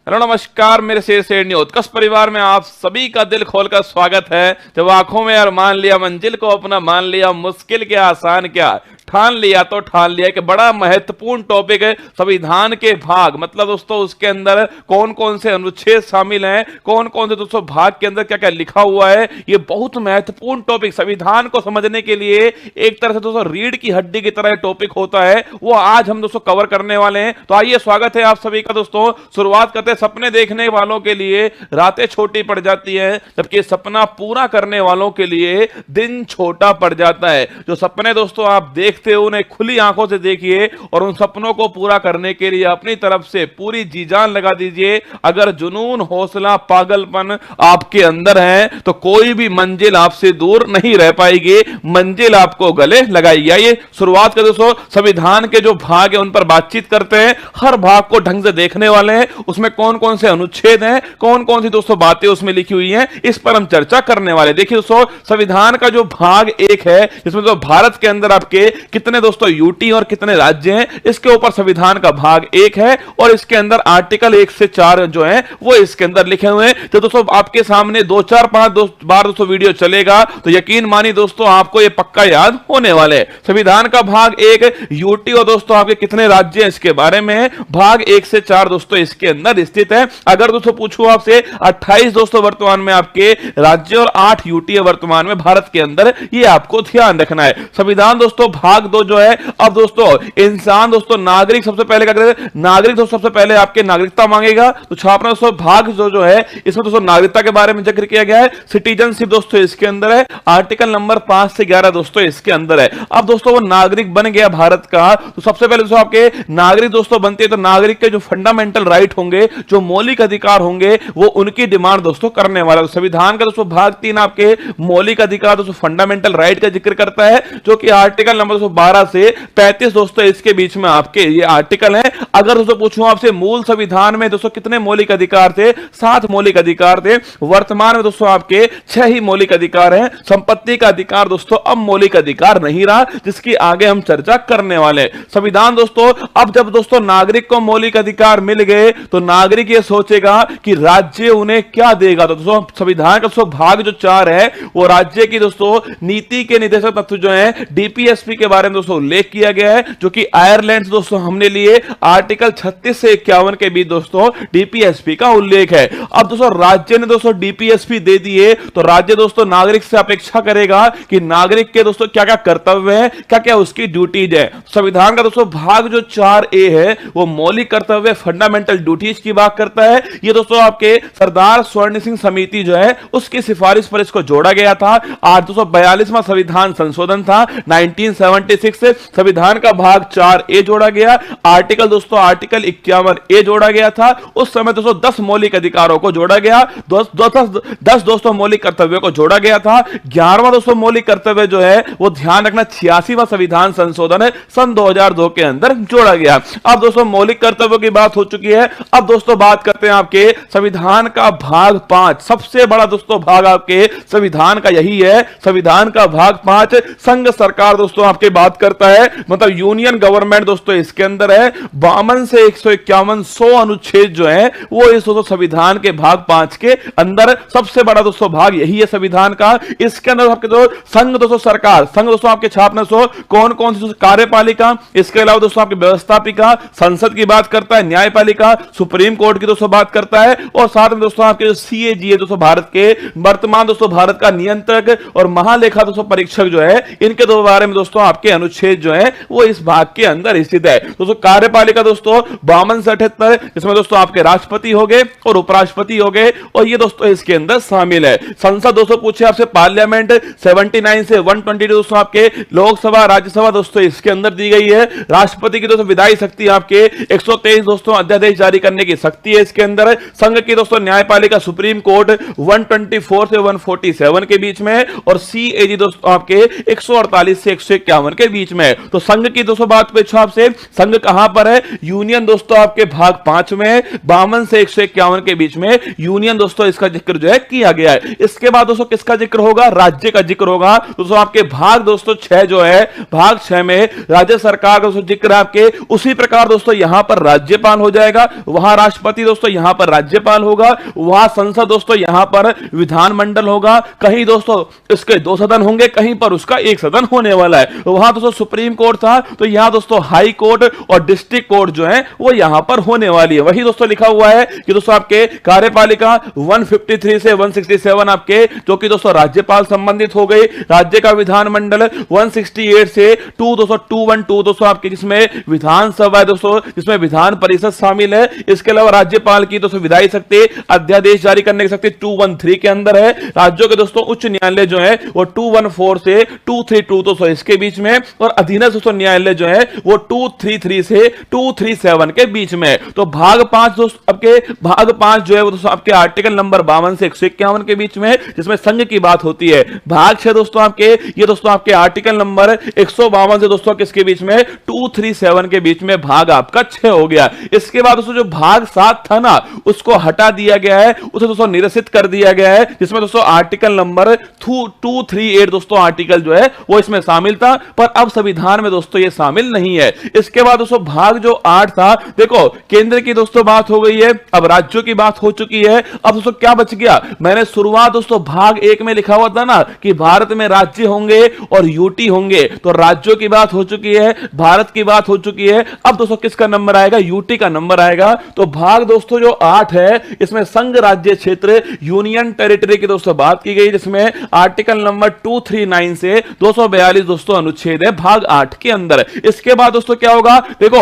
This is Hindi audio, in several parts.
हेलो नमस्कार, मेरे शेर उत्कर्ष परिवार में आप सभी का दिल खोलकर स्वागत है। जब आंखों में अरमान लिया, मंजिल को अपना मान लिया, मुश्किल क्या आसान क्या ठान लिया तो ठान लिया। कि बड़ा महत्वपूर्ण टॉपिक है संविधान के भाग, मतलब दोस्तों उसके अंदर कौन कौन से अनुच्छेद शामिल हैं, कौन कौन से दोस्तों भाग के अंदर क्या क्या लिखा हुआ है। ये बहुत महत्वपूर्ण टॉपिक, संविधान को समझने के लिए एक तरह से दोस्तों रीढ़ की हड्डी की तरह टॉपिक होता है, वो आज हम दोस्तों कवर करने वाले हैं। तो आइए, स्वागत है आप सभी का दोस्तों। शुरुआत करते हैं। सपने देखने वालों के लिए रातें छोटी पड़ जाती हैं, जबकि सपना पूरा करने वालों के लिए दिन छोटा पड़ जाता है। जो सपने दोस्तों आप देखते हो उन्हें खुली आंखों से देखिए और उन सपनों को पूरा करने के लिए अपनी तरफ से पूरी जी जान लगा दीजिए। अगर जुनून, हौसला, पागलपन आपके अंदर है तो कोई भी मंजिल आपसे दूर नहीं रह पाएगी, मंजिल आपको गले लगाएगी। आइए शुरुआत कर दोस्तों, संविधान के जो भाग है उन पर बातचीत करते हैं। हर भाग को ढंग से देखने वाले हैं, उसमें कौन कौन से अनुच्छेद हैं, कौन कौन सी दोस्तों बातें उसमें लिखी हुई हैं, इस पर हम चर्चा करने वाले। देखिए दोस्तों, संविधान का जो भाग एक है, जिसमें तो भारत के अंदर आपके कितने दोस्तों यूटी और कितने राज्य हैं, इसके ऊपर संविधान का भाग एक है और इसके अंदर आर्टिकल 1 से 4 जो है वो इसके अंदर लिखे हुए हैं। तो दोस्तों आपके सामने 2 4 5 बार दोस्तों वीडियो चलेगा तो यकीन मानिए दोस्तों आपको ये पक्का याद होने वाले हैं। संविधान का भाग एक यूटी और दोस्तों आपके कितने राज्य हैं इसके बारे में भाग 1 से 4 दोस्तों इसके अंदर स्थित है। अगर दोस्तों पूछूं आपसे 28 दोस्तों वर्तमान में आपके राज्य और 8 यूटी है वर्तमान में भारत के अंदर, ये आपको ध्यान रखना है। संविधान दोस्तों भाग 2 जो है, अब दोस्तों इंसान दोस्तों नागरिक सबसे पहले क्या करेगा, नागरिक दोस्तों सबसे पहले आपके नागरिकता मांगेगा। तो छापना दोस्तों भाग जो है इसमें दोस्तों नागरिकता के बारे में जिक्र किया गया है। सिटीजनशिप दोस्तों इसके अंदर है, आर्टिकल नंबर 5 से 11 दोस्तों इसके अंदर है। अब दोस्तों वो नागरिक बन गया भारत का, तो सबसे पहले दोस्तों आपके नागरिक दोस्तों बनते हैं तो नागरिक के जो फंडामेंटल राइट होंगे, जो मौलिक अधिकार होंगे, वो उनकी डिमांड दोस्तों करने वाला। तो संविधान का दोस्तों भाग 3 आपके मौलिक अधिकार दोस्तों फंडामेंटल राइट का जिक्र करता है, जो कि आर्टिकल नंबर 12 से 35 दोस्तों इसके बीच में आपके ये आर्टिकल है। अगर दोस्तों पूछूं आपसे मूल संविधान में दोस्तों कितने मौलिक अधिकार थे, 7 मौलिक अधिकार थे। वर्तमान में दोस्तों आपके 6 ही मौलिक अधिकार हैं। संपत्ति का अधिकार दोस्तों अब मौलिक अधिकार नहीं रहा, जिसकी आगे हम चर्चा करने वाले हैं। संविधान दोस्तों, अब जब दोस्तों नागरिक को मौलिक अधिकार मिल गए तो नागरिक ये सोचेगा कि राज्य उन्हें क्या देगा। तो दोस्तों संविधान का दोस्तों भाग जो 4 है वो राज्य की दोस्तों नीति के निर्देशक तत्व जो है डीपीएसपी के बारे में दोस्तों उल्लेख किया गया है, जो कि आयरलैंड से दोस्तों हमने लिए आर्टिकल 36 से 51 के बीच दोस्तों डीपीएसपी का उल्लेख है। अब दोस्तों राज्य ने दोस्तों डीपीएसपी दे दिए तो राज्य दोस्तों नागरिक से अपेक्षा करेगा कि नागरिक के दोस्तों क्या क्या कर्तव्य है, क्या क्या उसकी ड्यूटीज है। संविधान का दोस्तों भाग जो 4A है वो मौलिक कर्तव्य फंडामेंटल ड्यूटीज की बात करता है। ये दोस्तों आपके सरदार स्वर्ण सिंह समिति जो है उसकी सिफारिश पर इसको जोड़ा गया था। 842वां संविधान संशोधन था 1976 से संविधान का भाग 4A जोड़ा गया। आर्टिकल 51A जोड़ा गया था। उस समय दोस्तों 10 मौलिक अधिकारों को जोड़ा गया, 10 दोस्तों मौलिक कर्तव्यों को जोड़ा गया था। 11वां दोस्तों मौलिक कर्तव्य जो है वो ध्यान रखना 86वां संविधान संशोधन है सन 2002 के अंदर जोड़ा गया। अब दोस्तों मौलिक कर्तव्यों की बात हो चुकी है। अब दोस्तों बात करते हैं आपके संविधान का भाग 5। सबसे बड़ा दोस्तों भाग आपके संविधान का यही है। संविधान का भाग 5 संघ सरकार दोस्तों आपके बात करता है, मतलब यूनियन गवर्नमेंट दोस्तों इसके अंदर है। 52 से 151 100 अनुच्छेद जो है वो इस दोस्तों संविधान के भाग 5 के अंदर सबसे बड़ा दोस्तों भाग यही है संविधान का। इसके अंदर आपके जो संघ दोस्तों सरकार, संघ दोस्तों आपके छापना सो कौन कौन सी कार्यपालिका, इसके अलावा दोस्तों आपकी व्यवस्थापिका, संसद की बात करता है, न्यायपालिका, सुप्रीम कोर्ट की दोस्तों बात करता है, और साथ में दोस्तों आपके जो सीएजी है दोस्तों भारत के वर्तमान दोस्तों भारत का नियंत्रक और महालेखा दोस्तों परीक्षक जो है, इनके दो बारे में दोस्तों आपके अनुच्छेद जो है वो इस भाग के अंदर स्थित है। दोस्तों कार्यपालिका दोस्तों 52 से 78, इसमें दोस्तों आपके राष्ट्रपति हो गए और उपराष्ट्रपति हो गए, और ये दोस्तों इसके अंदर शामिल है। संसद दोस्तों पूछे आपसे पार्लियामेंट 79 से 122 दोस्तों आपके लोकसभा राज्यसभा दोस्तों इसके अंदर दी गई है। राष्ट्रपति की दोस्तों विधायी शक्ति आपके 123 दोस्तों अध्यादेश जारी करने की शक्ति है इसके अंदर। संघ की दोस्तों न्यायपालिका सुप्रीम कोर्ट 124 से 147 के बीच में, और सीएजी दोस्तों आपके 148 से 151 51 के बीच में। तो संघ की दोस्तों बात पूछो आपसे, संघ कहां पर है? यूनियन दोस्तों आपके भाग 5 में 52 से 151 के बीच में यूनियन दोस्तों इसका जिक्र जो है किया गया है। इसके बाद दोस्तों किसका जिक्र होगा? राज्य का जिक्र होगा। दोस्तों आपके भाग दोस्तों 6 जो है, भाग 6 में राज्य सरकार का जिक्र है आपके। उसी प्रकार दोस्तों यहां पर राज्यपाल हो जाएगा, वहां राष्ट्रपति दोस्तों यहां पर राज्यपाल होगा, वहां संसद दोस्तों यहां पर विधानमंडल होगा। कहीं दोस्तों इसके 2 सदन होंगे, कहीं पर उसका 1 सदन होने वाला है। वहां दोस्तों सुप्रीम कोर्ट था, तो यहां दोस्तों हाई कोर्ट और डिस्ट्रिक्ट कोर्ट जो है वो यहां पर होने वाली है। वही दोस्तों लिखा हुआ है कि दोस्तों आपके कार्यपालिका 153 से 167 आपके, जो कि दोस्तों राज्यपाल संबंधित हो गई। राज्य का विधानमंडल 168 से 212 दोस्तों आपके, जिसमें विधानसभा दोस्तों, जिसमें विधान परिषद शामिल है। इसके अलावा राज्यपाल की दोस्तों विधायी शक्ति, अध्यादेश जारी करने की शक्ति 213 के अंदर है। राज्यों के दोस्तों उच्च न्यायालय जो है वो 214 से 232 दोस्तों इसके बीच में, और अधीनस्थ दोस्तों न्यायालय जो है वो 233 से 237 के बीच में। तो भाग 5 दोस्तों आपके, भाग 5 जो है वो दोस्तों आपके आर्टिकल नंबर 52 से 151 के बीच में, जिसमें संघ की बात होती है। भाग 6 दोस्तों आपके, ये दोस्तों आपके आर्टिकल नंबर 152 से दोस्तों किसके बीच में? 237 के बीच में भाग आपका 6 हो गया। इसके बाद दोस्तों जो भाग 7 था ना, उसको हटा दिया गया है, उसे दोस्तों निरसित कर दिया गया है, जिसमें दोस्तों आर्टिकल नंबर 238 दोस्तों आर्टिकल जो है वो इसमें शामिल था, पर अब संविधान में दोस्तों ये शामिल नहीं है। इसके बाद दोस्तों भाग जो 8 था, देखो केंद्र की दोस्तों बात हो गई है, अब राज्यों की बात हो चुकी है। अब दोस्तों क्या बच गया? मैंने शुरुआत दोस्तों भाग 1 में लिखा हुआ था ना कि भारत में राज्य होंगे और यूटी होंगे, तो राज्यों की बात हो चुकी है, भारत की बात हो चुकी है। अब दोस्तों किसका नंबर आएगा? यूटी का नंबर आएगा। तो भाग दोस्तों जो 8 है, इसमें संघ राज्य क्षेत्र यूनियन टेरिटरी की दोस्तों बात की गई, जिसमें आर्टिकल नंबर 239 से 242 दोस्तों अनुच्छेद है भाग 8 के अंदर। इसके बाद दोस्तों क्या होगा? देखो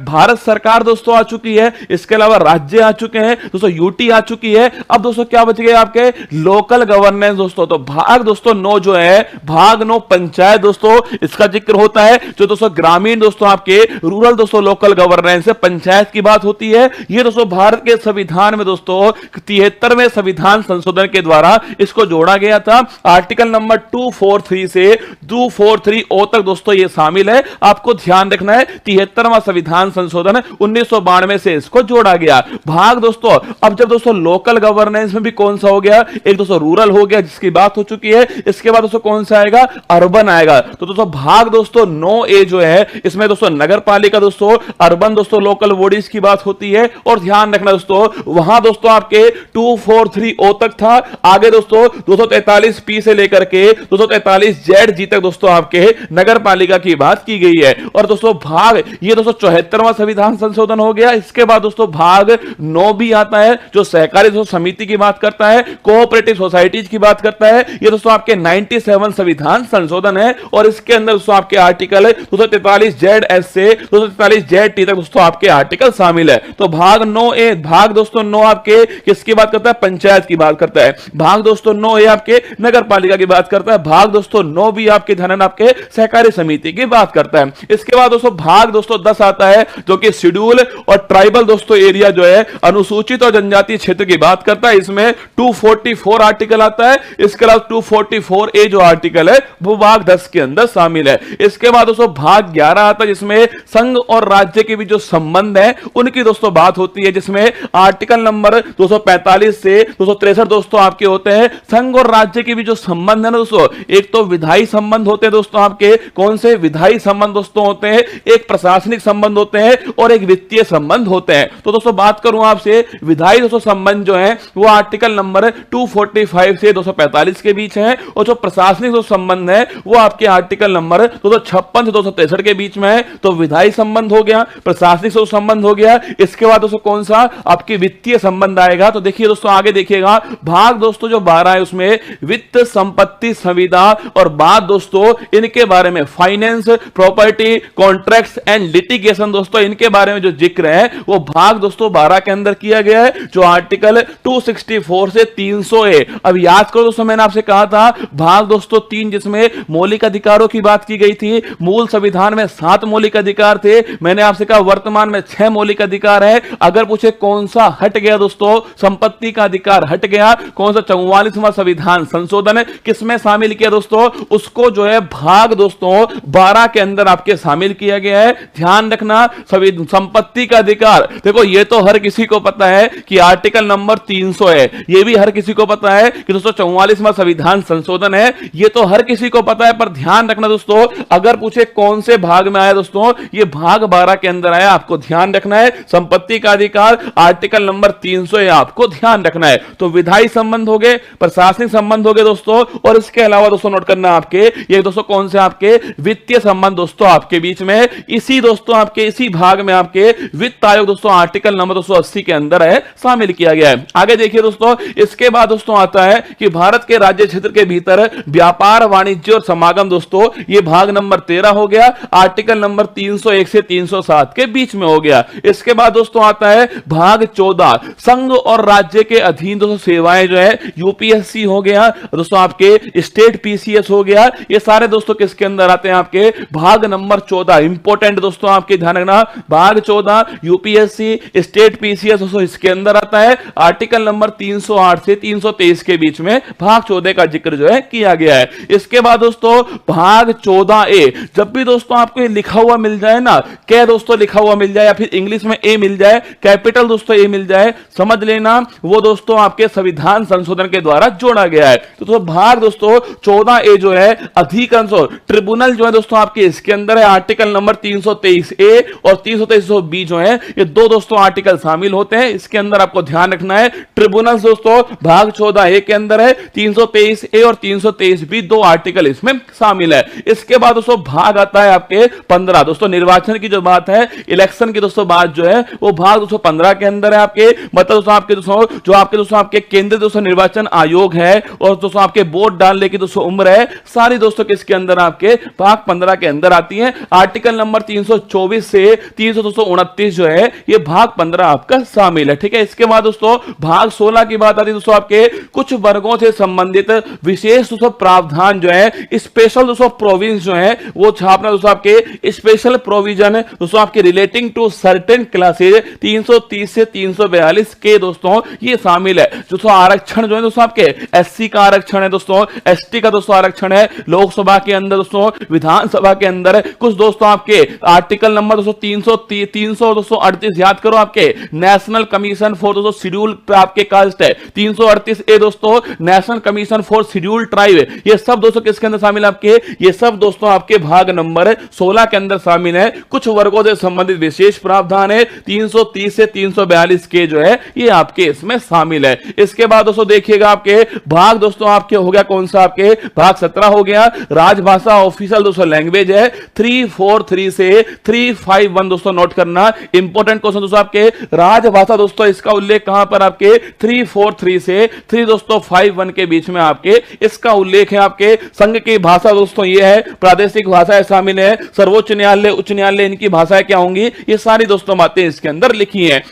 भारत सरकार दोस्तों आ चुकी है, इसके अलावा राज्य आ चुके हैं दोस्तों, यूटी आ चुकी है। अब दोस्तों क्या बच गए आपके? लोकल गवर्नेंस दोस्तों। तो भाग दोस्तों 9 जो है, भाग 9 पंचायत दोस्तों, इसका जिक्र होता है। जो दोस्तों ग्रामीण दोस्तों आपके रूरल दोस्तों लोकल गवर्नेंस है, पंचायत की बात होती है। ये दोस्तों भारत के संविधान में दोस्तों 73वें संविधान संशोधन के द्वारा इसको जोड़ा गया था। आर्टिकल नंबर 243 से 243 ओ तक दोस्तों ये शामिल है। आपको ध्यान रखना है 73वां संविधान संशोधन 1992 से इसको जोड़ा गया। भाग दोस्तों, अब जब दोस्तों लोकल गवर्नेंस में भी कौन सा हो गया? एक दोस्तों रूरल हो गया, जिसकी बात हो चुकी है। इसके बाद दोस्तों कौन सा आएगा? अर्बन आएगा। तो दोस्तों भाग दोस्तों 9A जो है, इसमें दोस्तों नगर पालिका दोस्तों, अर्बन दोस्तों लोकल बॉडीज की बात होती है। और ध्यान रखना दोस्तों, वहां दोस्तों आपके 243O तक था। आगे दोस्तों 243P से लेकर के 243ZG तक दोस्तों आपके नगर पालिका की बात की गई है। और दोस्तों भाग, ये दोस्तों 74वां संविधान संशोधन हो गया। इसके बाद दोस्तों भाग 9 भी आता है, जो सहकारी दोस्तों समिति की बात करता है, कोऑपरेटिव सोसाइटीज की बात करता है। ये दोस्तों आपके 97 संविधान संशोधन है, और इसके अंदर दोस्तों आपके आर्टिकल 243ZS से 243ZT तक दोस्तों आपके आर्टिकल शामिल है। तो भाग 9A, भाग दोस्तों 9 आपके किसकी बात करता है? पंचायत की बात करता है। भाग दोस्तों 9A आपके नगर पालिका की बात करता है। भाग दोस्तों 9B आपके ध्यान आपके सहकारी समिति की बात करता है। इसके बाद दोस्तों भाग दोस्तों 10 आता है, जो कि शेड्यूल और ट्राइबल दोस्तों एरिया जो है, अनुसूचित और जनजातीय क्षेत्र की बात करता है। इसमें 244 आर्टिकल आता है। इसके अलावा 244A जो आर्टिकल है वो भाग 10 के अंदर शामिल है। इसके बाद दोस्तों भाग 11 आता है, जिसमें संघ और राज्य के बीच जो संबंध है उनकी दोस्तों बात होती है, जिसमें आर्टिकल नंबर 245 से 263 दोस्तों आपके होते हैं। संघ और राज्य के बीच जो संबंध है ना दोस्तों, एक तो विधायी संबंध होते हैं दोस्तों आपके। कौन से विधायी संबंध दोस्तों होते हैं? एक प्रशासनिक संबंध होते हैं और एक वित्तीय संबंध होते हैं। तो दोस्तों बात करूं आपसे, विधायी दोस्तों संबंध जो है वो आर्टिकल नंबर 245 से 245 के बीच है, और जो प्रशासनिक जो संबंध है वो आपके आर्टिकल नंबर 256 से 263 के बीच में है। तो विधायी संबंध हो गया, प्रशासनिक से संबंध हो गया। इसके बाद दोस्तों कौन सा? आपके वित्तीय संबंध आएगा। तो देखिए दोस्तों आगे देखिएगा, भाग दोस्तों जो 12 है उसमें वित्त, संपत्ति, संविदा, और बात दोस्तों इनके बारे में finance, property, contracts and litigation दोस्तों, इनके बारे में जो जिक्र है वो भाग दोस्तों 12 के अंदर किया गया है, जो आर्टिकल 264 से 300A। अब याद करो दोस्तों, मैंने आपसे कहा था भाग दोस्तों 3, जिसमें मौलिक अधिकारों की बात की गई थी। मूल संविधान में 7 मौलिक अधिकार थे। मैंने आपसे कहा वर्तमान में 6 मौलिक अधिकार है। अगर पूछे कौन सा हट गया दोस्तों, संपत्ति का अधिकार हट गया। कौन सा? 44वां संविधान संशोधन किसमें शामिल किया दोस्तों? उसको जो है भाग दोस्तों 12 के अंदर आपके शामिल किया गया है। ध्यान रखना, सभी संपत्ति का अधिकार, देखो ये तो हर किसी को पता है कि आर्टिकल नंबर 300 है, ये भी हर किसी को पता है कि 244वां संविधान संशोधन है, ये तो हर किसी को पता है। पर ध्यान रखना दोस्तों, अगर पूछे कौन से भाग में आया दोस्तों, ये भाग 12 के अंदर आया, आपको ध्यान रखना है। संपत्ति का अधिकार आर्टिकल नंबर 300 है, आपको ध्यान रखना है। तो विधायी संबंध हो गए, प्रशासनिक संबंध हो गए दोस्तों, और इसके अलावा दोस्तों नोट करना आपके ये दोस्तों कौन से आपके वित्तीय संबंध दोस्तों आपके बीच में है। इसी दोस्तों आपके इसी भाग में आपके वित्त आयोग दोस्तों आर्टिकल नंबर 280 के अंदर है, शामिल किया गया है। आगे देखिए दोस्तों, इसके बाद दोस्तों आता है कि भारत के राज्य क्षेत्र के भीतर व्यापार, वाणिज्य और समागम दोस्तों, ये भाग नंबर 13 हो गया, आर्टिकल नंबर 301 से 307 के बीच में हो गया। इसके बाद दोस्तों आता है भाग 14, संघ और राज्य के अधीन दोस्तों सेवाएं जो है, यूपीएससी हो गया दोस्तों, आपके स्टेट पीसीएस हो गया, ये सारे दोस्तों किसके अंदर आते हैं, आपके भाग नंबर 14। इंपॉर्टेंट दोस्तों आपके ध्यान रखना, भाग 14 यूपीएससी स्टेट पीसीएस दोस्तों इसके अंदर आता है। आर्टिकल नंबर 308 से 323 के बीच में भाग 14 का जिक्र जो है किया गया है। इसके बाद दोस्तों भाग 14A, जब भी दोस्तों आपको लिखा हुआ मिल जाए ना, क्या दोस्तों लिखा हुआ मिल जाए या फिर इंग्लिश में ए मिल जाए, कैपिटल दोस्तों ए मिल जाए, समझ लेना वो दोस्तों आपके संविधान संशोधन के द्वारा जोड़ा गया है। तो भाग दोस्तों 14A जो है, अधिकांश ट्रिब्यूनल जो है दोस्तों आपके इसके अंदर है। आर्टिकल नंबर 323A और 323B जो है, ये दो दोस्तों आर्टिकल शामिल होते हैं। इसके अंदर आपको ध्यान रखना है, ट्रिब्यूनल दोस्तों भाग 14A के अंदर है, 323A और 323B दो आर्टिकल इसमें शामिल है। इसके बाद दोस्तों भाग आता है आपके 15 दोस्तों, निर्वाचन की जो बात है, इलेक्शन की दोस्तों बात जो है, वो भाग दोस्तों 15 के अंदर है आपके। मतलब दोस्तों आपके दोस्तों जो आपके दोस्तों आपके केंद्रीय दोस्तों निर्वाचन आयोग है, और दोस्तों आपके वोट डालने की दोस्तों उम्र है, सारी दोस्तों किसके अंदर आपके भाग 15 के अंदर आती है। आर्टिकल नंबर 324 से 329 जो है, ये भाग 15 आपका शामिल है। ठीक है, इसके बाद दोस्तों भाग 16 की बात आती है दोस्तों, आपके कुछ वर्गों से संबंधित विशेष दोस्तों प्रावधान जो है, स्पेशल दोस्तों प्रोविंस जो है, वो छापना दोस्तों आपके स्पेशल प्रोविजन दोस्तों आपके रिलेटिंग टू सर्टेन क्लासेज 330 से 342 के दोस्तों ये शामिल है। दोस्तों आरक्षण जो है दोस्तों आपके एससी का आरक्षण है दोस्तों, एसटी का दोस्तों आरक्षण है, लोकसभा के अंदर दोस्तों, विधानसभा के अंदर कुछ दोस्तों आपके आर्टिकल नंबर दोस्तों 300 दोस्तों 38 याद करो, आपके नेशनल कमीशन फॉर दोस्तों शेड्यूल आपके कास्ट है। 338A दोस्तों national commission for schedule tribe, ये सब दोस्तों किसके अंदर शामिल है आपके, ये सब दोस्तों आपके भाग नंबर 16 के अंदर शामिल है। कुछ वर्गों से संबंधित विशेष प्रावधान है, 330 से 342 के जो है, ये आपके इसमें शामिल है। इसके बाद दोस्तों देखिएगा आपके भाग दोस्तों आपके हो गया कौन सा, आपके भाग 17 हो गया, राजभाषा ऑफिशियल दोस्तों लैंग्वेज है, 343 से 351 दोस्तों नोट करना, इंपॉर्टेंट क्वेश्चन दोस्तों आपके राजभाषा दोस्तों, इसका उल्लेख कहां पर आपके 343 से 3 दोस्तों 51 के बीच में आपके इसका उल्लेख है। आपके संघ की भाषा दोस्तों ये है, प्रादेशिक भाषाएं शामिल है, सर्वोच्च न्यायालय, उच्च न्यायालय, इनकी भाषाएं क्या होंगी, ये सारी दोस्तों बातें इसके अंदर लिखी हैं।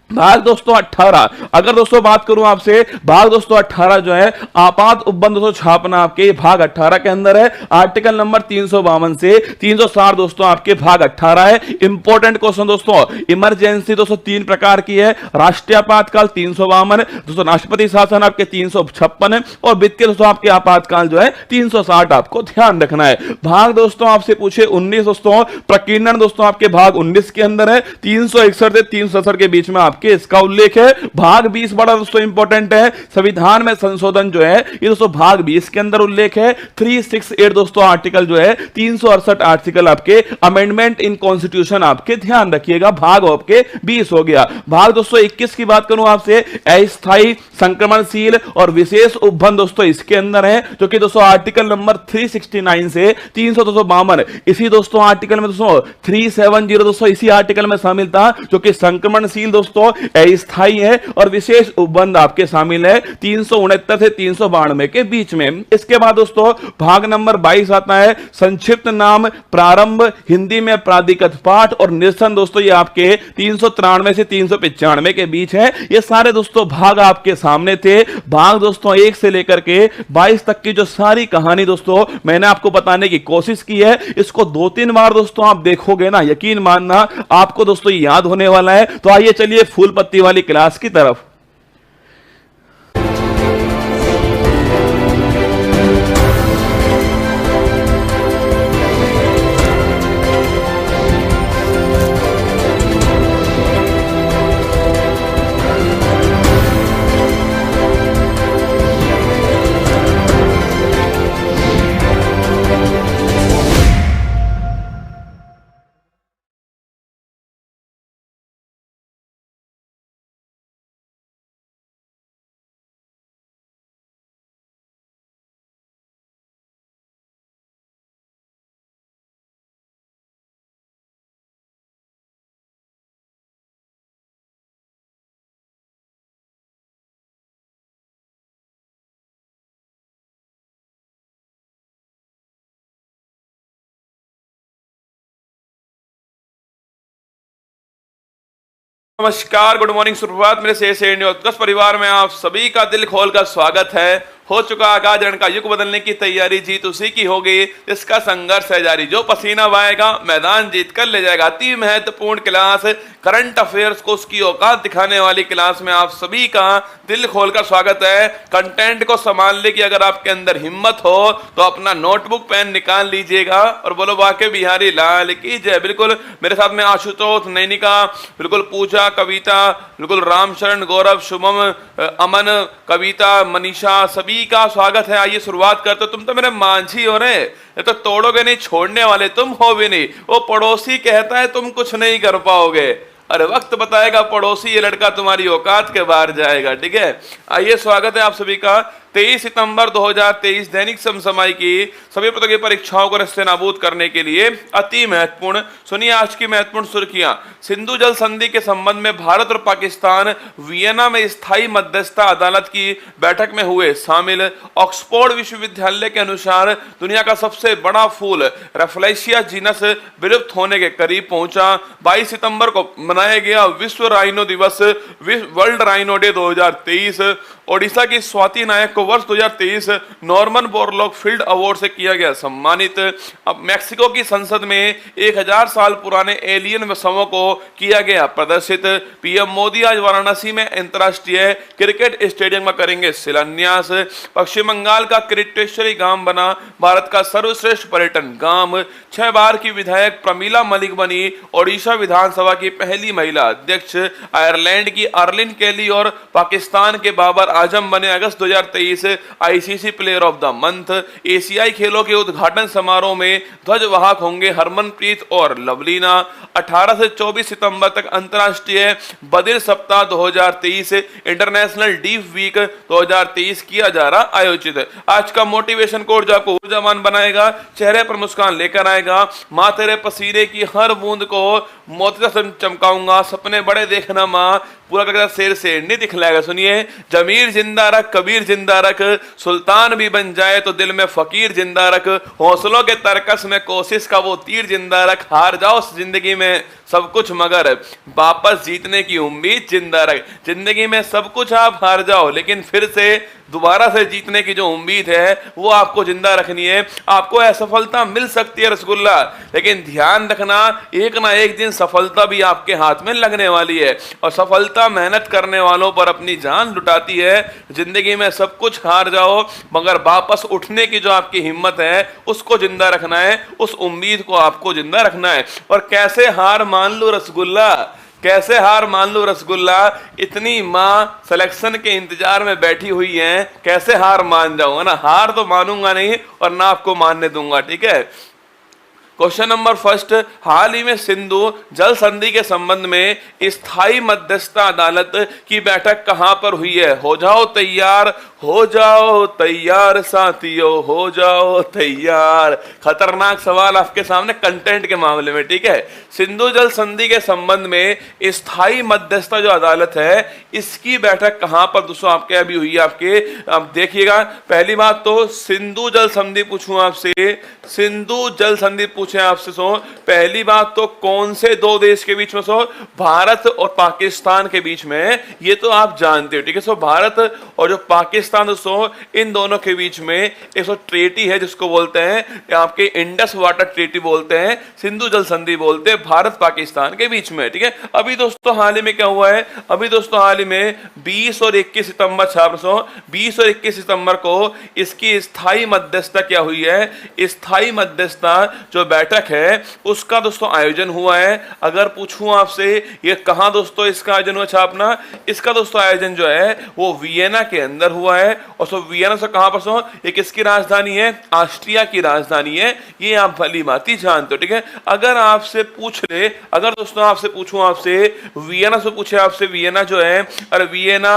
भाग दोस्तों 18, अगर दोस्तों बात करूं आपसे, भाग दोस्तों 18 जो है, आपात उपबंध दोस्तों छापना आपके भाग 18 के अंदर है। आर्टिकल नंबर 352 से 360 दोस्तों आपके भाग 18 है। इंपॉर्टेंट क्वेश्चन दोस्तों, इमरजेंसी दोस्तों 3 प्रकार की है, राष्ट्रीय आपातकाल 352 दोस्तों, राष्ट्रपति शासन आपके 356 और वित्तीय दोस्तों आपके आपातकाल जो है 360, आपको ध्यान रखना है। भाग दोस्तों आपसे पूछे 19 दोस्तों, प्रकीर्णन दोस्तों आपके भाग 19 के अंदर है, 361 से 367 के बीच में के इसका उल्लेख है। भाग 20 बड़ा दोस्तों इंपॉर्टेंट है, संविधान में संशोधन जो है, ये दोस्तों भाग 20 के अंदर उल्लेख है। 368 दोस्तों आर्टिकल जो है, 368 आर्टिकल आपके अमेंडमेंट इन कॉन्स्टिट्यूशन, आपके ध्यान रखिएगा, भाग आपके 20 हो गया। भाग दोस्तों 21 की बात करूं आपसे, अस्थायी, संक्रमणशील और विशेष उपबंध दोस्तों इसके अंदर है, जो कि दोस्तों आर्टिकल नंबर 369 से 352, इसी दोस्तों आर्टिकल में दोस्तों 370 दोस्तों इसी आर्टिकल में शामिल था, जो कि संक्रमणशील दोस्तों अस्थायी है और विशेष उपबंध आपके शामिल है 369 से 392 के बीच में। इसके बाद दोस्तों भाग नंबर 22 आता है, संक्षिप्त नाम, प्रारंभ, हिंदी में प्राधिकृत पाठ और निरसन दोस्तों, ये आपके 393 से 395 के बीच है। ये सारे दोस्तों भाग आपके सामने थे। भाग दोस्तों 1 से लेकर के 22 तक की जो सारी कहानी दोस्तों मैंने आपको बताने की कोशिश की है, इसको 2-3 बार दोस्तों आप देखोगे ना, यकीन मानना आपको दोस्तों याद होने वाला है। तो आइए चलिए फूल पत्ती वाली क्लास की तरफ। नमस्कार, गुड मॉर्निंग, सुप्रभात। मेरे से उत्कर्ष परिवार में आप सभी का दिल खोलकर स्वागत है। हो चुका आगाज, रण का युग बदलने की तैयारी जीत उसी की होगी जिसका संघर्ष है जारी। जो पसीना बहाएगा मैदान जीत कर ले जाएगा। अति महत्वपूर्ण क्लास, करंट अफेयर्स को उसकी औकात दिखाने वाली क्लास में आप सभी का दिल खोलकर स्वागत है। कंटेंट को संभालने की अगर आपके अंदर हिम्मत हो तो अपना नोटबुक पेन निकाल लीजिएगा और बोलो वाके बिहारी लाल की जय। बिल्कुल मेरे साथ में आशुतोष, नैनिका, बिल्कुल पूजा, कविता, बिल्कुल रामशरण, गौरव, शुभम, अमन, कविता, मनीषा, सभी का स्वागत है। आइए शुरुआत करते। तुम तो मेरे मांझी हो रहे, ये तो तोड़ोगे नहीं, छोड़ने वाले तुम हो भी नहीं। वो पड़ोसी कहता है तुम कुछ नहीं कर पाओगे, अरे वक्त बताएगा पड़ोसी ये लड़का तुम्हारी औकात के बाहर जाएगा। ठीक है, आइए स्वागत है आप सभी का। 23 सितंबर 2023 दैनिक समसामयिक की सभी प्रतियोगी परीक्षाओं को रस्ते नाबूद करने के लिए अति महत्वपूर्ण, सुनिए आज की महत्वपूर्ण सुर्खियां। सिंधु जल संधि के संबंध में भारत और पाकिस्तान वियना में स्थायी मध्यस्थता अदालत की बैठक में हुए शामिल। ऑक्सफोर्ड विश्वविद्यालय के अनुसार दुनिया का सबसे बड़ा फूल रेफलेशिया जीनस विलुप्त होने के करीब पहुंचा। 22 सितंबर को मनाया गया विश्व राइनो दिवस, वर्ल्ड राइनो डे 2023। ओडिशा की स्वाति नायक को वर्ष 2023 नॉर्मन बोरलॉग फील्ड अवार्ड से किया गया सम्मानित। अब मैक्सिको की संसद में 1000 साल पुराने एलियन शवों को किया गया प्रदर्शित। पीएम मोदी आज वाराणसी में अंतर्राष्ट्रीय क्रिकेट स्टेडियम में करेंगे शिलान्यास। पश्चिम बंगाल का क्रिटेश्वरी गांव बना भारत का सर्वश्रेष्ठ पर्यटन गांव। 6 बार की विधायक प्रमीला मलिक बनी ओडिशा विधानसभा की पहली महिला अध्यक्ष। आयरलैंड की अर्लिन केली और पाकिस्तान के बाबर आजम बने अगस्त 2023 ICC player of the month. एशियाई खेलों के उद्घाटन समारोह में ध्वजवाहक होंगे हरमनप्रीत और लवलीना। 18 से 24 सितंबर तक अंतर्राष्ट्रीय बदिर सप्ताह 2023 इंटरनेशनल डीप वीक 2023 किया जा रहा आयोजित। आज का मोटिवेशन कोड जो आपको ऊर्जावान बनाएगा, चेहरे पर मुस्कान लेकर आएगा। माँ तेरे पसीने की हर बूंद को मोती से चमकाऊंगा, सपने बड़े देखना माँ, पूरा करके शेर से नहीं दिखलाएगा। सुनिए, जमीर जिंदा रख, कबीर जिंदा रख, सुल्तान भी बन जाए तो दिल में फकीर जिंदा रख, हौसलों के तरकस में कोशिश का वो तीर जिंदा रख, हार जाओ जिंदगी में सब कुछ मगर वापस जीतने की उम्मीद जिंदा रख। जिंदगी में सब कुछ आप हार जाओ लेकिन फिर से दोबारा से जीतने की जो उम्मीद है वो आपको जिंदा रखनी है। आपको असफलता मिल सकती है रसगुल्ला, लेकिन ध्यान रखना एक ना एक दिन सफलता भी आपके हाथ में लगने वाली है और सफलता मेहनत करने वालों पर अपनी जान लुटाती है। जिंदगी में सब कुछ हार जाओ मगर वापस उठने की जो आपकी हिम्मत है उसको जिंदा रखना है, उस उम्मीद को आपको जिंदा रखना है। और कैसे हार मान लो रसगुल्ला, कैसे हार मान लो रसगुल्ला, इतनी माँ सिलेक्शन के इंतजार में बैठी हुई हैं, कैसे हार मान जाऊंगा ना। हार तो मानूंगा नहीं और ना आपको मानने दूंगा। ठीक है, क्वेश्चन नंबर फर्स्ट, हाल ही में सिंधु जल संधि के संबंध में स्थायी मध्यस्थता अदालत की बैठक कहां पर हुई है? हो जाओ तैयार, हो जाओ तैयार साथियों, हो जाओ तैयार। खतरनाक सवाल आपके सामने कंटेंट के मामले में। ठीक है, सिंधु जल संधि के संबंध में स्थायी मध्यस्थता जो अदालत है इसकी बैठक कहां पर दोस्तों आपके अभी हुई है? आपके आप देखिएगा, पहली बात तो सिंधु जल संधि पूछूं आपसे, सिंधु जल संधि पूछे आपसे सो, पहली बात तो कौन से दो देश के बीच में? सो भारत और पाकिस्तान के बीच में, ये तो आप जानते हो। ठीक है, सो भारत और जो पाकिस्तान दोस्तों इन दोनों के बीच में एक सो ट्रेटी है जिसको बोलते हैं आपके इंडस वाटर ट्रेटी बोलते हैं, सिंधु जल संधि बोलते हैं भारत पाकिस्तान के बीच में। ठीक है, अभी दोस्तों हाल ही में क्या हुआ है? अभी दोस्तों हाल ही में 20 और 21 सितंबर 20 और 21 सितंबर को इसकी स्थायी मध्यस्थता क्या हुई है? स्थायी मध्यस्थता जो बैठक है उसका दोस्तों आयोजन हुआ है। अगर पूछूं आपसे ये कहां दोस्तों इसका आयोजन हुआ छापना, इसका दोस्तों आयोजन जो है वो वियना के अंदर हुआ है। और सो वियना से कहां पर सो, ये किसकी राजधानी है? ऑस्ट्रिया की राजधानी है, ये आप भली भांति जानते हो। ठीक है, अगर आपसे पूछ ले, अगर दोस्तों आपसे पूछूं आपसे वियना से पूछे आपसे वियना जो है, अरे वियना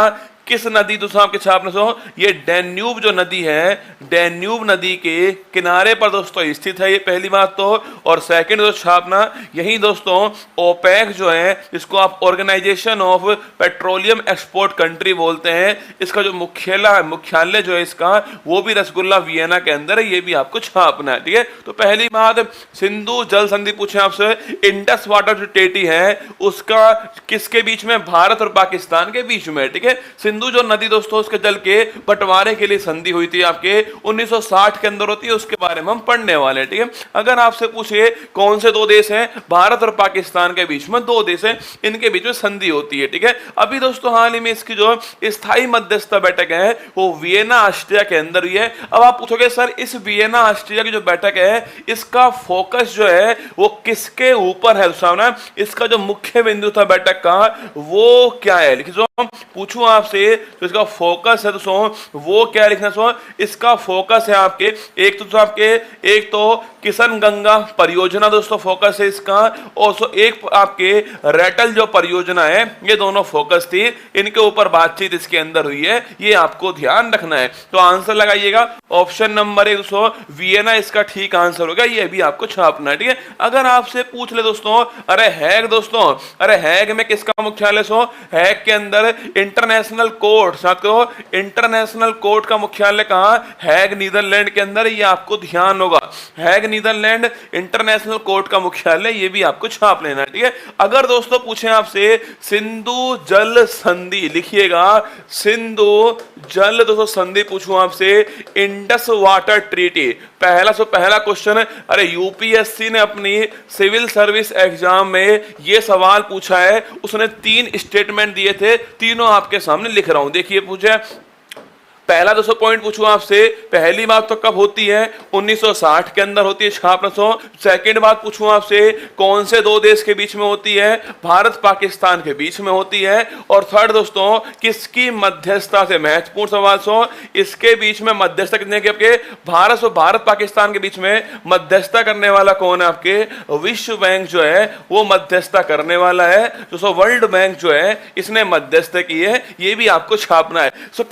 किस नदी दोस्तों आपके छापने सो, ये डैन्यूब जो नदी है, डैन्यूब नदी के किनारे पर दोस्तों स्थित है, ये पहली बात तो। और सेकंड दोस्तों छापना, यही दोस्तों ओपेक जो है, इसको आप organization of petroleum export country बोलते हैं, इसका जो मुख्यालय जो है इसका, वो भी रसगुल्ला वियना के अंदर है, ये भी आपको छापना है, ठीक है। तो पहली बात, सिंधु जल संधि पूछे आपसे, इंडस वाटर जो ट्रीटी है उसका किसके बीच में, भारत और पाकिस्तान के बीच में, ठीक है। सिंधु जो नदी दोस्तों, उसके जल के बंटवारे के लिए संधि हुई थी आपके 1960 के अंदर होती है, उसके बारे में हम पढ़ने वाले हैं, ठीक है। अगर आपसे पूछे कौन से दो देश हैं, भारत और पाकिस्तान के बीच में दो देश हैं, इनके बीच में संधि होती है, ठीक है। अभी दोस्तों हाल ही में इसकी जो स्थायी मध्यस्थता बैठक है वो वियना ऑस्ट्रिया के अंदर हुई है। अब आप पूछोगे सर इस वियना ऑस्ट्रिया की जो बैठक है इसका फोकस जो है वो किसके ऊपर है सामने, इसका जो मुख्य बिंदु था बैठक का वो क्या है, लिखिए। पूछूं आपसे तो इसका फोकस है दोस्तों वो क्या लिखना सो, इसका फोकस है आपके एक तो किशन गंगा परियोजना दोस्तों फोकस है इसका, और एक आपके रेटल जो परियोजना है, ये दोनों फोकस थी, इनके ऊपर बातचीत इसके अंदर हुई है, ये आपको ध्यान रखना है। तो आंसर लगाइएगा ऑप्शन नंबर 1 दोस्तों वियना इसका ठीक आंसर होगा, ये भी आपको छापना है, ठीक है। अगर आपसे पूछ ले दोस्तों अरे हैग दोस्तों, अरे हैग में किसका मुख्यालय सो, हैग के अंदर इंटरनेशनल कोर्ट, साथ को इंटरनेशनल कोर्ट का मुख्यालय कहां, हैग नीदरलैंड के अंदर, ये आपको ध्यान होगा, हैग नीदरलैंड इंटरनेशनल कोर्ट का मुख्यालय, ये भी आपको छाप लेना है, ठीक है। अगर दोस्तों पूछे आपसे सिंधु जल संधि, लिखिएगा सिंधु जल दोस्तों संधि पूछूं आपसे, इंडस वाटर ट्रीटी, पहला क्वेश्चन, अरे यूपीएससी ने अपनी सिविल सर्विस एग्जाम में यह सवाल पूछा है, उसने 3 स्टेटमेंट दिए थे, तीनों आपके सामने लिख रहा हूं, देखिए पूछे। पहला 200 पॉइंट पूछूं आपसे, पहली बात तो कब होती है, 1960 के अंदर होती है, छाप रखो। सेकंड बात पूछूं आपसे कौन से दो देश के बीच में होती है, भारत पाकिस्तान के बीच में होती है। और थर्ड दोस्तों किसकी मध्यस्थता से, महत्वपूर्ण सवाल सो, इसके बीच में मध्यस्थता कितने के आपके, भारत पाकिस्तान के बीच में मध्यस्थता करने वाला कौन है आपके, विश्व बैंक जो है वो मध्यस्थता करने वाला है दोस्तों, वर्ल्ड बैंक जो है इसने मध्यस्थता की है, ये भी आपको छापना है। सो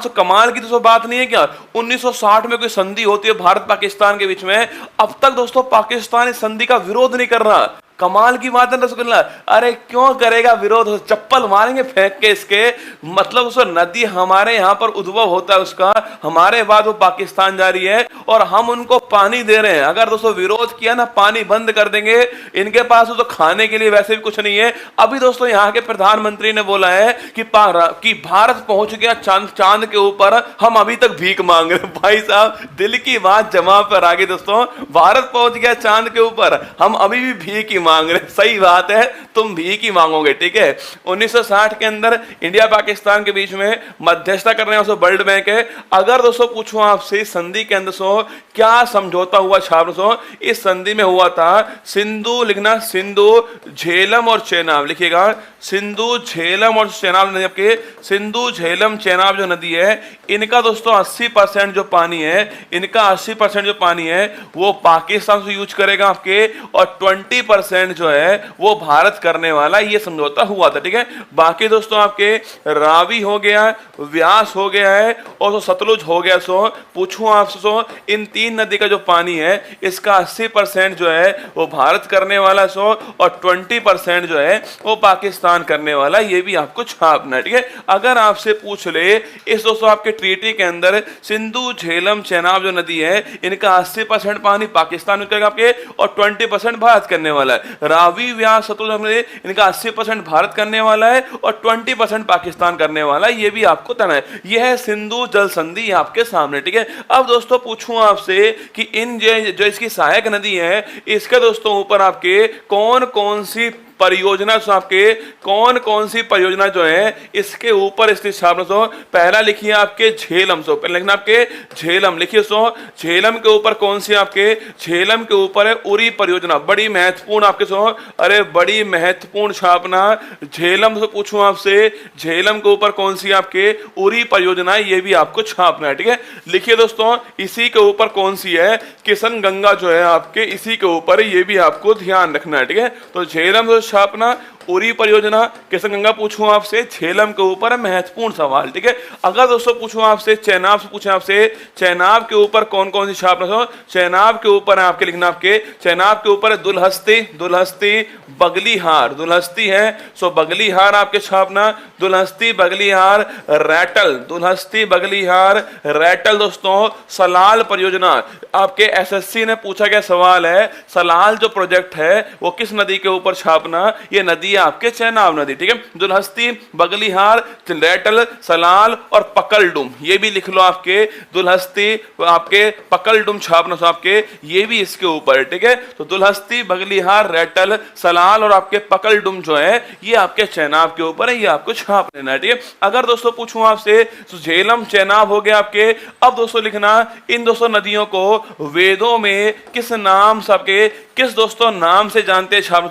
कमाल की तो बात नहीं है क्या, 1960 में कोई संधि होती है भारत पाकिस्तान के बीच में, अब तक दोस्तों पाकिस्तान इस संधि का विरोध नहीं कर रहा, कमाल की बात है रसगुल्ला। अरे क्यों करेगा विरोध, चप्पल मारेंगे फेंक के इसके, मतलब उसको नदी हमारे यहाँ पर उद्भव होता है उसका, हमारे बाद वो पाकिस्तान जा रही है और हम उनको पानी दे रहे हैं। अगर दोस्तों विरोध किया ना, पानी बंद कर देंगे, इनके पास तो खाने के लिए वैसे भी कुछ नहीं है। अभी दोस्तों यहाँ के प्रधानमंत्री ने बोला है कि भारत पहुंच गया चांद के ऊपर, हम अभी तक भीख मांग रहे। भाई साहब दिल की बात जमा पर आ गई दोस्तों, भारत पहुंच गया चांद के ऊपर, हम अभी भी भीख ही मांग रहे। सही बात है, तुम भीख ही मांगोगे, ठीक है। 1960 के अंदर इंडिया पाकिस्तान के बीच में मध्यस्थता करने वाला वर्ल्ड बैंक है। अगर दोस्तों पूछूं आपसे संधि के अंदर सो क्या समझौता हुआ, छाप सो इस संधि में हुआ था सिंधु, लिखना सिंधु झेलम और चेनाब, लिखिएगा सिंधु झेलम और चेनाब नदी, आपके सिंधु झेलम चेनाब जो नदी है इनका दोस्तों 80% जो पानी है, इनका 80% जो पानी है वो पाकिस्तान से यूज करेगा आपके, और 20% जो है वो भारत करने वाला, ये समझौता हुआ था, ठीक है। बाकी दोस्तों आपके रावी हो गया, व्यास हो गया है और तो सतलुज हो गया। सो पूछूं आपसे सो इन 3 नदी का जो पानी है इसका 80% जो है वो भारत करने वाला सो, और 20% जो है वो पाकिस्तान करने वाला, ये भी आपको छापना है, ठीक है। अगर आपसे पूछ ले इस दोस्तों आपके ट्रीटी के अंदर सिंधु झेलम चेनाब जो नदी है इनका 80% पानी पाकिस्तान में करेगा आपके, और 20% भारत करने वाला है। रावी व्यास सतलुज इनका 80% भारत करने वाला है और 20% पाकिस्तान करने वाला है, ये भी आपको तय है। यह है सिंधु जल संधि आपके सामने, ठीक है। अब दोस्तों पूछूं आपसे कि इन जो इसकी सहायक नदी है इसके दोस्तों ऊपर आपके कौन कौन सी परियोजना, आपके कौन कौन सी परियोजना जो है इसके ऊपर स्थित छाप सो, पहला लिखिए आपके झेलम, सो पहले लिखना आपके झेलम, लिखिए सो झेलम के ऊपर कौन सी, आपके झेलम के ऊपर है उरी परियोजना, बड़ी महत्वपूर्ण आपके सो, अरे बड़ी महत्वपूर्ण छापना झेलम से। पूछूं आपसे झेलम के ऊपर कौन सी आपके उरी परियोजना, ये भी आपको छापना है, ठीक है। लिखिए दोस्तों इसी के ऊपर कौन सी है, किशन गंगा जो है आपके इसी के ऊपर, ये भी आपको ध्यान रखना है, ठीक है। तो झेलम छापना, उरी परियोजना, किशनगंगा पूछूं आपसे, झेलम के ऊपर महत्वपूर्ण सवाल, ठीक है। अगर दोस्तों पूछूं आपसे चेनाब से, पूछे आपसे चेनाब के ऊपर कौन कौन सी छापना, चेनाब के ऊपर है आपके लिखना, आपके चेनाब के ऊपर है दुल्हस्ती, दुल्हस्ती बगलीहार, दुल्हस्ती है सो बगलीहार आपके छापना, दुल्हस्ती बगलीहार रैटल, दुल्हस्ती बगलीहार रैटल। दोस्तों सलाल परियोजना, आपके एसएससी ने पूछा गया सवाल है, सलाल जो प्रोजेक्ट है वो किस नदी के ऊपर छापना, ये नदी है आपके चेनाब नदी, ठीक है। दुल्हस्ती बगलीहार रैटल सलाल और पकलडुम, ये भी लिख लो आपके, दुल्हस्ती आपके पकलडुम छापना आपके, ये भी इसके ऊपर, ठीक है। तो दुल्हस्ती बगलीहार रैटल सलाल और आपके पकलडुम जो है ये आपके चेनाब के ऊपर है, ये आपको छाप लेना है, ठीक है। अगर दोस्तों पूछूं आपसे तो झेलम चेनाब हो गया आपके। अब दोस्तों लिखना इन दोस्तों नदियों को वेदों में किस नाम से, आपके किस दोस्तों नाम से जानते हैं, छाप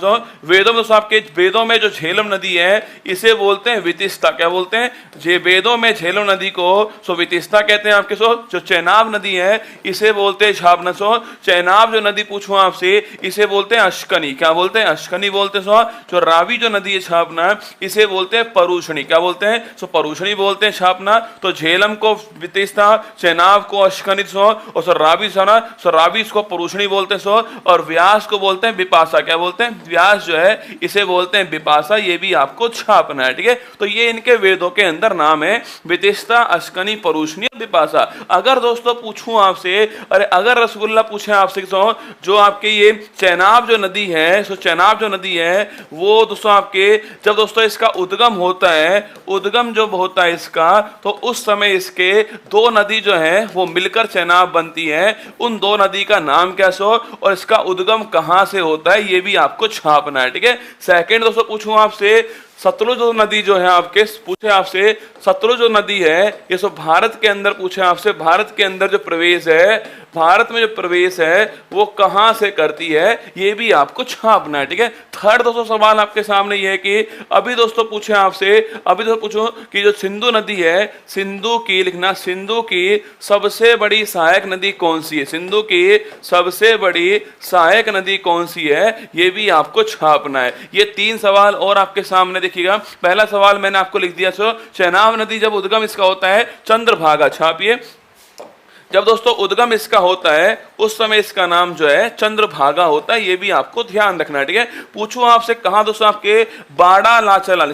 वेदों में दोस्तों आपके, वेदों में जो झेलम नदी है इसे बोलते हैं वितिस्ता, क्या बोलते हैं, जे वेदों में झेलम नदी को सो वितिस्ता कहते हैं आपके। सो जो चेनाब नदी है इसे बोलते हैं छापना, सो चेनाब जो नदी पूछूं आपसे इसे बोलते हैं अश्कनी, क्या बोलते हैं, अश्कनी बोलते हैं। सो जो रावी जो नदी है छापना इसे बोलते हैं परुषणी, क्या बोलते हैं, सो परुषणी बोलते हैं छापना। तो झेलम को वितिस्ता, चेनाब को अश्कनी, सो और सो रावी सो रावी इसको परुषणी बोलते हैं, सो और व्यास को बोलते हैं विपाशा, क्या बोलते हैं, व्यास जो है इसे बोलते हैं विपाशा, ये भी आपको छापना है, ठीक है। तो ये इनके वेदों के अंदर नाम है, वितिस्ता अश्कनी परुषणी विपाशा। अगर दोस्तों पूछूं आपसे, अरे अगर रसगुल्ला पूछे आपसे जो आपके ये चेनाब जो नदी है, सो चेनाब जो नदी है वो दोस्तों आपके जब दोस्तों इसका उद्गम होता है, उद्गम जब होता है इसका, तो उस समय इसके दो नदी जो है वो मिलकर चेनाब बनती है, उन दो नदी का नाम क्या सो और इसका उद्गम कहां से होता है ये भी आपको छापना है, ठीक है। सेकंड दोस्तों पूछूं आपसे सतलुज नदी जो है आपके, पूछे आपसे सतलुज जो नदी है ये सब भारत के अंदर, पूछे आपसे भारत के अंदर जो प्रवेश है, भारत में जो प्रवेश है वो कहां से करती है ये भी आपको छापना है, ठीक है। थर्ड दोस्तों सवाल आपके सामने ये है कि अभी दोस्तों पूछे आपसे, अभी दोस्तों पूछो कि जो सिंधु नदी है, सिंधु की लिखना, सिंधु की सबसे बड़ी सहायक नदी कौन सी है, सिंधु की सबसे बड़ी सहायक नदी कौन सी है ये भी आपको छापना है। ये तीन सवाल और आपके सामने देखिएगा। पहला सवाल मैंने आपको लिख दिया, सो चेनाब नदी जब उद्गम इसका होता है चंद्रभागा, छापिए, जब दोस्तों उद्गम इसका होता है उस समय इसका नाम जो है चंद्रभागा होता है, ये भी आपको ध्यान रखना है, ठीक है। पूछूं आपसे कहां दोस्तों आपके बाड़ा लाचला,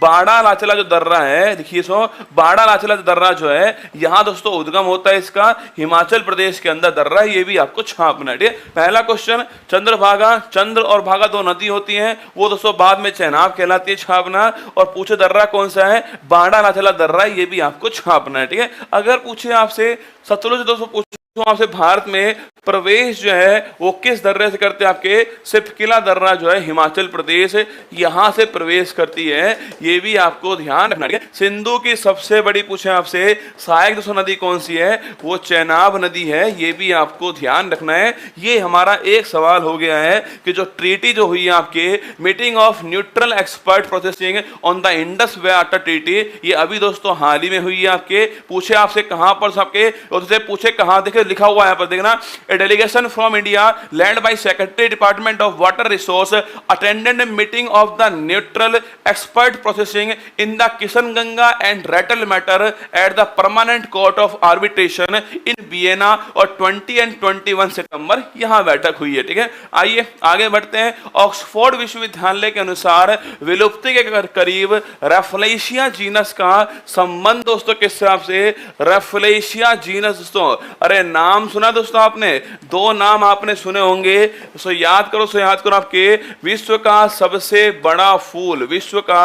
बाड़ा लाचला जो दर्रा है, देखिए सो बाड़ा लाचला दर्रा जो है यहां दोस्तों उद्गम होता है इसका, हिमाचल प्रदेश के अंदर दर्रा है, ये भी आपको छापना है, ठीक है। पहला क्वेश्चन चंद्रभागा, चंद्र और भागा दो नदी होती हैं, वो दोस्तों बाद में चेनाब कहलाती है, छापना। और पूछे दर्रा कौन सा है, बाड़ा लाचला दर्रा, ये भी आपको छापना है, ठीक है। अगर पूछे आपसे सतलुज दोस्तों पूछो आपसे भारत में प्रवेश जो है वो किस दर्रे से करते हैं, आपके सिपकिला दर्रा जो है हिमाचल प्रदेश यहां से प्रवेश करती है, ये भी आपको ध्यान रखना है। सिंधु की सबसे बड़ी पूछे आपसे सहायक दोस्तों नदी कौन सी है, वो चेनाब नदी है, ये भी आपको ध्यान रखना है। ये हमारा एक सवाल हो गया है कि जो ट्रीटी जो हुई है आपके meeting of neutral expert processing on the Indus water treaty, ये अभी दोस्तों हाल ही में हुई है आपके। पूछे आपसे कहां पर, सबके पूछे कहां, देखे लिखा हुआ है यहाँ पर देखना, A delegation from India led by Secretary Department of Water Resource attended a meeting of the neutral expert processing in the Kishanganga and Rattle matter at the Permanent Court of Arbitration in Vienna और 20 and 21 सितंबर यहां बैठक हुई है, ठीक है। आइए आगे बढ़ते हैं। ऑक्सफोर्ड विश्वविद्यालय के अनुसार विलुप्ति के करीब रेफलेशिया जीनस का संबंध दोस्तों किस हिसाब से, रेफलेशिया जीनस दोस्तों, अरे नाम सुना दोस्तों आपने, दो नाम आपने सुने होंगे, सो याद करो आपके विश्व का सबसे बड़ा फूल, विश्व का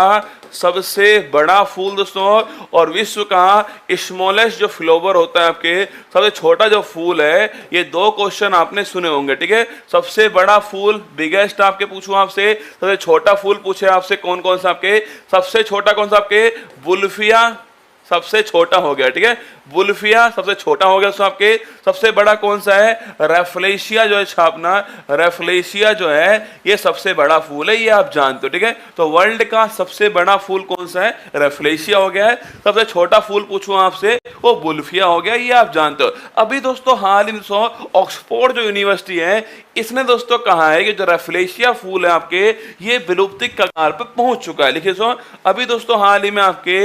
सबसे बड़ा फूल दोस्तों, और विश्व का स्मॉलेस्ट जो फ्लावर होता है आपके, सबसे छोटा जो फूल है, ये दो क्वेश्चन आपने सुने होंगे, ठीक है। सबसे बड़ा फूल बिगेस्ट आपके पूछूं आपसे, सबसे छोटा फूल पूछे आपसे कौन कौन सा, आपके सबसे छोटा कौन सा, आपके बुल्फिया सबसे छोटा हो गया, ठीक है। वुल्फिया सबसे छोटा हो गया, आपके सबसे बड़ा कौन सा है, रेफलेशिया जो है छापना, रेफलेशिया जो है ये सबसे बड़ा फूल है, ये आप जानते हो, ठीक है। तो वर्ल्ड का सबसे बड़ा फूल कौन सा है, रेफलेशिया हो गया है। सबसे छोटा फूल पूछूं आपसे वो वुल्फिया हो गया, ये आप जानते हो। अभी दोस्तों हाल ही में ऑक्सफोर्ड जो यूनिवर्सिटी है इसने दोस्तों कहा है कि जो रेफलेशिया फूल है आपके ये विलुप्ति कगार पर पहुंच चुका है। लिखिए अभी दोस्तों हाल ही में आपके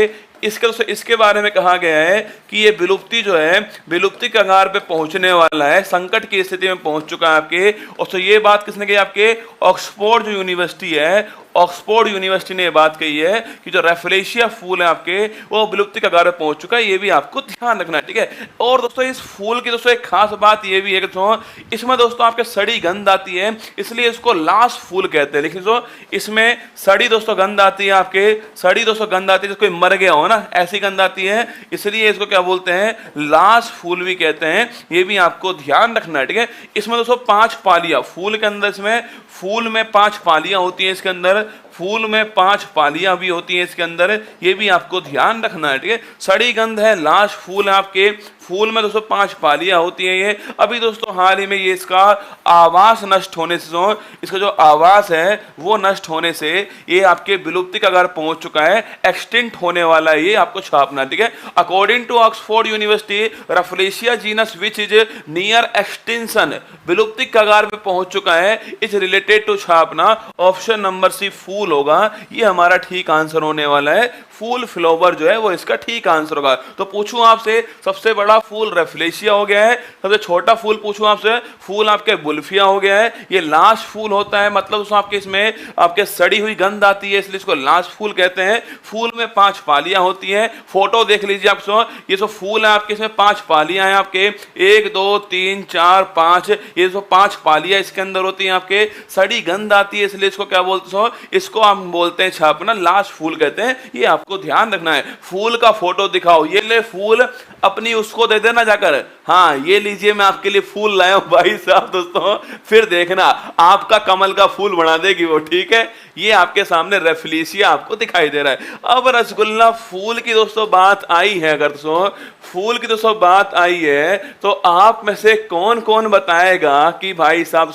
इसके बारे में कहा गया है कि ये विलुप्ति जो है विलुप्ति कगार पे पहुंचने वाला है, संकट की स्थिति में पहुंच चुका है आपके। और तो ये बात किसने कही, आपके ऑक्सफोर्ड जो यूनिवर्सिटी है, ऑक्सफोर्ड यूनिवर्सिटी ने ये बात कही है कि जो रेफलेशिया फूल है आपके वो विलुप्ति कगार पे पहुंच चुका है, ये भी आपको ध्यान रखना है, ठीक है। और दोस्तों इस फूल की दोस्तों एक खास बात ये भी है कि इसमें दोस्तों आपके सड़ी गंध आती है, इसलिए इसको लाश फूल कहते हैं। लिखिए इसमें सड़ी दोस्तों गंध आती है, आपके सड़ी दोस्तों गंध आती है, जैसे कोई मर गया हो ना ऐसी गंध आती है, इसलिए इसको क्या बोलते हैं, लाश फूल भी कहते हैं, ये भी आपको ध्यान रखना है, ठीक है। इसमें दोस्तों 5 पालियां फूल के अंदर, इसमें फूल में 5 पालियां होती हैं, इसके अंदर फूल में 5 पालियां भी होती हैं इसके अंदर, ये भी आपको ध्यान रखना है, ठीक है। सड़ी गंध है, लाश फूल है आपके, फूल में दोस्तों 5 पालियां होती हैं ये। अभी दोस्तों हाल ही में ये इसका आवास नष्ट होने से, इसका जो आवास है वो नष्ट होने से ये आपके विलुप्ति का कगार पहुंच चुका है, एक्सटिंक्ट होने वाला है, ये आपको छापना, ठीक है। According to Oxford University Rafflesia genus which is near extinction, विलुप्ति कगार पे पहुंच चुका है, इज रिलेटेड टू छापना ऑप्शन नंबर सी फूल होगा, ये हमारा ठीक आंसर होने वाला है। फूल फ्लावर जो है वो इसका ठीक आंसर होगा। तो पूछूं आपसे सबसे बड़ा फूल रेफलेशिया हो गया है, सबसे छोटा फूल पूछूं आपसे फूल आपके वुल्फिया हो गया है। ये लाश फूल होता है, मतलब उसमें आपके इसमें आपके सड़ी हुई गंध आती है, इसलिए इसको लाश फूल कहते हैं। फूल में 5 पालियां होती हैं, फोटो देख लीजिए आप, ये जो फूल है आपके इसमें 5 पालियां हैं आपके, 1 2 3 4 5, ये जो 5 पालियां इसके अंदर होती हैं आपके, सड़ी गंध आती है, इसलिए इसको क्या बोलते हैं, इसको हम बोलते हैं छापना लाश फूल कहते हैं, ये आपको ध्यान रखना है। फूल का फोटो दिखाओ, ये ले फूल अपनी उसको दे देना जाकर, हाँ ये लीजिए मैं आपके लिए फूल लाया हूं भाई साहब दोस्तों, फिर देखना आपका कमल का फूल बना देगी वो, ठीक है। ये आपके सामने रेफलेशिया आपको दिखाई दे रहा है। अब रसगुल्ला फूल की दोस्तों बात आई है, अगर दोस्तों फूल की दोस्तों बात आई है तो आप में से कौन कौन बताएगा कि भाई साहब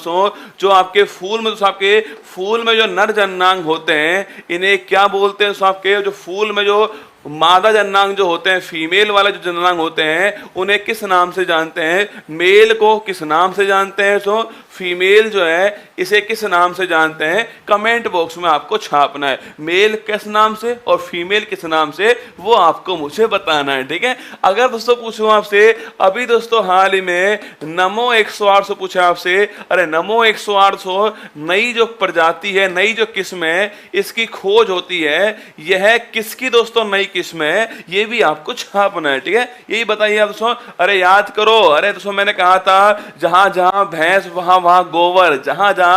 जो आपके फूल में, आपके फूल में जो नर जननांग होते हैं इन्हें क्या बोलते हैं, आपके जो फूल में जो मादा जननांग जो होते हैं, फीमेल वाले जो जननांग होते हैं उन्हें किस नाम से जानते हैं, मेल को किस नाम से जानते हैं, फीमेल जो है इसे किस नाम से जानते हैं, कमेंट बॉक्स में आपको छापना है। मेल किस नाम से और फीमेल किस नाम से वो आपको मुझे बताना है, ठीक है। अगर दोस्तों पूछूं आपसे, अभी दोस्तों हाल ही में नमो 108 से पूछा आपसे, अरे नमो 108 नई जो प्रजाति है, नई जो किस्म है इसकी खोज होती है, यह किसकी दोस्तों नई किस्म है, ये भी आपको छापना है, ठीक है। यही बताइए आप दोस्तों, अरे याद करो, अरे दोस्तों मैंने कहा था जहां जहां भैंस वहां वहां गोबर, जहां जहां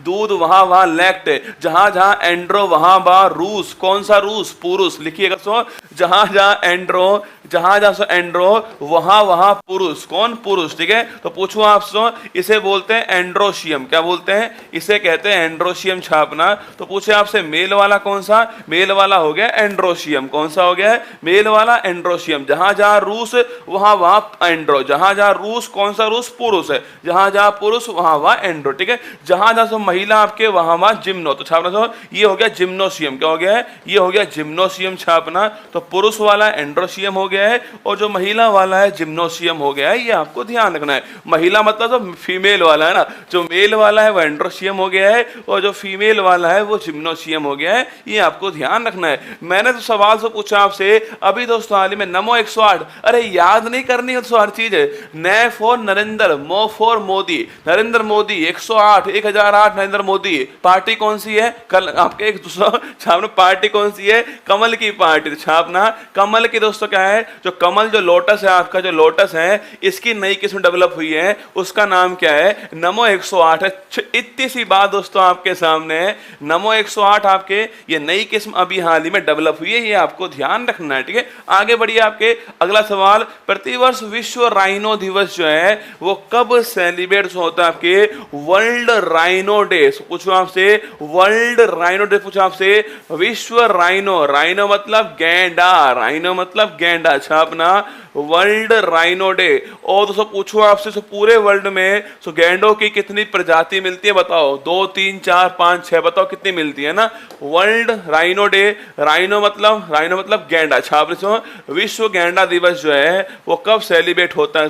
दूध वहां वहां लैक्ट, जहां जहां एंड्रो वहां वहां रूस, कौन सा रूस, पुरुष, लिखिएगा दोस्तों, जहां जहां एंड्रो, जहां जहां एंड्रो वहां वहां पुरुष, कौन पुरुष, ठीक है। तो पूछूं आपसे, इसे बोलते हैं एंड्रोशियम, क्या बोलते हैं, इसे कहते हैं एंड्रोशियम छापना। तो पूछे आपसे मेल वाला कौन सा, मेल वाला हो गया एंड्रोशियम, कौन सा हो गया मेल वाला एंड्रोशियम, जहां जहां रूस वहां वहां एंड्रो, जहां जहां रूस कौन सा रूस, पुरुष है, जहां जहां पुरुष वहां वहां एंड्रो, ठीक है। जहां जहां महिला आपके वहां वहां जिम्नो, तो छापना ये हो गया जिम्नोशियम, क्या हो गया है, ये हो गया जिम्नोशियम छापना। तो पुरुष वाला एंड्रोशियम हो गया है और जो महिला वाला है जिम्नोशियम हो गया है, ये आपको ध्यान रखना है। महिला मतलब तो फीमेल वाला है ना, जो मेल वाला है वो एंड्रोशियम हो गया है और जो फीमेल वाला है वो जिम्नोशियम हो गया है, ये आपको ध्यान रखना है। मैंने तो सवाल से पूछा आपसे अभी दोस्तों हाल ही में नमो 108, अरे याद नहीं करनी है तो हर चीज है, न फॉर नरेंद्र, मो फॉर मोदी, नरेंद्र मोदी 108 1008 नरेंद्र मोदी, पार्टी कौन सी है, कल आपके एक दूसरा छापना, पार्टी कौन सी है, कमल की पार्टी छापना। कमल की दोस्तों क्या है, जो कमल जो लोटस है आपका, जो लोटस है इसकी नई किस्म डेवलप हुई है, उसका नाम क्या है, नमो 108 है। इतनी सी बात दोस्तों आपके सामने है, नमो 108 आपके ये नई किस्म अभी हाल ही में डेवलप हुई है, ये आपको ध्यान रखना है, ठीक है। आगे बढ़िए, आपके अगला सवाल, प्रतिवर्ष विश्व राइनो दिवस जो है वो कब सेलिब्रेट होता है आपके, आपसे वर्ल्ड राइनो डे, पूछो आपसे वर्ल्ड राइनो डे, पूछो आपसे विश्व राइनो, राइनो मतलब गैंडा, राइनो मतलब गैंडा, अच्छा अपना वर्ल्ड राइनो डे। और दोस्तों पूछो आपसे पूरे वर्ल्ड में गैंडों की कितनी प्रजाति मिलती है बताओ, 2 3 4 5 6 बताओ कितनी मिलती है ना। वर्ल्ड राइनो डे, राइनो मतलब गैंडा, अच्छा आपने विश्व गैंडा दिवस जो है वो कब सेलिब्रेट होता है,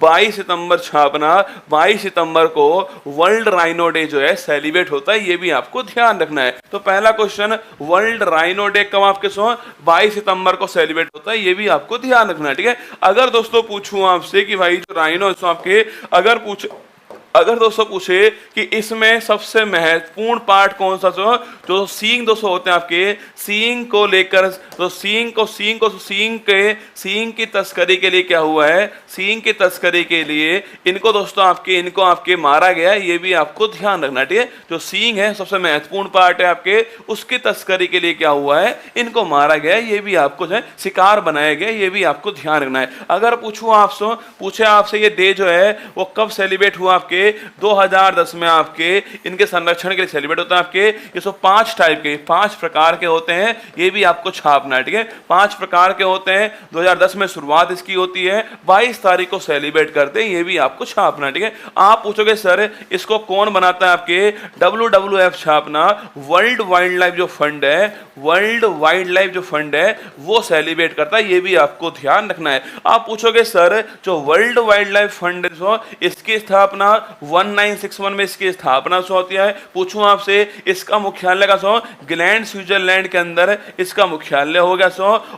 22 सितंबर, छापना 22 सितंबर को वर्ल्ड राइनो डे जो है सेलिब्रेट होता है, ये भी आपको ध्यान रखना है। तो पहला क्वेश्चन, वर्ल्ड राइनो डे कब आपके 22 सितंबर को सेलिब्रेट होता है, ये भी आपको ध्यान रखना है, ठीक है। अगर दोस्तों पूछूं आपसे कि भाई जो राइनो आपके अगर दोस्तों पूछे कि इसमें सबसे महत्वपूर्ण पार्ट कौन सा, जो सींग दोस्तों होते हैं आपके, सींग को लेकर, तो सींग की तस्करी के लिए क्या हुआ है, सींग की तस्करी के लिए इनको दोस्तों आपके मारा गया है, ये भी आपको ध्यान रखना, ठीक है। जो सींग है सबसे महत्वपूर्ण पार्ट है आपके, उसकी तस्करी के लिए क्या हुआ है, इनको मारा गया है, ये भी आपको जो है शिकार बनाया गया, ये भी आपको ध्यान रखना है। अगर पूछे आपसे ये डे जो है वो कब सेलिब्रेट हुआ आपके, 2010 में आपके इनके संरक्षण के लिए सेलिब्रेट होता है आपके। ये 5 टाइप के, 5 प्रकार के होते हैं, ये भी आपको छापना है, ठीक है। 5 प्रकार के होते हैं, 2010 में शुरुआत इसकी होती है, 22 तारीख को सेलिब्रेट करते हैं, ये भी आपको छापना है, ठीक है। आप पूछोगे सर इसको कौन बनाता है, आपके WWF छापना, वर्ल्ड वाइल्ड लाइफ जो फंड है, वर्ल्ड वाइल्ड लाइफ जो फंड है वो सेलिब्रेट करता है, ये भी आपको ध्यान रखना है। आप पूछोगे सर जो वर्ल्ड वाइल्ड लाइफ फंड है इसकी स्थापना 1961 में इसकी स्थापना होती है। पूछूं आपसे इसका मुख्यालय का ग्लैंड स्विट्जरलैंड के अंदर इसका मुख्यालय हो गया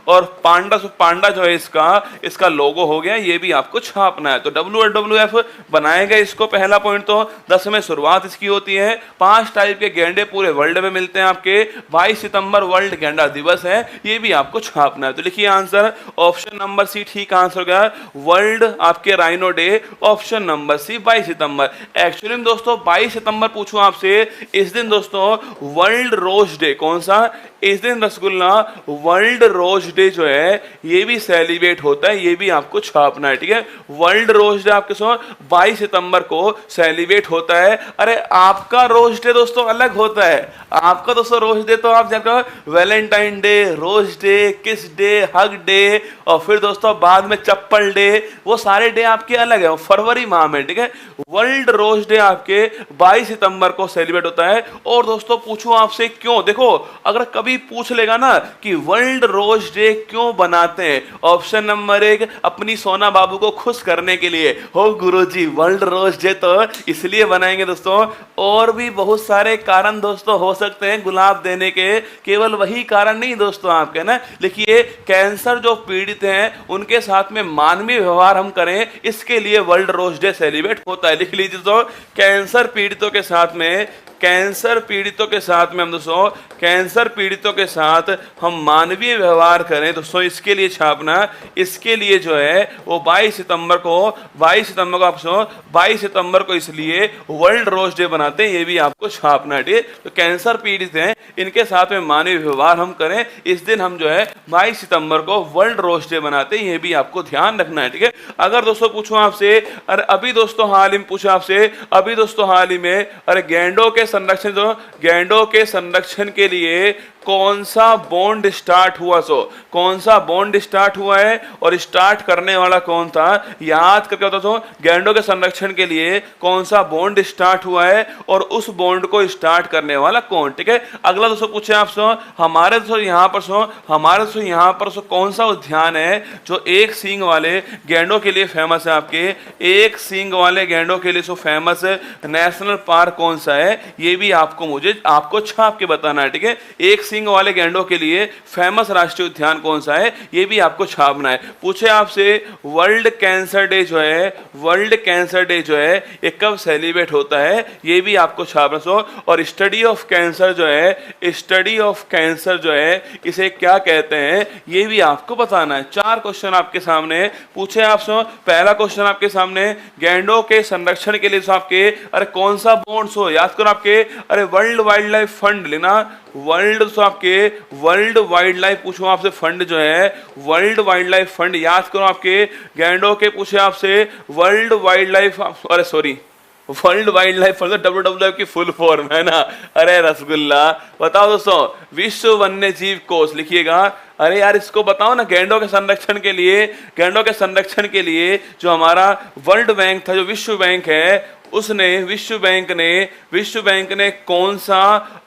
और पांडा जो है इसका लोगो हो गया, ये भी आपको छापना है। तो WWF बनाएगा इसको, पहला पॉइंट। तो 10 में शुरुआत इसकी होती है, 5 टाइप के गेंडे पूरे वर्ल्ड में मिलते हैं आपके, 22 सितंबर वर्ल्ड गेंडा दिवस है, ये भी आपको छापना है। तो लिखिए आंसर ऑप्शन नंबर सी ठीक आंसर हो गया, वर्ल्ड आपके rhino day, option number C 22 सितंबर। एक्चुअली में दोस्तों 22 सितंबर पूछूं आपसे, इस दिन दोस्तों वर्ल्ड रोज डे, कौन सा, इस दिन रसगुल्ला वर्ल्ड रोज डे जो है ये भी सेलिब्रेट होता है, ये भी आपको छापना है, ठीक है। वर्ल्ड रोज डे आपके 22 सितंबर को सेलिब्रेट होता है। अरे आपका रोज डे दोस्तों अलग होता है, आपका दोस्तों रोज डे तो आप जाकर वैलेंटाइन डे, रोज डे, किस डे, हग डे, और फिर दोस्तों बाद में चप्पल डे, वो सारे डे आपके अलग है, फरवरी माह में, ठीक है। वर्ल्ड रोज डे आपके 22 सितंबर को सेलिब्रेट होता है। और दोस्तों पूछूं आपसे क्यों, देखो अगर कभी पूछ लेगा ना कि वर्ल्ड रोज डे क्यों बनाते हैं, ऑप्शन नंबर 1 अपनी सोना बाबू को खुश करने के लिए, हो गुरुजी वर्ल्ड रोज डे तो इसलिए बनाएंगे दोस्तों, और भी बहुत सारे कारण दोस्तों हो सकते हैं गुलाब देने के, केवल वही कारण नहीं दोस्तों आपके ना। लिखिए कैंसर जो पीड़ित हैं उनके साथ में मानवीय व्यवहार हम करें, इसके लिए वर्ल्ड रोज डे सेलिब्रेट होता है। लिख लीजिए दोस्तों, कैंसर पीड़ितों के साथ में हम दोस्तों कैंसर पीड़ितों के साथ हम मानवीय व्यवहार करें दोस्तों, इसके लिए छापना, इसके लिए जो है वो 22 सितंबर को आप 22 सितंबर को इसलिए वर्ल्ड रोज डे बनाते हैं, ये भी आपको छापना है, ठीक है। तो कैंसर पीड़ित हैं इनके साथ में मानवीय व्यवहार हम करें, इस दिन हम जो है 22 सितंबर को वर्ल्ड रोज डे बनाते हैं, ये भी आपको ध्यान रखना है, ठीक है। अगर दोस्तों पूछूं आपसे, अरे अभी दोस्तों हाल ही में पूछा आपसे, अभी दोस्तों हाल ही में, अरे गैंडों के संरक्षण के लिए कौन सा बॉन्ड स्टार्ट हुआ, कौन सा बॉन्ड स्टार्ट हुआ है और स्टार्ट करने वाला कौन था, याद करके बताओ। गैंडों के संरक्षण के लिए कौन सा बॉन्ड स्टार्ट हुआ है और उस बॉन्ड को स्टार्ट करने वाला कौन, ठीक है। अगला दोस्तों पूछे आपसे, हमारे दोस्तों यहाँ पर कौन सा उद्यान है जो एक सींग वाले गैंडों के लिए फेमस है, आपके एक सींग वाले गैंडों के लिए फेमस नेशनल पार्क कौन सा है, ये भी आपको छाप के बताना है, ठीक है। एक सिंग वाले गैंडों के लिए फेमस राष्ट्रीय उद्यान कौन सा है, ये भी आपको छापना है। पूछे आपसे वर्ल्ड कैंसर डे जो है ये कब सेलिब्रेट होता है, ये भी आपको छापना। और स्टडी ऑफ कैंसर जो है इसे क्या कहते हैं, ये भी आपको बताना है। 4 क्वेश्चन आपके सामने पूछे आपसे। पहला क्वेश्चन आपके सामने, गैंडों के संरक्षण के लिए आपके अरे कौन सा बॉन्ड याद करो आपके, अरे वर्ल्ड वाइल्ड लाइफ फंड लेना, वर्ल्ड वाइल्ड लाइफ पूछो आपसे, फंड जो है वर्ल्ड वाइल्ड लाइफ फंड याद करो आपके। गैंडों के पूछे आपसे world wild life, world wild life fund, WWF की फुल फॉर्म है ना। अरे रसगुल्ला, बताओ दोस्तों, विश्व वन्य जीव कोष लिखिएगा। अरे यार इसको बताओ ना, गैंडों के संरक्षण के लिए, गैंडों के संरक्षण के लिए जो हमारा वर्ल्ड बैंक था, जो विश्व बैंक है, उसने विश्व बैंक ने कौन सा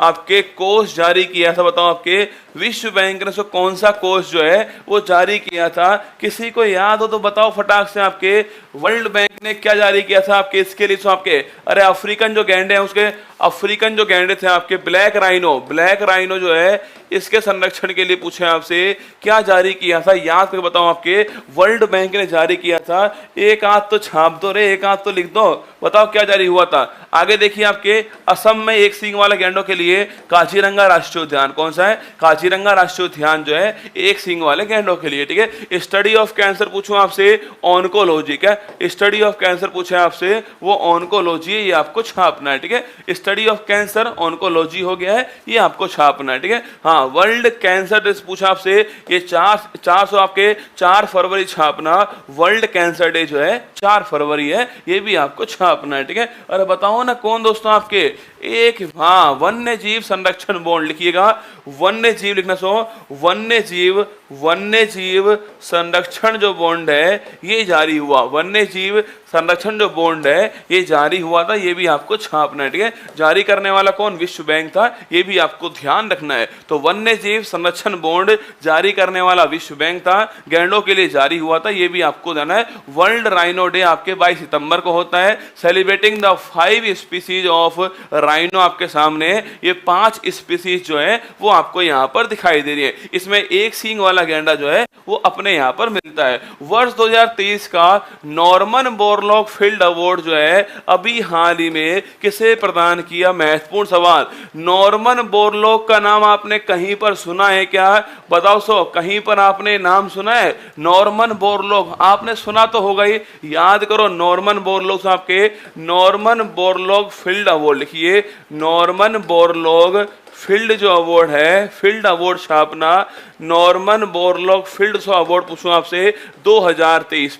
आपके कोष जारी किया था? बताओ, आपके विश्व बैंक ने सो कौन सा कोष जो है वो जारी किया था? किसी को याद हो तो बताओ फटाक से, आपके वर्ल्ड बैंक ने क्या जारी किया था आपके इसके लिए? सो आपके, अरे अफ्रीकन जो गैंडे हैं, उसके अफ्रीकन जो गैंडे थे आपके, ब्लैक राइनो जो है, इसके संरक्षण के लिए पूछे आपसे क्या जारी किया था, याद करके बताओ। आपके वर्ल्ड बैंक ने जारी किया था। एक आध तो छाप दो रे, एक आध तो लिख दो, बताओ क्या जारी हुआ था। आगे देखिए, आपके असम में एक सींग वाले गैंडों के लिए काजीरंगा राष्ट्रीय उद्यान, कौन सा है? काजीरंगा राष्ट्रीय उद्यान जो है एक सींग वाले गैंडों के लिए, ठीक है। स्टडी ऑफ कैंसर पूछूं आपसे, ऑन्कोलॉजी, क्या स्टडी ऑफ कैंसर पूछे आपसे, वो ऑन्कोलॉजी है, ये आपको छापना है, ठीक है। स्टडी ऑफ कैंसर ऑन्कोलॉजी हो गया है, ये आपको छापना है, ठीक है। हाँ, वर्ल्ड कैंसर डे पूछा आपसे, ये 400 आपके 4 फरवरी छापना। वर्ल्ड कैंसर डे जो है 4 फरवरी है, ये भी आपको छापना है, ठीक है। अरे बताओ ना कौन दोस्तों आपके एक, हाँ, वन्य जीव संरक्षण बोर्ड लिखिएगा। वन्य जीव लिखना, सो वन्य जीव संरक्षण जो बॉन्ड है ये जारी हुआ, वन्य जीव संरक्षण जो बॉन्ड है ये जारी हुआ था, ये भी आपको छापना है, ठीक है। जारी करने वाला कौन? विश्व बैंक था, ये भी आपको ध्यान रखना है। तो वन्य जीव संरक्षण बॉन्ड जारी करने वाला विश्व बैंक था, गैंडों के लिए जारी हुआ था, ये भी आपको जाना है। वर्ल्ड राइनो डे आपके 22 सितंबर को होता है, celebrating the 5 species of rhino. आपके सामने ये 5 स्पीसीज जो है वो आपको यहाँ पर दिखाई दे रही है। इसमें एक सींग वाला गैंडा जो है वो अपने यहाँ पर मिलता है। वर्ष 2023 का नॉर्मन बोरलॉग फील्ड अवार्ड जो है अभी हाल ही में किसे प्रदान किया? महत्वपूर्ण सवाल। नॉर्मन बोरलॉग का नाम आपने कहीं पर सुना है क्या? बताओ, सो कहीं पर आपने नाम सुना है? नॉर्मन बोरलॉग आपने सुना तो होगा ही, याद करो। नॉर्मन बोरलॉग से आपके नॉर्मन बोरलॉग फील्ड अवार्ड लिखिए। नॉर्मन बोरलॉग फील्ड जो अवार्ड है, फील्ड अवार्ड छापना। नॉर्मन बोरलॉग फील्ड अवार्ड पूछूं आपसे 2023।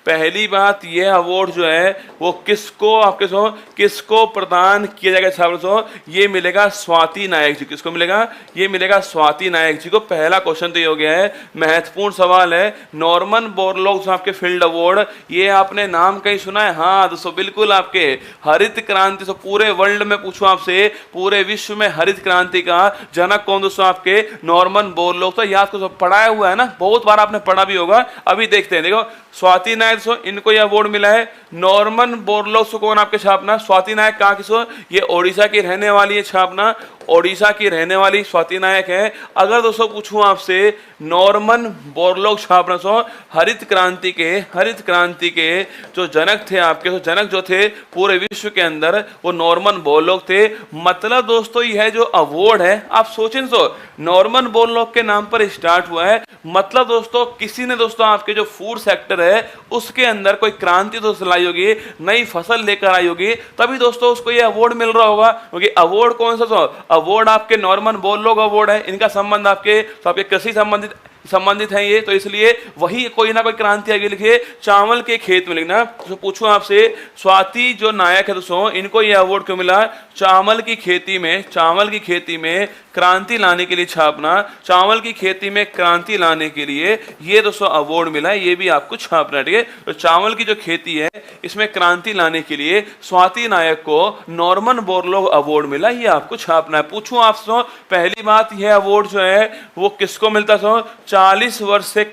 पहली बात यह अवार्ड जो है वो किसको प्रदान किया जाएगा छात्रों? ये मिलेगा स्वाति नायक जी। किसको मिलेगा? ये मिलेगा स्वाति नायक जी को। पहला क्वेश्चन तो ये हो गया है, महत्वपूर्ण सवाल है। नॉर्मन बोरलॉग आपके फील्ड अवार्ड, ये आपने नाम कहीं सुना है? हाँ दोस्तों, बिल्कुल आपके हरित क्रांति से पूरे वर्ल्ड में पूछूं आपसे, पूरे विश्व में हरित क्रांति का जनक कौन दोस्तों? आपके नॉर्मन बोरलॉग। तो याद को पढ़ाया हुआ है ना, बहुत बार आपने पढ़ा भी होगा। अभी देखते हैं, देखो स्वाति नायक सो इनको यह अवार्ड मिला है। नॉर्मन बोरलॉग सो कौन आपके छापना? स्वाति नायक कहाँ की सो? ये ओडिशा की रहने वाली है छापना, ओडिशा की रहने वाली स्वाति नायक है। अगर दोस्तों पूछूं आपसे नॉर्मन बोरलॉग छापना सो हरित क्रांति के जो जनक थे आपके, तो जनक जो थे पूरे विश्व के अंदर वो नॉर्मन बोरलॉग थे। मतलब दोस्तों यह जो अवार्ड है आप सोचें, सो नॉर्मन बोरलॉग के नाम पर स्टार्ट हुआ है। मतलब दोस्तों किसी ने दोस्तों आपके जो फूड सेक्टर है उसके अंदर कोई क्रांति दोस्तों लाई होगी, नई फसल लेकर आई होगी, तभी दोस्तों उसको ये अवार्ड मिल रहा होगा। क्योंकि अवार्ड कौन सा? अवार्ड आपके नॉर्मन बोरलॉग अवार्ड है। इनका संबंध आपके कृषि संबंधित है ये, तो इसलिए वही कोई ना कोई क्रांति आगे लिखिए। चावल के खेत में लिखना। तो पूछूं आपसे स्वाति जो नायक है दोस्तों, इनको ये अवार्ड क्यों मिला? चावल की खेती में क्रांति लाने के लिए छापना। चावल की खेती में क्रांति लाने के लिए ये दोस्तों अवार्ड मिला है, ये भी आपको छापना है, ठीक है। तो चावल की जो खेती है इसमें क्रांति लाने के लिए स्वाति नायक को नॉर्मन बोरलॉग अवार्ड मिला, ये आपको छापना है। पूछूं आपसे पहली बात, यह अवार्ड जो है वो किसको मिलता है? 40 वर्ष से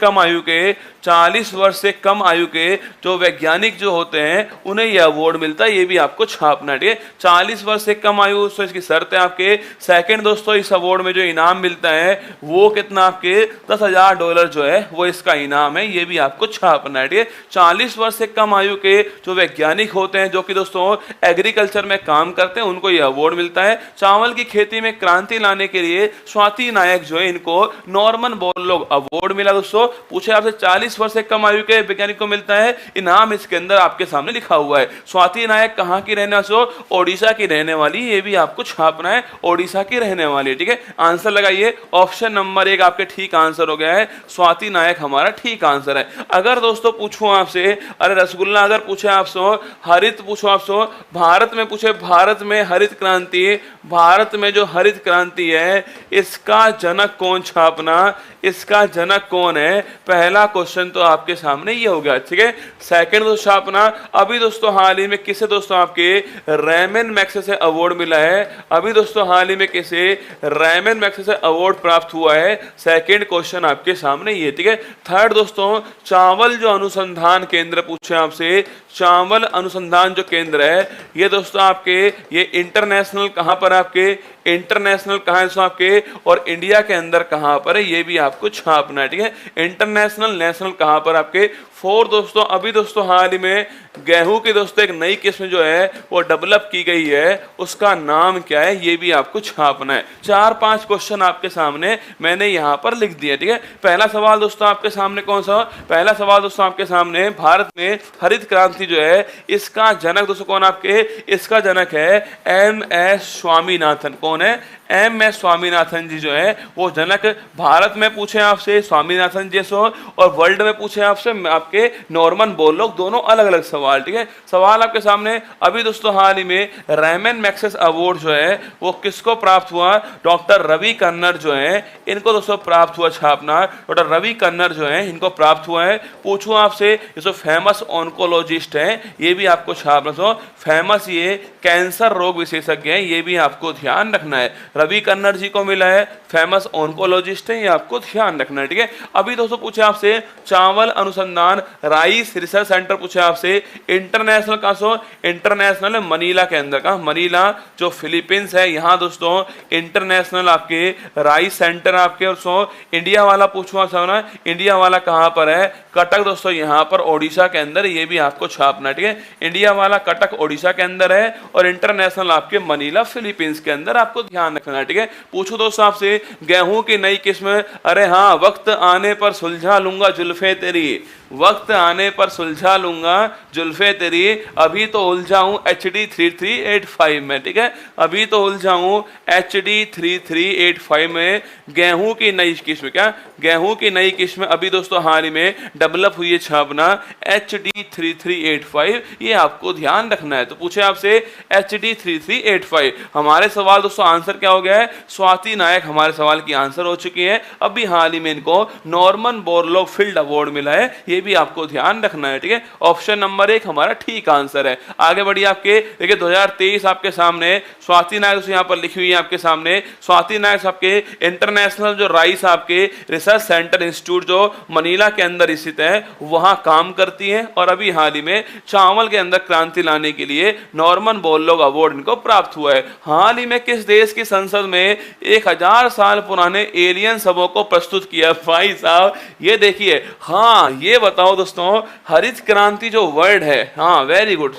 कम आयु के जो वैज्ञानिक जो होते हैं उन्हें यह अवार्ड मिलता है, ये भी आपको छापना है, ठीक है। 40 वर्ष से कम आयु, तो इसकी शर्त है आपके। सेकंड दोस्तों, इस अवार्ड में जो इनाम मिलता है वो कितना? आपके $10,000 जो है वो इसका इनाम है, ये भी आपको छापना है, ठीक है। 40 वर्ष से कम आयु के जो वैज्ञानिक होते हैं, जो कि दोस्तों एग्रीकल्चर में काम करते हैं, उनको यह अवार्ड मिलता है। चावल की खेती में क्रांति लाने के लिए स्वाति नायक जो है इनको नॉर्मन बोरलॉग अवार्ड मिला दोस्तों, पूछे आपसे 40 वर्ष से कम आयु के वैज्ञानिक को मिलता है, इनाम इसके अंदर आपके सामने लिखा हुआ है। स्वाति नायक कहाँ की रहने वाली, ओडिशा की रहने वाली, ये भी आपको छापना है, ओडिशा की रहने वाली। ठीक है, आंसर लगाइए। ऑप्शन नंबर 1 आपके ठीक आंसर हो गया है, स्वाति नायक हमारा ठीक आंसर है। अगर दोस्तों पूछूं आपसे, अरे रसगुल्ला अगर पूछे आपसे हरित, पूछो आपसे भारत में, पूछे भारत में हरित क्रांति, भारत में जो हरित क्रांति है इसका जनक कौन, छापना इसका जनक कौन है। पहला क्वेश्चन तो आपके सामने ये हो गया। ठीक है, सेकंड दोस्तों छापना, अभी दोस्तों हाल ही में किसे दोस्तों आपके रेमन मैग्सेसे अवार्ड मिला है, अभी दोस्तों हाल ही में किसे रेमन मैग्सेसे अवार्ड प्राप्त हुआ है। सेकंड क्वेश्चन आपके सामने ये। ठीक है, थर्ड दोस्तों चावल जो अनुसंधान केंद्र पूछे आपसे, चावल अनुसंधान जो केंद्र है ये दोस्तों आपके ये इंटरनेशनल कहां पर, आपके इंटरनेशनल कहां है दोस्तों आपके, और इंडिया के अंदर कहां पर है ये भी आपको छापना है। ठीक है, इंटरनेशनल नेशनल कहां पर आपके। फोर दोस्तों अभी दोस्तों हाल ही में गेहूं की दोस्तों एक नई किस्म जो है वो डेवलप की गई है, उसका नाम क्या है ये भी आपको छापना है। 4-5 क्वेश्चन आपके सामने मैंने यहां पर लिख दिया। ठीक है, पहला सवाल दोस्तों आपके सामने कौन सा, पहला सवाल दोस्तों आपके सामने भारत में हरित क्रांति जो है इसका जनक दोस्तों कौन आपके, इसका जनक है MS स्वामीनाथन। कौन है, MS स्वामीनाथन जी जो है वो जनक। भारत में पूछे आपसे स्वामीनाथन जी सो, और वर्ल्ड में पूछे आपसे आपके नॉर्मन बोरलॉग, दोनों अलग अलग सवाल। ठीक है, सवाल आपके सामने अभी दोस्तों हाल ही में रेमन मैग्सेसे अवार्ड जो है वो किसको प्राप्त हुआ, डॉक्टर रवि कन्नर जो है इनको दोस्तों प्राप्त हुआ, छापना डॉक्टर रवि कन्नर जो है इनको प्राप्त हुआ है। पूछूं आपसे जो फेमस ऑन्कोलॉजिस्ट है ये भी आपको छापना, सो फेमस ये कैंसर रोग विशेषज्ञ है, ये भी आपको ध्यान रखना है। रवि कन्नर जी को मिला है, फेमस ऑन्कोलॉजिस्ट है, ये आपको ध्यान रखना है। ठीक है, अभी दोस्तों पूछे आपसे चावल अनुसंधान राइस रिसर्च सेंटर पूछे आपसे इंटरनेशनल का, सो इंटरनेशनल मनीला के अंदर का, मनीला जो फिलीपींस है यहाँ दोस्तों इंटरनेशनल आपके राइस सेंटर आपके। और सो इंडिया वाला पूछूंगा ना, इंडिया वाला कहाँ पर है, कटक दोस्तों यहाँ पर ओडिशा के अंदर, ये भी आपको छापना। ठीक है, इंडिया वाला कटक ओडिशा के अंदर है और इंटरनेशनल आपके मनीला फिलीपींस के अंदर, आपको ध्यान रखना। ठीक है, पूछो दोस्तों आपसे गेहूं की नई किस्म, अरे हाँ वक्त आने पर सुलझा लूंगा जुल्फे तेरी, वक्त आने पर सुलझा लूंगा जुल्फे तेरी, अभी तो उलझाऊं HD 3385 में। ठीक है, अभी तो उलझाऊं HD 3385 में। गेहूं की नई किस्म, क्या गेहूं की नई किस्म अभी दोस्तों हाल ही में डेवलप हुई है, छापना HD 3385, ये आपको ध्यान रखना है। तो पूछे आपसे HD 3385, हमारे सवाल दोस्तों आंसर क्या हो गया है, स्वाति नायक हमारे सवाल की आंसर हो चुकी है। अभी हाल ही में इनको नॉर्मन बोरलॉग फील्ड अवार्ड मिला है, ये भी आपको ध्यान रखना है। ठीक है, ऑप्शन नंबर 1 हमारा ठीक आंसर है। आगे बढ़िए आपके देखिए 2023 आपके सामने स्वाति नायक यहाँ पर लिखी हुई है आपके सामने, स्वाति नायक आपके इंटरनेशनल जो राइस आपके रिसर्च सेंटर इंस्टीट्यूट जो मनीला के अंदर स्थित है वहां काम करती है, और अभी हाल ही में चावल के अंदर क्रांति लाने के लिए नॉर्मन बोरलॉग अवार्ड इनको प्राप्त हुआ है। हाल ही में किस देश की संसद में 1000 साल पुराने एलियन शवों को प्रस्तुत किया। भाई साहब ये देखिए, हाँ ये बताओ दोस्तों हरित क्रांति जो वर्ड है, हाँ वेरी गुड,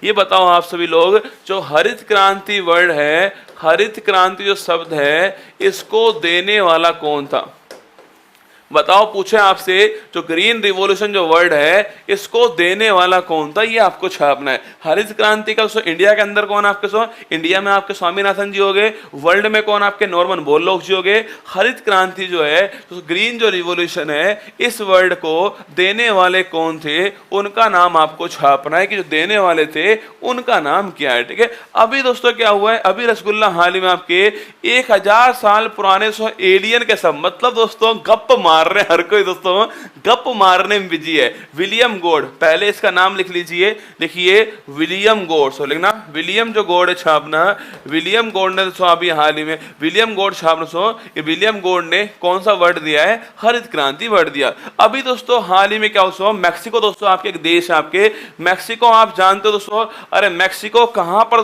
ये बताओ आप सभी लोग जो हरित क्रांति वर्ड है, हरित क्रांति जो शब्द है इसको देने वाला कौन था, बताओ। पूछे आपसे जो ग्रीन रिवॉल्यूशन जो वर्ड है इसको देने वाला कौन था, ये आपको छापना है। हरित क्रांति का इंडिया के अंदर कौन आपके, इंडिया में आपके स्वामीनाथन जी हो गए, वर्ल्ड में कौन आपके नॉर्मन बोरलॉग जी हो गए। हरित क्रांति जो है तो ग्रीन जो रिवॉल्यूशन है इस वर्ड को देने वाले कौन थे, उनका नाम आपको छापना है कि जो देने वाले थे उनका नाम क्या है। ठीक है, अभी दोस्तों क्या हुआ है, अभी रसगुल्ला हाल ही में आपके 1000 साल पुराने एलियन के सब, मतलब दोस्तों गप मार रहे हर कोई दोस्तों, गप मारने में बिजी है। विलियम गॉड, पहले इसका नाम लिख लीजिए, लिखिए विलियम गॉड, सो लिखना विलियम जो गॉड है छापना, विलियम गॉड ने दोस्तों अभी हाल ही में विलियम गॉड छापना, सो विलियम गॉड ने कौन सा वर्ड दिया है, हरित क्रांति वर्ड दिया। अभी दोस्तों हाल ही में क्या हुआ, मैक्सिको दोस्तों आपके एक देश है आपके, मैक्सिको आप जानते हो दोस्तों, अरे मैक्सिको कहां पर,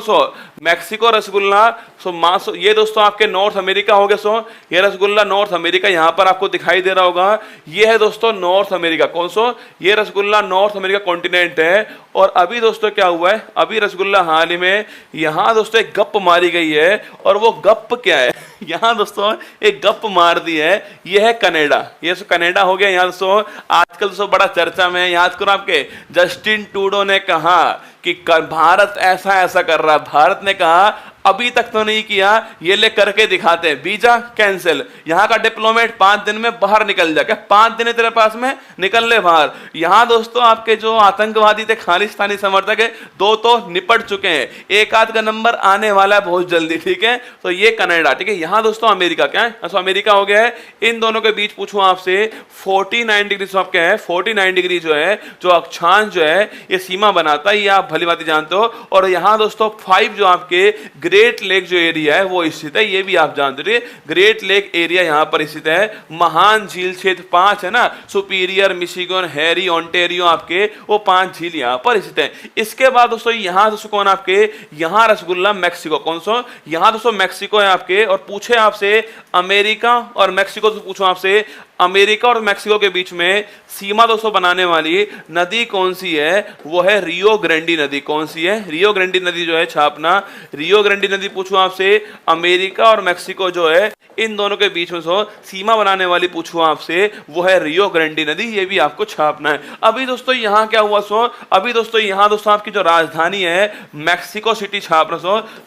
मैक्सिको रसगुल्ला ये दोस्तों आपके नॉर्थ अमेरिका हो गया। ये रसगुल्ला नॉर्थ अमेरिका यहां पर आपको दिखाई दे रहा रहा होगा, ये है दोस्तों नॉर्थ अमेरिका। कौन सा? ये रसगुल्ला नॉर्थ अमेरिका कॉन्टिनेंट है। और अभी दोस्तों क्या हुआ है, अभी रसगुल्ला हाल ही में यहां दोस्तों एक गप मारी गई है, और वो गप क्या है यहां दोस्तों एक गप मार दी है, ये है कनाडा। ये कनाडा हो गया यहाँ दोस्तों, आजकल दोस्तों बड़ा चर्चा में। याद करो आपके जस्टिन ट्रूडो ने कहा कि भारत ऐसा ऐसा कर रहा है। भारत ने कहा अभी तक तो नहीं किया, ये ले करके दिखाते हैं। वीजा कैंसिल, यहां का डिप्लोमेट 5 दिन में बाहर निकल जा। क्या 5 दिन है तेरे पास में, निकल ले बाहर। यहां दोस्तों आपके जो आतंकवादी थे, खालिस्तानी समर्थक है, 2 तो निपट चुके हैं, एक आध का नंबर आने वाला है बहुत जल्दी। ठीक है, तो ये कनाडा। ठीक है, यहां दोस्तों अमेरिका क्या है, तो अमेरिका हो गया है। इन दोनों के बीच पूछूं आपसे 49 डिग्री क्या है, 49 डिग्री जो है, जो अक्षांश जो है, ये सीमा बनाता है, ये आप भली बात जानते हो। और यहां दोस्तों 5 जो आपके ग्रेट लेक जो एरिया है वो स्थित है, ये भी आप जानते हो। ग्रेट लेक एरिया यहां पर स्थित है। महान झील क्षेत्र 5 है ना, सुपीरियर, मिशिगन, हैरी, ओंटेरियो, आपके वो 5 झील यहां पर स्थित है। इसके बाद दोस्तों यहां दोस्तों कौन आपके, यहां रसगुल्ला मैक्सिको। कौन सा? यहां दोस्तों मैक्सिको है आपके। और पूछे आपसे अमेरिका और मैक्सिको, तो पूछो आपसे अमेरिका और मैक्सिको के बीच में सीमा दोस्तों बनाने वाली नदी कौन सी है, वो है रियो ग्रांडी नदी। कौन सी है? रियो ग्रांडी नदी जो है छापना, रियो ग्रांडी नदी पूछूं आपसे। अमेरिका और मैक्सिको जो है इन दोनों के बीच में सीमा बनाने वाली पूछूं आपसे, वो है रियो ग्रांडी नदी, ये भी आपको छापना है। अभी दोस्तों यहां क्या हुआ अभी दोस्तों यहां दोस्तों आपकी जो राजधानी है मैक्सिको सिटी छापना।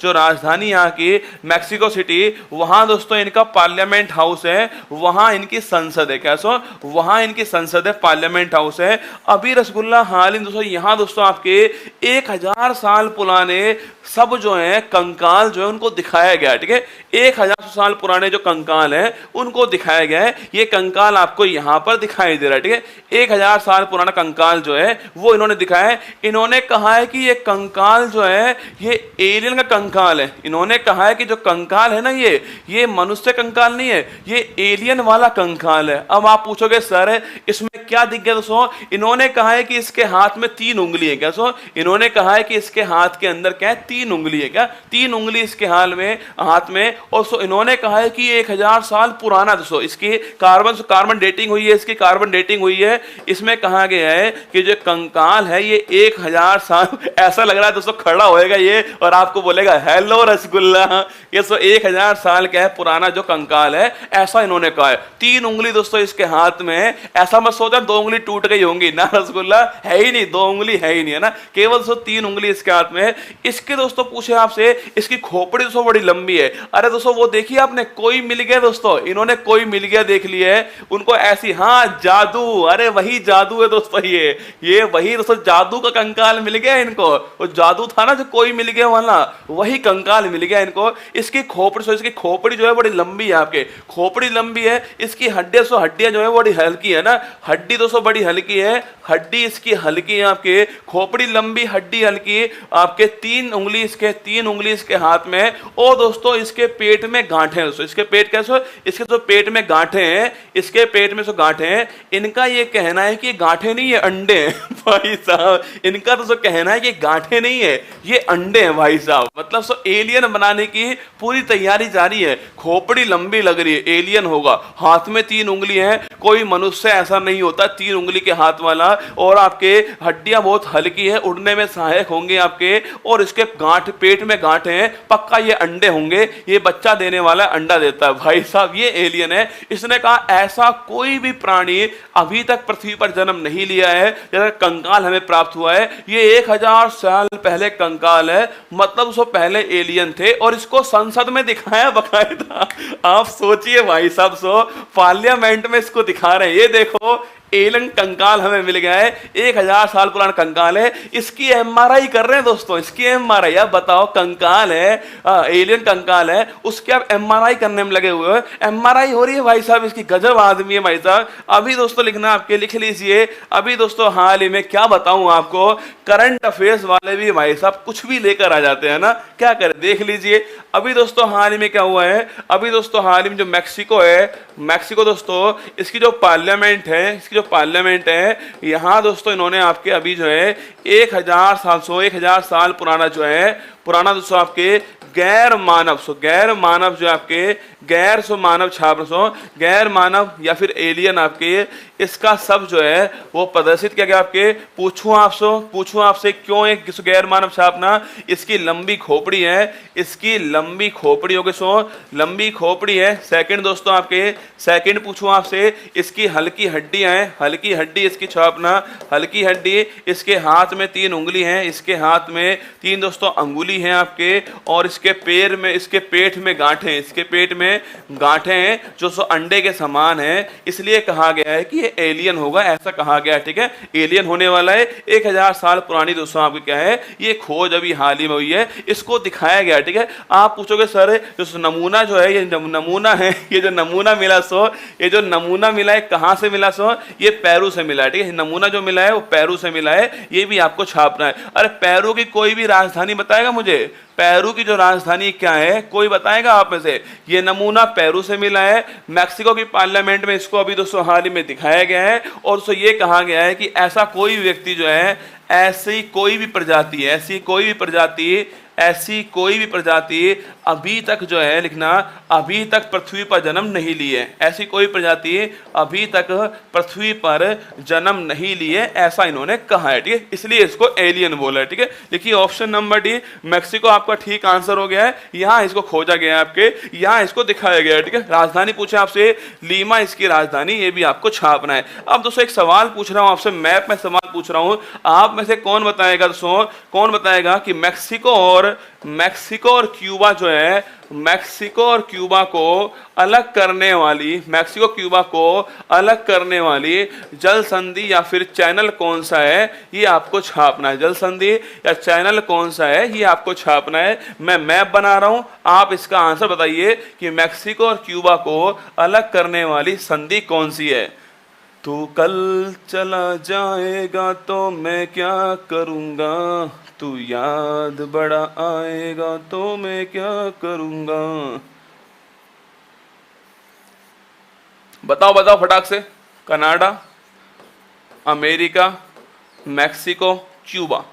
जो राजधानी यहाँ की मैक्सिको सिटी, वहां दोस्तों इनका पार्लियामेंट हाउस है, वहां इनकी संसद है। क्या वहां इनकी संसद है, पार्लियामेंट हाउस है। अभी रसगुल्ला हाल ही दोस्तों यहां दोस्तों आपके 1000 साल पुराने सब जो है कंकाल जो है उनको दिखाया गया। ठीक है, 1000 साल पुराने जो कंकाल है उनको दिखाया गया है। ये कंकाल आपको यहां पर दिखाई दे रहा है। ठीक है, 1000 साल पुराना कंकाल जो है वो इन्होंने दिखाया है। इन्होंने कहा है कि ये कंकाल जो है ये एलियन का कंकाल है। इन्होंने कहा है कि जो कंकाल है ना, ये मनुष्य कंकाल नहीं है, ये एलियन वाला कंकाल है। अब आप पूछोगे सर इसमें क्या दिख गया दोस्तों? इन्होंने कहा है कि इसके हाथ में 3 उंगली है। क्या इन्होंने कहा है कि इसके हाथ के अंदर क्या है, 3 उंगली है। क्या 3 उंगली इसके हाथ में। और इन्होंने कहा है कि 1000 साल पुराना दोस्तों, इसकी कार्बन डेटिंग हुई है, इसकी कार्बन डेटिंग हुई है। इसमें कहा गया है कि जो कंकाल है ये 1000 साल ऐसा लग रहा है दोस्तों खड़ा होएगा ये और आपको बोलेगा हेलो रसगुल्ला। ये 1000 साल का है पुराना जो कंकाल है, ऐसा इन्होंने कहा है। 3 उंगली दोस्तों इसके हाथ में, ऐसा मत सोचा 2 उंगली टूट गई होंगी ना, रसगुल्ला है ही नहीं, 2 उंगली है ही नहीं, है ना, केवल 3 उंगली इसके हाथ में। इसके दोस्तों पूछे आपसे, इसकी खोपड़ी दोस्तों बड़ी लंबी है। अरे दोस्तों वो देखिए आपने, कोई मिल गया दोस्तों, इन्होंने कोई मिल गया देख लिया है उनको ऐसी। हाँ जादू, अरे वही जादू है दोस्तों, ये वही दोस्तों जादू का कंकाल मिल गया इनको। वो जादू था ना जो कोई मिल गया वाला, वही कंकाल मिल गया इनको। इसकी खोपड़ी जो है बड़ी लंबी है, आपके खोपड़ी लंबी है। इसकी हड्डियां जो है बड़ी हल्की है ना, हड्डी दोस्तों बड़ी हल्की है, हड्डी इसकी हल्की है आपके, खोपड़ी लंबी, हड्डी हल्की आपके। 3 उंगली इसके हाथ में। और दोस्तों इसके पेट में गांठें हैं दोस्तों, इसके पेट कैसे, इसके जो पेट में गांठें हैं, इसके पेट में जो गांठें हैं, इनका ये कहना है कि गांठें नहीं है अंडे हैं भाई साहब। इनका तो कहना है कि गांठें नहीं है, ये अंडे हैं भाई साहब। मतलब एलियन बनाने की पूरी तैयारी जारी है। खोपड़ी लंबी लग रही है, एलियन होगा। हाथ में 3 उंगली है, कोई मनुष्य ऐसा नहीं होता 3 उंगली के हाथ वाला। और आपके हड्डियां बहुत हल्की है, उड़ने में सहायक होंगे आपके। और इसके पेट में गांठ हैं, पक्का ये अंडे होंगे, ये बच्चा देने वाला अंडा देता है भाई साहब, ये एलियन है। इसने कहा ऐसा कोई भी प्राणी अभी तक पृथ्वी पर जन्म नहीं लिया है जैसा कंकाल हमें प्राप्त हुआ है। ये 1000 साल पहले कंकाल है, मतलब उसको पहले एलियन थे। और इसको संसद में दिखाया बकायदा। आप सोचिए भाई साहब, पार्लियामेंट में इसको दिखा रहे हैं, ये देखो एलियन कंकाल हमें मिल गया है, 1000 साल पुराना कंकाल है। इसकी एमआरआई कर रहे हैं दोस्तों, इसकी एमआरआई। आप बताओ, कंकाल है, एलियन कंकाल है, उसके आप एमआरआई करने में लगे हुए हो। एमआरआई हो रही है भाई साहब इसकी, गजब आदमी है भाई साहब। अभी दोस्तों लिखना आपके, लिख लीजिए। अभी दोस्तों हाल ही में क्या बताऊं आपको, करंट अफेयर्स वाले भी भाई साहब कुछ भी लेकर आ जाते हैं ना, क्या करें देख लीजिए। अभी दोस्तों हाल ही में क्या हुआ है, अभी दोस्तों हाल ही में जो मैक्सिको है, मैक्सिको दोस्तों इसकी जो पार्लियामेंट है, यहां दोस्तों इन्होंने आपके अभी जो है 1000 साल पुराना जो है, पुराना दोस्तों आपके गैर मानव, सो गैर मानव जो आपके गैर सो मानव छाप, सो गैर मानव या फिर एलियन आपके, इसका सब जो है वो प्रदर्शित किया गया आपके। पूछूं आपसे क्यों एक गैर मानव छापना? इसकी लंबी खोपड़ी है, इसकी लंबी खोपड़ी होगी, सो लंबी खोपड़ी है। सेकंड दोस्तों आपके, सेकंड पूछूं आपसे, इसकी हल्की हड्डियां हैं, हल्की हड्डी इसकी छापना, हल्की हड्डी। इसके हाथ में 3 उंगली हैं, इसके हाथ में 3 दोस्तों अंगुली हैं आपके, और इसके पैर में, इसके पेट में गांठें, इसके पेट में गांठें हैं जो सो अंडे के समान है, इसलिए कहा गया है कि ये एलियन होगा, ऐसा कहा गया है। ठीक है, एलियन होने वाला है। 1000 साल पुरानी दोस्तों आपकी क्या है, ये खोज अभी हाल ही में हुई है, इसको दिखाया गया। ठीक है, आप पूछोगे सर जो नमूना जो है, ये नमूना है, ये जो नमूना मिला सो, ये जो नमूना मिला है कहां से मिला सो? ये पेरू से मिला है। ठीक है, नमूना जो मिला है वो पेरू से मिला है, ये भी आपको छापना है। अरे पेरू की कोई भी राजधानी बताएगा मुझे? पेरू की जो राजधानी क्या है, कोई बताएगा आप में से? ये नमूना पेरू से मिला है। मैक्सिको की पार्लियामेंट में इसको अभी दोस्तों हाल ही में दिखाया गया है, और उसको ये कहा गया है कि ऐसा कोई व्यक्ति जो है, ऐसी कोई भी प्रजाति, ऐसी कोई भी प्रजाति, ऐसी कोई भी प्रजाति अभी तक जो है, लिखना, अभी तक पृथ्वी पर जन्म नहीं लिए, ऐसी कोई प्रजाति अभी तक पृथ्वी पर जन्म नहीं लिए, ऐसा इन्होंने कहा है। ठीक है, इसलिए इसको एलियन बोला है। ठीक है, देखिए ऑप्शन नंबर डी मैक्सिको आपका ठीक आंसर हो गया है। यहां इसको खोजा गया है आपके, यहां इसको दिखाया गया है। ठीक है, राजधानी पूछे आपसे, लीमा इसकी राजधानी, ये भी आपको छापना है। अब दोस्तों एक सवाल पूछ रहा हूं आपसे, मैप में सवाल पूछ रहा हूं, आप में से कौन बताएगा दोस्तों, कौन बताएगा कि मैक्सिको और क्यूबा जो है, मैक्सिको और क्यूबा को अलग करने वाली, मैक्सिको क्यूबा को अलग करने वाली जल संधि या फिर चैनल कौन सा है, ये आपको छापना है। जल संधि या चैनल कौन सा है, ये आपको छापना है। मैं मैप बना रहा हूं, आप इसका आंसर बताइए कि मैक्सिको और क्यूबा को अलग करने वाली संधि कौन सी है। तू कल चला जाएगा तो मैं क्या करूंगा, तू याद बड़ा आएगा तो मैं क्या करूंगा। बताओ बताओ फटाक से। Canada, America, Mexico, Cuba.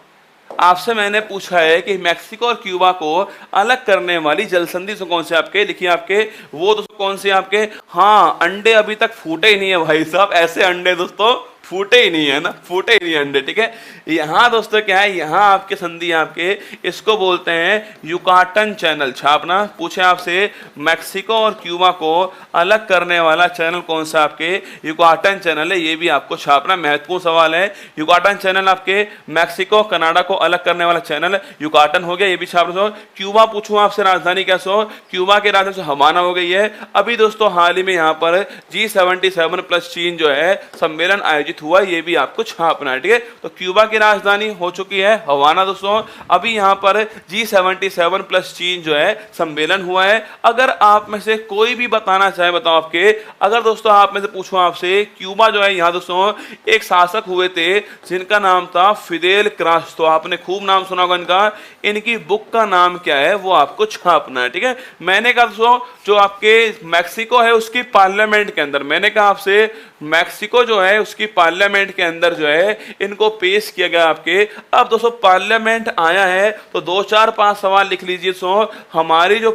आपसे मैंने पूछा है कि मैक्सिको और क्यूबा को अलग करने वाली जलसंधि से कौन से आपके, लिखिए आपके, वो दोस्तों कौन से आपके, हाँ, अंडे अभी तक फूटे ही नहीं है भाई साहब, ऐसे अंडे दोस्तों फूटे ही नहीं है ना, फूटे ही नहीं अंडे। ठीक है, यहां दोस्तों क्या है, यहां आपके संधि आपके, इसको बोलते हैं युकाटन चैनल। छापना, पूछे आपसे मैक्सिको और क्यूबा को अलग करने वाला चैनल कौन सा, आपके युकाटन चैनल है, ये भी आपको छापना। महत्वपूर्ण सवाल है, युकाटन चैनल आपके मैक्सिको कनाडा को अलग करने वाला चैनल युकाटन हो गया, ये भी छाप दो। क्यूबा पूछूं आपसे राजधानी क्या सो, क्यूबा की राजधानी से हवाना हो गई है। अभी दोस्तों हाल ही में यहाँ पर G77 प्लस चीन जो है सम्मेलन आयोजित हुआ, ये भी आपको छापना है। ठीक है, तो क्यूबा की राजधानी हो चुकी है हवाना दोस्तों। अभी यहां पर G77 प्लस चीन जो है सम्मेलन हुआ है। अगर आप में से कोई भी बताना चाहे, बताओ आपके, अगर दोस्तों आप में से पूछूं आपसे, क्यूबा जो है यहां दोस्तों एक शासक हुए थे जिनका नाम था फिदेल कास्ट्रो, आपने खूब नाम सुना होगा इनका। इनकी बुक का नाम क्या है, वो आपको छापना है। ठीक है, मैंने कहा दोस्तों जो आपके मैक्सिको है उसकी पार्लियामेंट के अंदर, मैंने कहा आपसे मैक्सिको जो है उसकी पार्लियामेंट के अंदर जो है इनको पेश किया गया आपके। अब दोस्तों पार्लियामेंट आया है तो 2 4 5 सवाल लिख लीजिए। सो हमारी जो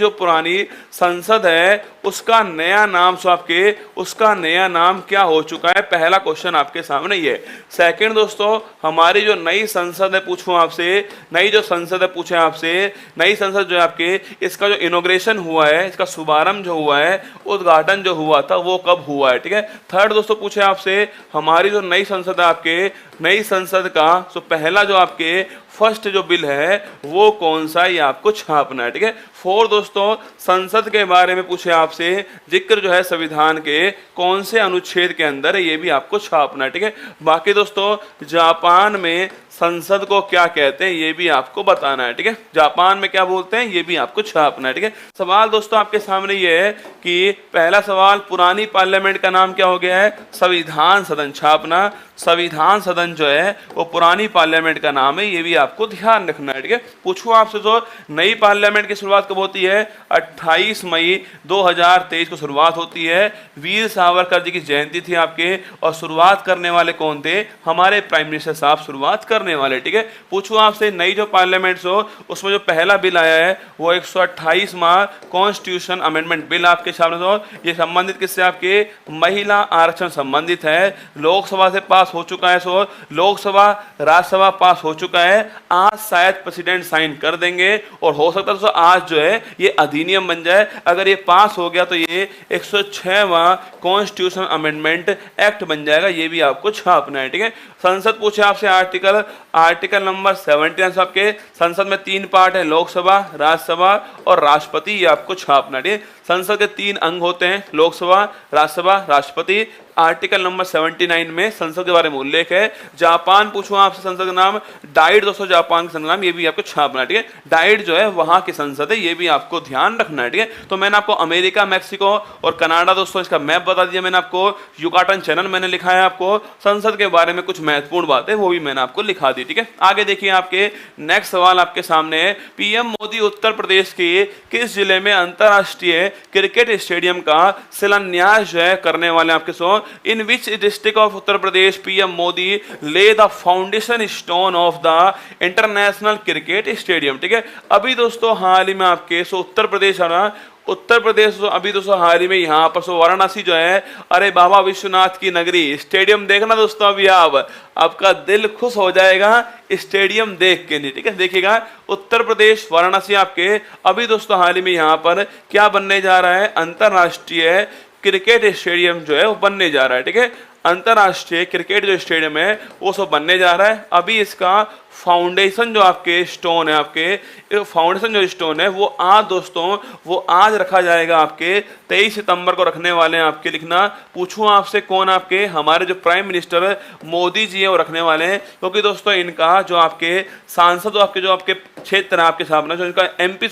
पुरानी संसद है उसका नया नाम, सो आपके उसका नया नाम क्या हो चुका है, पहला क्वेश्चन आपके सामने ये। सेकंड दोस्तों हमारी जो नई संसद है, पूछूं आपसे, नई जो संसद है, पूछे आपसे, नई संसद जो है आपके, इसका जो इनॉग्रेशन हुआ है, इसका शुभारंभ जो हुआ है, उद्घाटन जो हुआ था, वो कब हुआ है। ठीक है, थर्ड दोस्तों पूछे आपसे, हमारी जो नई संसद है आपके, नई संसद का तो पहला जो आपके फर्स्ट जो बिल है वो कौन सा, ये आपको छापना है। ठीक है, फोर दोस्तों संसद के बारे में पूछे आपसे, जिक्र जो है संविधान के कौन से अनुच्छेद के अंदर है, ये भी आपको छापना है। ठीक है, बाकी दोस्तों जापान में संसद को क्या कहते हैं, ये भी आपको बताना है। ठीक है, जापान में क्या बोलते हैं, ये भी आपको छापना है। ठीक है, सवाल दोस्तों आपके सामने ये है कि पहला सवाल, पुरानी पार्लियामेंट का नाम क्या हो गया है, संविधान सदन। छापना, संविधान सदन जो है वो पुरानी पार्लियामेंट का नाम है, ये भी आपको ध्यान रखना है। ठीक है, पूछूं आपसे तो नई पार्लियामेंट की शुरुआत कब कब होती है? 28 मई 2023 को शुरुआत होती है। वीर सावरकर जी की जयंती थी आपके, और शुरुआत करने वाले कौन थे? हमारे प्राइम मिनिस्टर साहब शुरुआत करने वाले। ठीक है, पूछूं आपसे, नई जो पार्लियामेंट हो उसमें जो पहला बिल आया है वो 128वां कॉन्स्टिट्यूशन अमेंडमेंट बिल आपके सामने हो। ये संबंधित किससे? आपके महिला आरक्षण संबंधित है। लोकसभा से पास हो चुका है, सो लोकसभा राज्यसभा पास हो चुका है। आज शायद प्रेसिडेंट साइन कर देंगे, और हो सकता है तो आज जो है ये अधिनियम बन जाए। अगर ये पास हो गया तो ये 106वां कॉन्स्टिट्यूशन अमेंडमेंट एक्ट बन जाएगा। ये भी आपको छापना है। ठीक है, संसद पूछे आपसे आर्टिकल नंबर 17 आपके। संसद में 3 पार्ट है, लोकसभा, राज्यसभा और राष्ट्रपति। ये आपको छापना है। संसद के 3 अंग होते हैं, लोकसभा, राज्यसभा, राष्ट्रपति। आर्टिकल नंबर 79 में संसद के बारे में उल्लेख है। जापान पूछूं आपसे संसद का नाम, डाइट दोस्तों, जापान का संसद नाम, ये भी आपको छापना है। ठीक है, डाइट जो है वहां की संसद है, ये भी आपको ध्यान रखना है। ठीक है, तो मैंने आपको अमेरिका, मैक्सिको और कनाडा दोस्तों इसका मैप बता दिया मैंने आपको। युकाटन चैनल मैंने लिखा है आपको। संसद के बारे में कुछ महत्वपूर्ण बातें वो भी मैंने आपको लिखा दी। ठीक है, आगे देखिए, आपके नेक्स्ट सवाल आपके सामने है। पीएम मोदी उत्तर प्रदेश के किस जिले में अंतरराष्ट्रीय क्रिकेट स्टेडियम का शिलान्यास जो है करने वाले? आपके so in which district of Uttar Pradesh PM Modi laid the foundation stone of the international cricket stadium. ठीक है, अभी दोस्तों हाल ही में आपके उत्तर प्रदेश है ना, उत्तर प्रदेश अभी दोस्तों हाल ही में यहाँ पर वाराणसी जो है, अरे बाबा विश्वनाथ की नगरी, स्टेडियम देखना दोस्तों अभी आपका दिल खुश हो जाएगा स्टेडियम देख के। नहीं, ठीक है, देखिएगा उत्तर प्रदेश वाराणसी आपके अभी दोस्तों हाल ही में यहाँ पर क्या बनने जा रहा है? अंतरराष्ट्रीय क्रिकेट स्टेडियम जो है वो बनने जा रहा है। ठीक है, अंतरराष्ट्रीय क्रिकेट जो स्टेडियम है वो सब बनने जा रहा है। अभी इसका फाउंडेशन जो आपके स्टोन है, आपके फाउंडेशन जो स्टोन है वो आज दोस्तों वो आज रखा जाएगा। आपके 23 सितंबर को रखने वाले हैं। आपके लिखना, पूछूं आपसे कौन? आपके हमारे जो प्राइम मिनिस्टर मोदी जी हैं वो रखने वाले हैं, क्योंकि दोस्तों इनका जो आपके सांसद जो आपके क्षेत्र है आपके सामने, जो इनका एमपी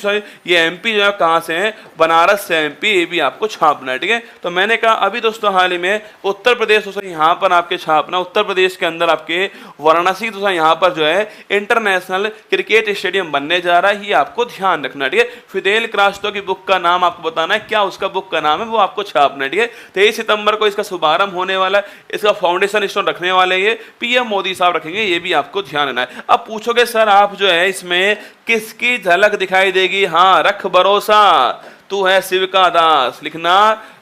ये एमपी जो है कहाँ से है? बनारस से एमपी। ये भी आपको छापना है। ठीक है, तो मैंने कहा अभी दोस्तों हाल ही में उत्तर प्रदेश दोस्तों यहाँ पर आपके छापना, उत्तर प्रदेश के अंदर आपके वाराणसी दोस्तों यहाँ पर जो है इंटरनेशनल क्रिकेट स्टेडियम बनने जा रहा है। ये आपको ध्यान रखना है। ठीक है, फिदेल कास्ट्रो की बुक का नाम आपको बताना है, क्या उसका बुक का नाम है वो आपको छापना है। ठीक है, 23 सितंबर को इसका शुभारंभ होने वाला है। इसका फाउंडेशन स्टोन रखने वाले ये पीएम मोदी साहब रखेंगे। ये भी आपको ध्यान रखना है। अब पूछोगे सर आप जो है इसमें किसकी झलक दिखाई देगी? हाँ, रख भरोसा, तू है शिव का दास। लिखना,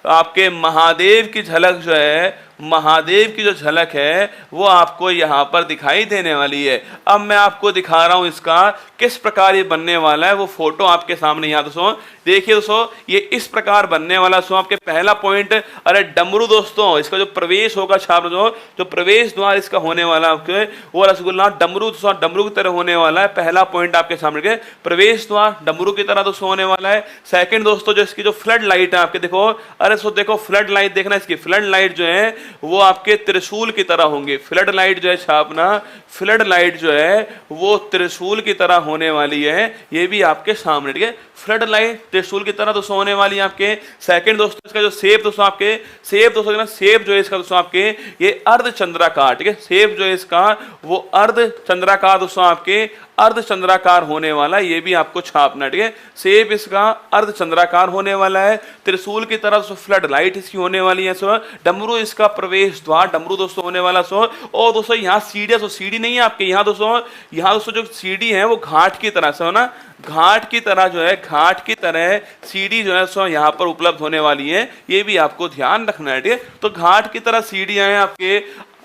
आपके महादेव की झलक जो है, महादेव की जो झलक है वो आपको यहाँ पर दिखाई देने वाली है। अब मैं आपको दिखा रहा हूं इसका किस प्रकार ये बनने वाला है। वो फोटो आपके सामने यहाँ दोस्तों देखिए। दोस्तों ये इस प्रकार बनने वाला है। आपके पहला पॉइंट, अरे डमरू दोस्तों, इसका जो प्रवेश होगा छाप जो प्रवेश द्वार इसका होने वाला आपके वो रसगुल्ला डमरू दोस्तों, डमरू की तरह होने वाला है। पहला पॉइंट आपके सामने के प्रवेश द्वार डमरू की तरह दोस्तों होने वाला है। सेकंड दोस्तों, जो इसकी जो फ्लड लाइट है आपके, देखो, अरे सो देखो फ्लड लाइट देखना, इसकी फ्लड लाइट जो है वो आपके त्रिशूल की तरह होंगे। फ्लड लाइट जो है छापना, फ्लड लाइट जो है वो त्रिशूल की तरह होने वाली है। ये भी आपके सामने। ठीक है, फ्लड लाइट त्रिशूल की तरह दोस्तों होने वाली है आपके। सेकंड दोस्तों, इसका जो शेप दोस्तों आपके, शेप दोस्तों शेप जो है इसका दोस्तों आपके ये अर्ध चंद्राकार। ठीक है, शेप जो है इसका वो अर्ध चंद्राकार दोस्तों आपके अर्ध चंद्राकार होने वाला है। ये भी आपको छापना। ठीक है, शेप इसका अर्ध चंद्राकार होने वाला है। त्रिशूल की तरह फ्लड लाइट इसकी होने वाली है। सो डमरू इसका प्रवेश द्वार डमरू दोस्तों होने वाला। सो और दोस्तों यहाँ सीढ़ी, सीढ़ी नहीं है आपके यहाँ दोस्तों जो सीढ़ी है वो घाट की तरह से हो ना, घाट की तरह जो है, घाट की तरह सीढ़ी जो है सो यहाँ पर उपलब्ध होने वाली है। ये भी आपको ध्यान रखना है। ठीक है, तो घाट की तरह सीढ़ियां हैं आपके,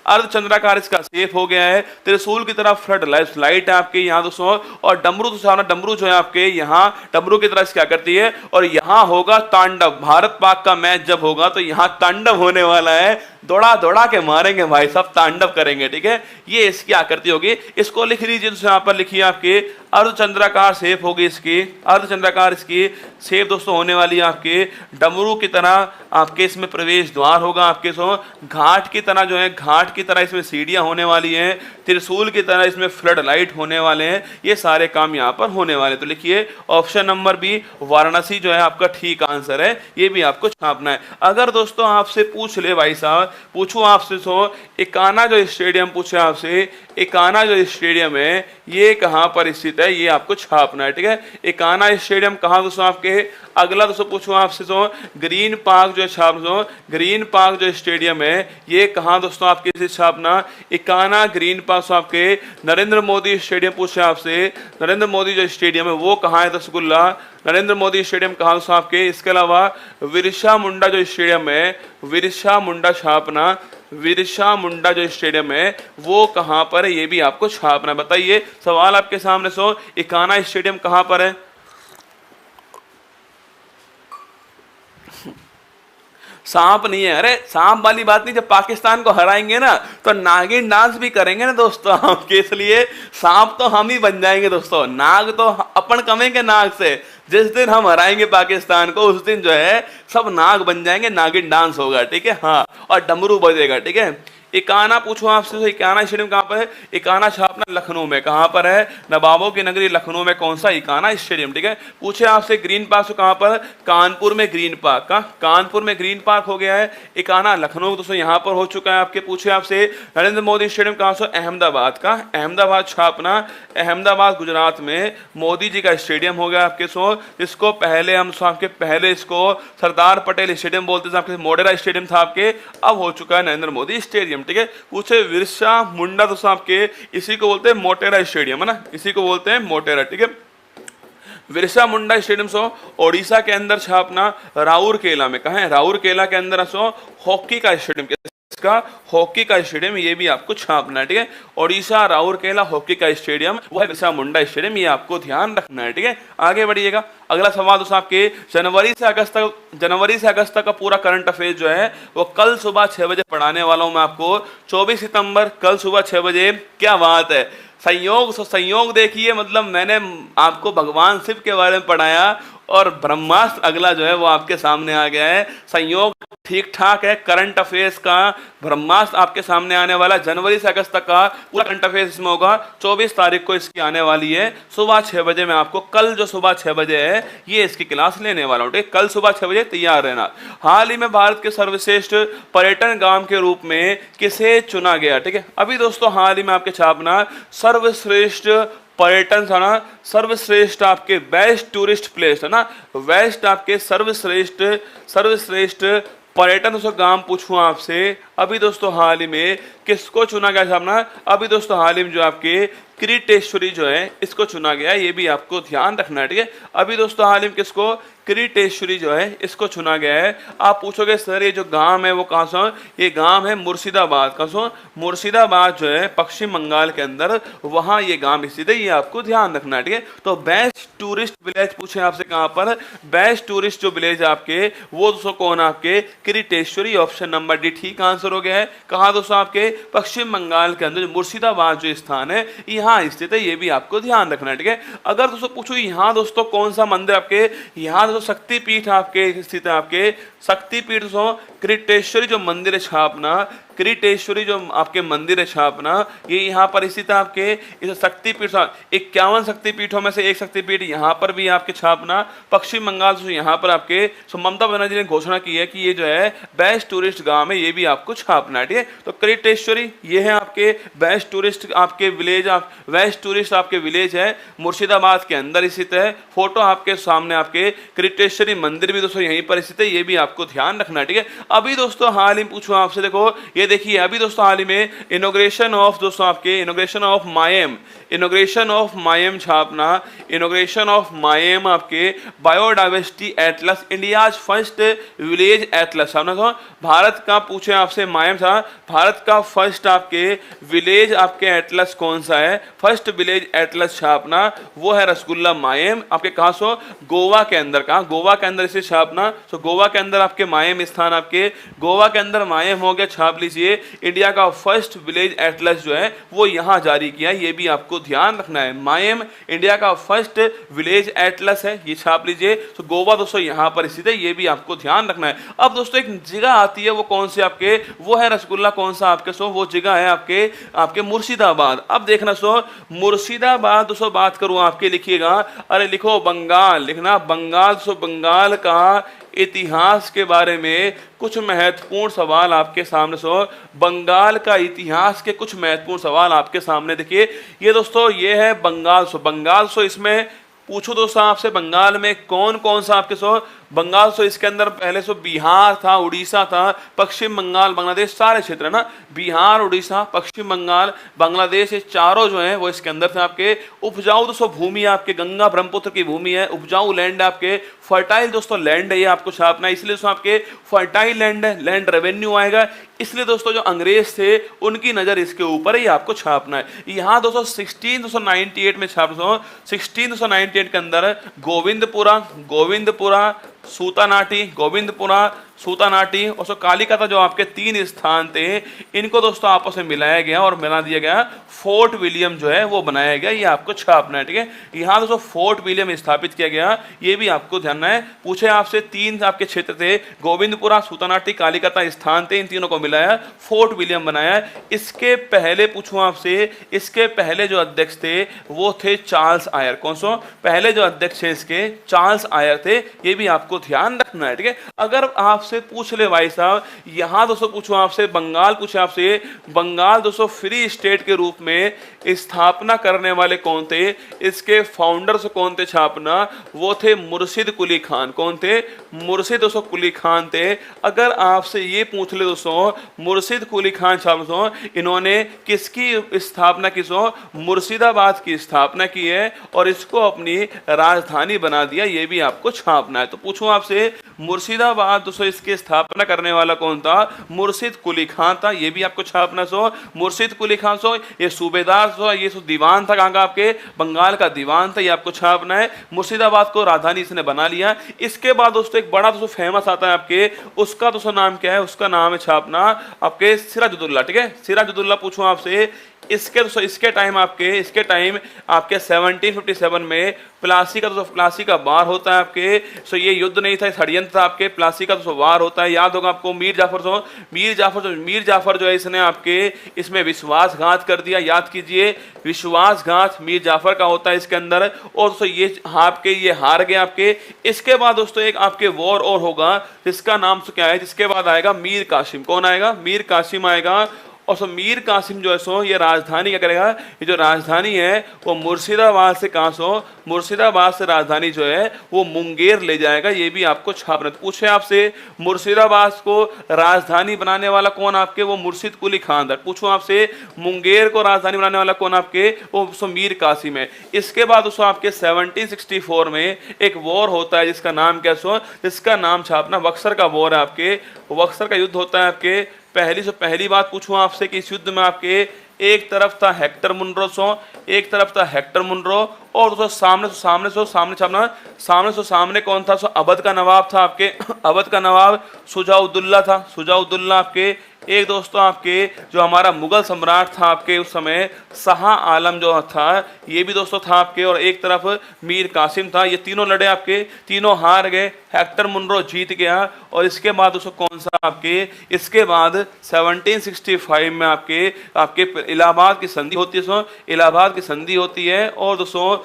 अर्ध चंद्राकार इसका शेप हो गया है। त्रिशूल की तरह फ्लड लाइट है आपके यहाँ दोस्तों। और डमरू दोस्तों, डमरू जो है आपके यहाँ डमरू की तरह क्या करती है, और यहाँ होगा तांडव। भारत पाक का मैच जब होगा तो यहाँ तांडव होने वाला है। दौड़ा दौड़ा के मारेंगे भाई साहब, तांडव करेंगे। ठीक है, ये इसकी आकृति होगी। इसको लिख लीजिए दोस्तों, यहाँ पर लिखिए आपके अर्धचंद्राकार शेप होगी इसकी, अर्धचंद्राकार इसकी शेप दोस्तों होने वाली है आपके। डमरू की तरह आपके इसमें प्रवेश द्वार होगा आपके। घाट की तरह जो है, घाट की तरह इसमें सीढ़ियां होने वाली हैं। त्रिशूल की तरह इसमें फ्लड लाइट होने वाले हैं। ये सारे काम यहाँ पर होने वाले। तो लिखिए ऑप्शन नंबर बी, वाराणसी जो है आपका ठीक आंसर है। ये भी आपको छापना है। अगर दोस्तों आपसे पूछ ले भाई साहब, पूछूं आपसे इकाना जो स्टेडियम पूछे आपसे, इकाना जो स्टेडियम है ये कहाँ पर स्थित है, ये आपको छापना है। ठीक है, इकाना स्टेडियम कहाँ दोस्तों आपके। अगला दोस्तों पूछूं आपसे तो ग्रीन पार्क जो छाप दो, ग्रीन पार्क जो स्टेडियम है ये कहाँ दोस्तों आपके से छापना। इकाना ग्रीन पार्क आपके नरेंद्र मोदी स्टेडियम पूछे आपसे, नरेंद्र मोदी जो स्टेडियम है वो कहाँ है रसगुल्ला, नरेंद्र मोदी स्टेडियम कहाँ दोस्तों आपके। इसके अलावा विरसा मुंडा जो स्टेडियम है, विरसा मुंडा छापना, विरसा मुंडा जो स्टेडियम है वो कहाँ पर है, ये भी आपको छापना। बताइए सवाल आपके सामने सो इकाना स्टेडियम कहाँ पर है। सांप नहीं है, अरे सांप वाली बात नहीं, जब पाकिस्तान को हराएंगे ना तो नागिन डांस भी करेंगे ना दोस्तों हम के, इसलिए सांप तो हम ही बन जाएंगे दोस्तों, नाग तो अपन कमेंगे नाग से। जिस दिन हम हराएंगे पाकिस्तान को उस दिन जो है सब नाग बन जाएंगे, नागिन डांस होगा। ठीक है, हाँ, और डमरू बजेगा। ठीक है, इकाना पूछो आपसे तो इकाना स्टेडियम कहाँ पर है। इकाना छापना लखनऊ में, कहाँ पर है, नवाबों की नगरी लखनऊ में कौन सा इकाना स्टेडियम। ठीक है, पूछे आपसे ग्रीन पार्क कहाँ पर, कानपुर में ग्रीन पार्क का, कानपुर में ग्रीन पार्क हो गया है। इकाना लखनऊ दोस्तों यहाँ पर हो चुका है आपके। पूछे आपसे नरेंद्र मोदी स्टेडियम कहाँ से, अहमदाबाद का, अहमदाबाद छापना, अहमदाबाद गुजरात में मोदी जी का स्टेडियम हो गया आपके सो, इसको पहले हम आपके पहले इसको सरदार पटेल स्टेडियम बोलते थे, आपके मोटेरा स्टेडियम था आपके, अब हो चुका है नरेंद्र मोदी स्टेडियम। ठीक है, पूछे विरसा मुंडा दोस्तों आपके, इसी को बोलते हैं मोटेरा स्टेडियम है ना, इसी को बोलते हैं मोटेरा। ठीक है, विरसा मुंडा स्टेडियम सो ओडिशा के अंदर छापना, राउरकेला में, कहा है राउरकेला के अंदर सो हॉकी का स्टेडियम, इसका हॉकी का स्टेडियम, ये भी आपको छापना है। ठीक है, ओडिशा राउरकेला हॉकी का स्टेडियम वो है विरसा मुंडा स्टेडियम, ये आपको ध्यान रखना है। ठीक है, आगे बढ़िएगा। अगला सवाल दोस्तों आपके जनवरी से अगस्त तक का पूरा करंट अफेयर जो है वो कल सुबह 6 बजे पढ़ाने वाला हूं मैं आपको। 24 सितंबर कल सुबह 6 बजे। क्या बात है, संयोग देखिए, मतलब मैंने आपको भगवान शिव के बारे में पढ़ाया और ब्रह्मास्त्र अगला जो है वो आपके सामने आ गया है। संयोग ठीक ठाक है, करंट अफेयर्स का ब्रह्मास्त्र आपके सामने आने वाला, जनवरी से अगस्त तक का पूरा करंट अफेयर्स इसमें होगा। 24 तारीख को इसकी आने वाली है सुबह 6 बजे। मैं आपको कल जो सुबह 6 बजे है ये इसकी क्लास लेने वाला हूँ। ठीक, कल सुबह 6 बजे तैयार रहना। हाल ही में भारत के सर्वश्रेष्ठ पर्यटन गांव के रूप में किसे चुना गया। ठीक है, अभी दोस्तों हाल ही में आपके छापना सर्वश्रेष्ठ पर्यटन था ना, सर्वश्रेष्ठ आपके बेस्ट टूरिस्ट प्लेस है ना, वेस्ट आपके सर्वश्रेष्ठ पर्यटन उसका गांव पूछूं आपसे। अभी दोस्तों हाल ही में किसको चुना गया था अपना, अभी दोस्तों हाल ही में जो आपके किरीटेश्वरी जो है इसको चुना गया, ये भी आपको ध्यान रखना है। ठीक है, अभी दोस्तों हाल ही में किसको, किरीटेश्वरी जो है इसको चुना गया है। आप पूछोगे सर ये जो गांव है वो कहाँ से, ये गांव है मुर्शिदाबाद का, सो मुर्शिदाबाद जो है पश्चिम बंगाल के अंदर, वहां ये गांव स्थित है, ये आपको ध्यान रखना है। ठीक है, तो बेस्ट टूरिस्ट विलेज पूछे आपसे कहां पर, बेस्ट टूरिस्ट जो विलेज आपके वो दोस्तों कौन आपके, किरीटेश्वरी, ऑप्शन नंबर डी ठीक आंसर हो गया है। कहा दोस्तों आपके पश्चिम बंगाल के अंदर मुर्शिदाबाद जो स्थान है यहाँ स्थित है, ये भी आपको ध्यान रखना है। ठीक है, अगर दोस्तों पूछो यहाँ दोस्तों कौन सा मंदिर आपके, यहाँ दोस्तों शक्तिपीठ आपके स्थित है, आपके शक्तिपीठ दोस्तों किरीटेश्वरी जो मंदिर है छापना, किरीटेश्वरी जो आपके मंदिर है छापना, ये यहाँ पर स्थित है आपके। इस शक्तिपीठ 51 शक्तिपीठों में से एक शक्तिपीठ यहाँ पर भी आपके छापना, पश्चिम बंगाल से यहाँ पर आपके। ममता बनर्जी ने घोषणा की है कि ये जो है बेस्ट टूरिस्ट गांव है, ये भी आपको छापना है। ठीक है, तो किरीटेश्वरी ये है आपके बेस्ट टूरिस्ट आपके विलेज, बेस्ट टूरिस्ट आपके विलेज है, मुर्शिदाबाद के अंदर स्थित है। फोटो आपके सामने आपके किरीटेश्वरी मंदिर भी दोस्तों यहीं पर स्थित है, ये भी आपको ध्यान रखना है। ठीक है, अभी दोस्तों हाल ही पूछो आपसे, देखो ये देखिए अभी दोस्तों हाल ही में इनॉग्रेशन ऑफ दोस्तों आपके इनॉग्रेशन ऑफ मायम छापना, इनॉग्रेशन ऑफ मायम आपके biodiversity atlas, India's first village atlas छापना। तो भारत का पूछे आपसे मायम था, भारत का फर्स्ट आपके विलेज आपके एटलस कौन सा है, फर्स्ट विलेज एटलस छापना वो है रसगुल्ला मायम। आपके कहा सो गोवा के अंदर, कहा गोवा के अंदर इसे छापना, तो गोवा के अंदर आपके मायम स्थान, आपके गोवा के अंदर मायम हो गया, छाप लीजिए। इंडिया का फर्स्ट विलेज एटलस जो है वो यहां जारी किया, ये भी आपको ध्यान रखना है। मायम इंडिया का फर्स्ट विलेज एटलस है, ये छाप लीजिए। तो गोवा दोस्तों यहां पर स्थित है, ये भी आपको ध्यान रखना है। अब दोस्तों एक जगह आती है, वो कौन सी आपके, वो है रसगुल्ला कौन सा आपके सो, वो जगह है आपके मुर्शिदाबाद। अब देखना सो मुर्शिदाबाद दोस्तों बात करूं आपके, लिखिएगा, अरे लिखो बंगाल, लिखना बंगाल, सो बंगाल का इतिहास के बारे में कुछ महत्वपूर्ण सवाल आपके सामने सो बंगाल का इतिहास के कुछ महत्वपूर्ण सवाल आपके सामने देखिए। ये दोस्तों ये है बंगाल सो इसमें पूछो दोस्तों आपसे बंगाल में कौन कौन सा आपके सो बंगाल सो इसके अंदर पहले सो बिहार था, उड़ीसा था, पश्चिम बंगाल, बांग्लादेश, सारे क्षेत्र है ना, बिहार, उड़ीसा, पश्चिम बंगाल, बांग्लादेश, ये चारों जो है वो इसके अंदर थे आपके। उपजाऊ दोस्तों भूमि आपके गंगा ब्रह्मपुत्र की भूमि है, उपजाऊ लैंड आपके, फर्टाइल दोस्तों लैंड है, ये आपको छापना है, इसलिए दोस्तों आपके फर्टाइल लैंड है, लैंड रेवेन्यू आएगा, इसलिए दोस्तों जो अंग्रेज थे उनकी नजर इसके ऊपर ही आपको छापना है। यहाँ दोस्तों 1698 में छाप 1698 के अंदर गोविंदपुरा सूतानाटी और कालिकता जो आपके 3 स्थान थे, इनको दोस्तों आपस में मिलाया गया और बना दिया गया फोर्ट विलियम जो है वो बनाया गया, ये आपको छापना है। ठीक है, यहाँ दोस्तों फोर्ट विलियम स्थापित किया गया, ये भी आपको ध्यान है। पूछे आपसे 3 आपके क्षेत्र थे, गोविंदपुरा, सूतानाटी, कालिकता स्थान थे, इन तीनों को मिलाया फोर्ट विलियम बनाया। इसके पहले पूछूं आपसे, इसके पहले जो अध्यक्ष थे वो थे चार्ल्स आयर। कौन सो पहले जो अध्यक्ष है इसके चार्ल्स आयर थे, ये भी आपको ध्यान रखना है। ठीक है, अगर आपसे पूछ ले भाई साहब यहां दोस्तों पूछो आपसे बंगाल, पूछे आपसे बंगाल दोस्तों फ्री स्टेट के रूप में स्थापना करने वाले कौन थे, इसके फाउंडर्स कौन थे छापना, वो थे मुर्शिद कुली खान। कौन थे? मुर्शिद दोस्तों कुली खान थे। अगर आपसे ये पूछ ले दोस्तों मुर्शिद कुली खान छाप इन्होंने किसकी स्थापना की, मुर्शिदाबाद की स्थापना की है और इसको अपनी राजधानी बना दिया, ये भी आपको छापना है। तो पूछूं आपसे मुर्शिदाबाद दोस्तों इसकी स्थापना करने वाला कौन था? मुर्शिद कुली खान था, ये भी आपको छापना। मुर्शिद कुली खान ये सूबेदार ये दीवान था, कहाँ का? आपके बंगाल का दीवान था, ये आपको छापना है। मुर्शिदाबाद को राजधानी इसने बना लिया। इसके बाद दोस्तों एक बड़ा दोस्तों फेमस आता है आपके, उसका दोस्तों नाम क्या है? उसका नाम है छापना आपके सिराजुद्दौला। ठीक है, सिराजुद्दौला पूछूं आपसे इसके टाइम आपके 1757 में प्लासी का वार होता है आपके। ये युद्ध नहीं था, षड्यंत्र था आपके। प्लासी का वार होता है, याद होगा आपको। मीर जाफर जो है इसने आपके इसमें विश्वासघात कर दिया, याद कीजिए। विश्वासघात मीर जाफर का होता है इसके अंदर, और दोस्तों ये हार गए आपके। इसके बाद दोस्तों एक आपके वॉर और होगा जिसका नाम क्या है? जिसके बाद आएगा मीर कासिम। कौन आएगा? मीर कासिम आएगा। और मीर कासिम जो है ये राजधानी क्या करेगा? ये जो राजधानी है वो मुर्शिदाबाद से मुर्शिदाबाद से राजधानी जो है वो मुंगेर ले जाएगा, ये भी आपको छापना। पूछे आपसे मुर्शिदाबाद को राजधानी बनाने वाला कौन आपके? वो मुर्शिद कुली खान था। पूछो आपसे मुंगेर को राजधानी बनाने वाला कौन आपके? वो मीर कासिम है। इसके बाद उसको आपके 1764 में एक वॉर होता है जिसका नाम क्या? जिसका नाम छापना बक्सर का वॉर है आपके। बक्सर का युद्ध होता है आपके। पहली बात पूछूं आपसे कि इस युद्ध में आपके एक तरफ था हेक्टर मुनरो और दोस्तों सामने कौन था? अवध का नवाब था आपके। अवध का नवाब शुजाउद्दौला था। शुजाउद्दौला आपके एक दोस्तों आपके जो हमारा मुगल सम्राट था आपके उस समय शाह आलम जो था, ये भी दोस्तों था आपके। और एक तरफ मीर कासिम था। ये तीनों लड़े आपके, तीनों हार गए। हेक्टर मुनरो जीत गया। और इसके बाद दोस्तों कौन सा आपके? इसके बाद 1765 में आपके इलाहाबाद की संधि होती है। इलाहाबाद की संधि होती है। और दोस्तों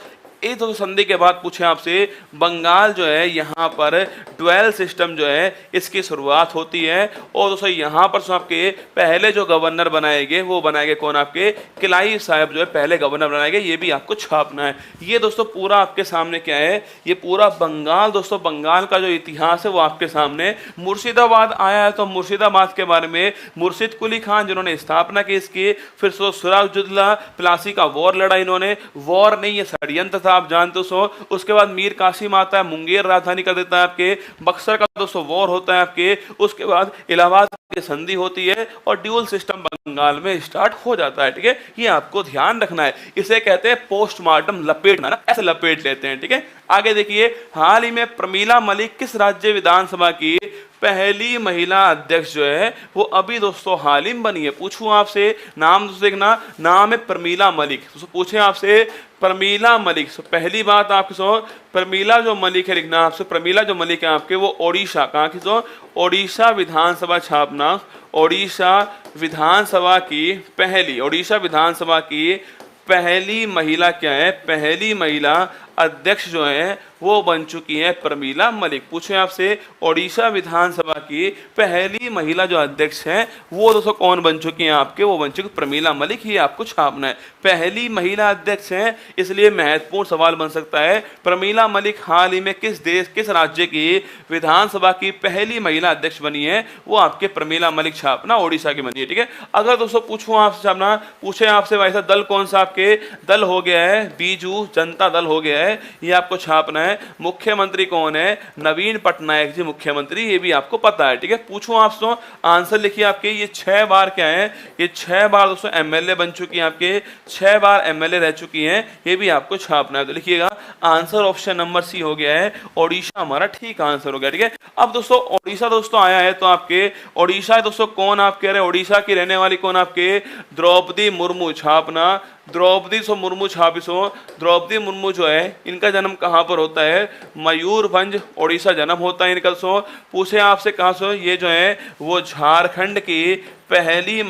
इस संधि के बाद पूछे आपसे बंगाल जो है यहाँ पर ड्वेल सिस्टम जो है इसकी शुरुआत होती है। और दोस्तों यहाँ पर आपके पहले जो गवर्नर बनाए गए वो बनाए गए कौन? आपके किलाई साहब जो है पहले गवर्नर बनाए गए, ये भी आपको छापना है। ये दोस्तों पूरा आपके सामने क्या है? ये पूरा बंगाल दोस्तों बंगाल का जो इतिहास है वो आपके सामने। मुर्शिदाबाद आया है तो मुर्शिदाबाद के बारे में मुर्शिद कुली खान जिन्होंने स्थापना की इसकी, फिर सिराजुद्दौला प्लासी का वॉर लड़ा इन्होंने। वॉर नहीं, ये षड्यंत्र था, आप जानते हो। उसके बाद मीर कासिम आता है, मुंगेर राजधानी कर देता है आपके। बक्सर का दोस्तों वॉर होता है आपके। उसके बाद इलाहाबाद की संधि होती है और ड्यूल सिस्टम बंगाल में स्टार्ट हो जाता है। ठीक है, ये आपको ध्यान रखना है। इसे कहते हैं पोस्टमार्टम लपेटना ना, ऐसे लपेट लेते हैं। ठीक है, आगे देखिए। हाल ही में प्रमीला मलिक किस राज्य विधानसभा की पहली महिला अध्यक्ष जो है वो अभी दोस्तों हाल ही में बनी है? पूछूं आपसे नाम दोस्तों देखना, नाम है प्रमीला मलिक। तो पूछे आपसे प्रमीला मलिक, पहली बात आपके प्रमीला जो मलिक है लिखना आपसे। प्रमीला जो मलिक है आपके वो ओडिशा, कहाँ की? ओडिशा विधानसभा छापना। ओडिशा विधानसभा की पहली महिला क्या है? पहली महिला अध्यक्ष जो है वो बन चुकी हैं प्रमीला मलिक। पूछे आपसे ओडिशा विधानसभा की पहली महिला जो अध्यक्ष हैं वो दोस्तों कौन बन चुकी हैं आपके, वो बन चुकी प्रमीला मलिक। ही आपको छापना है, पहली महिला अध्यक्ष हैं, इसलिए महत्वपूर्ण सवाल बन सकता है प्रमीला मलिक हाल ही में किस देश किस राज्य की विधानसभा की पहली महिला अध्यक्ष बनी है, वो आपके प्रमीला मलिक छापना, ओडिशा की बनी है। ठीक है, अगर दोस्तों पूछूं आपसे छापना, पूछे आपसे भाई साहब दल कौन सा, आपके दल हो गया है बीजू जनता दल हो गया है, ये आपको छापना है। मुख्यमंत्री कौन है, नवीन पटनायक जी मुख्यमंत्री, ये भी आपको पता है। ठीक है, पूछूं आपसे आंसर लिखिए आपके, ये 6 बार क्या है, ये 6 बार दोस्तों एमएलए बन चुकी हैं, आपके 6 बार एमएलए रह चुकी हैं, ये भी आपको छापना है। तो लिखिएगा आंसर ऑप्शन नंबर सी हो गया है, ओडिशा हमारा ठीक आंसर हो गया। ठीक है, अब दोस्तों ओडिशा दोस्तों आया है, तो आपके ओडिशा दोस्तों कौन आप कह रहे हैं, ओडिशा की रहने वाली कौन, आपके द्रौपदी मुर्मू छापना, द्रौपदी मुर्मू छापिसो। द्रौपदी मुर्मू जो है इनका जन्म कहाँ पर होता है, मयूरभंज ओडिशा जन्म होता है इनका। सो पूछे आपसे कहाँ सो, ये जो है वो झारखंड की पहली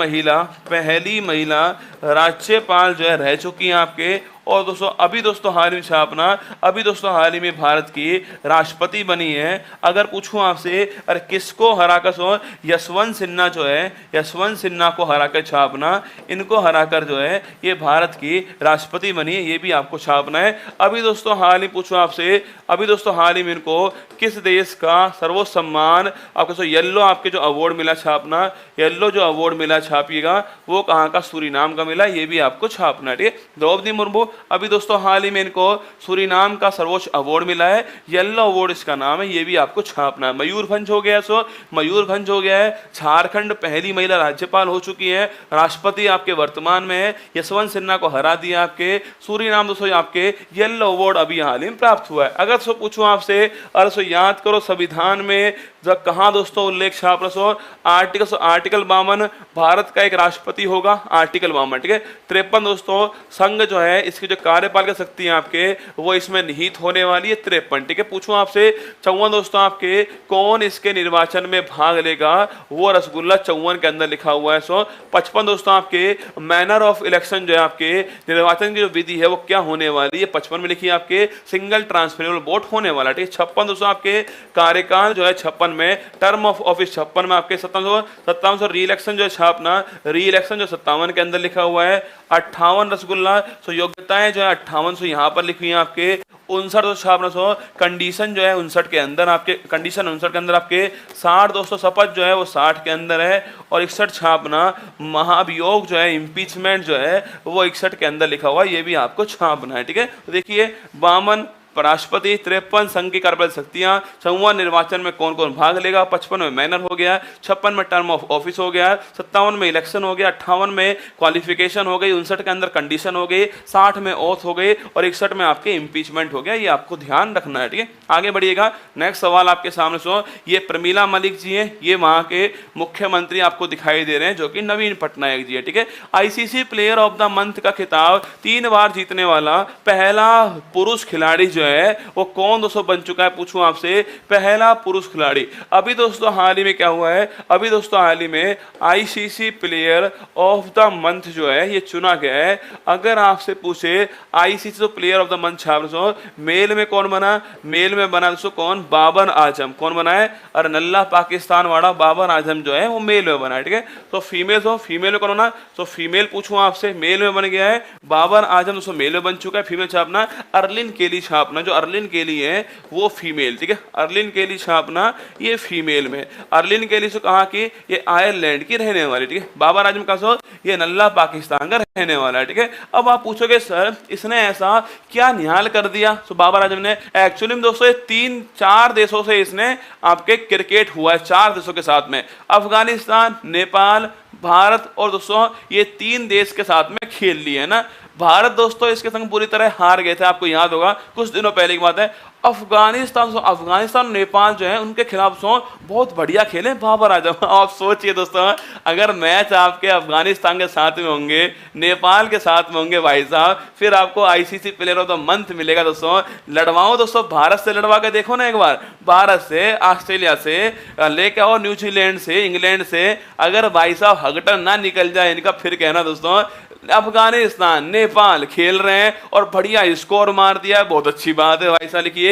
महिला राज्यपाल जो है रह चुकी हैं आपके। और दोस्तों अभी दोस्तों हाल ही छापना, अभी दोस्तों हाल ही में भारत की राष्ट्रपति बनी है। अगर पूछूं आपसे अरे किसको हराकर सो, यशवंत सिन्हा जो है, यशवंत सिन्हा को हराकर छापना, इनको हराकर जो है ये भारत की राष्ट्रपति बनी है, ये भी आपको छापना है। अभी दोस्तों हाल ही पूछूं आपसे, अभी दोस्तों हाल ही में इनको किस देश का सर्वोच्च सम्मान आपको सो येलो आपके जो अवार्ड मिला छापना, येलो जो अवार्ड मिला छापिएगा वो कहाँ का, सूरीनाम का मिला, ये भी आपको छापना है। ठीक है, द्रौपदी मुर्मू अभी दोस्तों हाल ही में इनको सूरीनाम का सर्वोच्च अवार्ड मिला है, येलो अवार्ड इसका नाम है, ये भी आपको छापना है। मयूरभंज हो गया, सो मयूरभंज हो गया है, झारखंड पहली महिला राज्यपाल हो चुकी है, राष्ट्रपति आपके वर्तमान में है, यशवंत सिन्हा को हरा दिया आपके, सूरीनाम दोस्तों आपके येलो अवार्ड अभी हाल ही में प्राप्त हुआ है। अगर सो पूछूं आपसे, अरे सो याद करो संविधान में जब कहाँ दोस्तों उल्लेख छाप रहा, आर्टिकल 52 भारत का एक राष्ट्रपति होगा, आर्टिकल 52। ठीक है, 53 दोस्तों संघ जो है इसकी जो कार्यपालिका शक्ति है आपके वो इसमें निहित होने वाली है, 53। ठीक है, पूछूं आपसे 54 दोस्तों आपके कौन इसके निर्वाचन में भाग लेगा, वो रसगुल्ला 54 के अंदर लिखा हुआ है। सो 55 दोस्तों आपके मैनर ऑफ इलेक्शन जो है आपके निर्वाचन की जो विधि है वो क्या होने वाली है, 55 में लिखिए आपके सिंगल ट्रांसफरेबल वोट होने वाला। ठीक है, 56 दोस्तों आपके कार्यकाल जो है 56 में, टर्म ऑफ ऑफिस 56 में आपके 57 री इलेक्शन जो है छापना, री इलेक्शन जो 57 के अंदर लिखा हुआ है। 58 रसगुल्ला सो योग्यताएं जो है 58 सो यहाँ पर लिखी हुई है आपके। 59 दोस्तों छापना सो कंडीशन जो है 59 के अंदर आपके, कंडीशन 59 के अंदर आपके। 60 दोस्तों शपथ जो है वो 60 के अंदर है। और 61 छापना महाभियोग जो है इम्पीचमेंट जो है वो 61 के अंदर लिखा हुआ है, ये भी आपको छापना है। ठीक है, तो देखिए 52 राष्ट्रपति, 53 संघ की कार्यपालिक शक्तियां, 54 निर्वाचन में कौन कौन भाग लेगा, 55 में मैनर हो गया, 56 में टर्म ऑफ ऑफिस हो गया, 57 में इलेक्शन हो गया, 58 में क्वालिफिकेशन हो गई, 59 के अंदर कंडीशन हो गई, 60 में ओथ हो गई और 61 में आपके इम्पीचमेंट हो गया। ये आपको ध्यान रखना है। ठीक है, आगे बढ़िएगा, नेक्स्ट सवाल आपके सामने सो, ये प्रमीला मलिक जी हैं, ये वहां के मुख्यमंत्री आपको दिखाई दे रहे हैं जो कि नवीन पटनायक जी है। ठीक है, ICC player of the month का खिताब 3 बार जीतने वाला पहला पुरुष खिलाड़ी जो है वो कौन दोस्तों बन चुका है, पूछूं आपसे पहला पुरुष खिलाड़ी। अभी दोस्तों हाल ही में क्या हुआ है, अभी दोस्तों हाल ही में ICC player of the month जो है ये चुना गया है। अगर आपसे पूछे आईसीसी तो प्लेयर ऑफ द मंथ छाप दो, मेल में कौन बना, मेल में बना दोस्तों कौन, बाबर आजम। कौन बना है, अरे नल्ला पाकिस्तान वाला बाबर आजम जो है वो मेल में बना है। ठीक है, तो फीमेल हो, फीमेल में कौन बना, तो फीमेल पूछूं आपसे, मेल में बन गया है बाबर आजम दोस्तों, मेल में बन चुका है। फीमेल छापना अर्लिन केली छापना, जो अर्लिन केली है वो फीमेल। ठीक है, अर्लिन केली छापना ये फीमेल में। अर्लिन केली से कहा कि ये आयरलैंड की रहने वाली। ठीक है, बाबर आजम का सो ये नल्ला पाकिस्तान का रहने वाला है। ठीक है, अब आप पूछोगे सर इसने ऐसा क्या निहाल कर दिया, तो बाबर आजम ने एक्चुअली में दोस्तों 3-4 देशों से इसने आपके क्रिकेट हुआ है, 4 देशों के साथ में, अफगानिस्तान, नेपाल, भारत और दोस्तों ये 3 देश के साथ में खेल लिए है ना। भारत दोस्तों इसके संग पूरी तरह हार गए थे, आपको याद होगा कुछ दिनों पहले की बात है। अफगानिस्तान अफगानिस्तान नेपाल जो है उनके खिलाफ बहुत बढ़िया खेले बाबर आजम। आप सोचिए दोस्तों, अगर मैच आपके अफगानिस्तान के साथ में होंगे, नेपाल के साथ में होंगे भाई साहब, फिर आपको ICC player of the month मिलेगा दोस्तों। लड़वाओ दोस्तों, भारत से लड़वा के देखो ना एक बार, भारत से, ऑस्ट्रेलिया से लेके आओ, न्यूजीलैंड से, इंग्लैंड से, अगर भाई साहब हगटन ना निकल जाए इनका, फिर कहना दोस्तों अफगानिस्तान नेपाल खेल रहे हैं और बढ़िया स्कोर मार दिया है, बहुत अच्छी बात है भाई साहब। लिखिए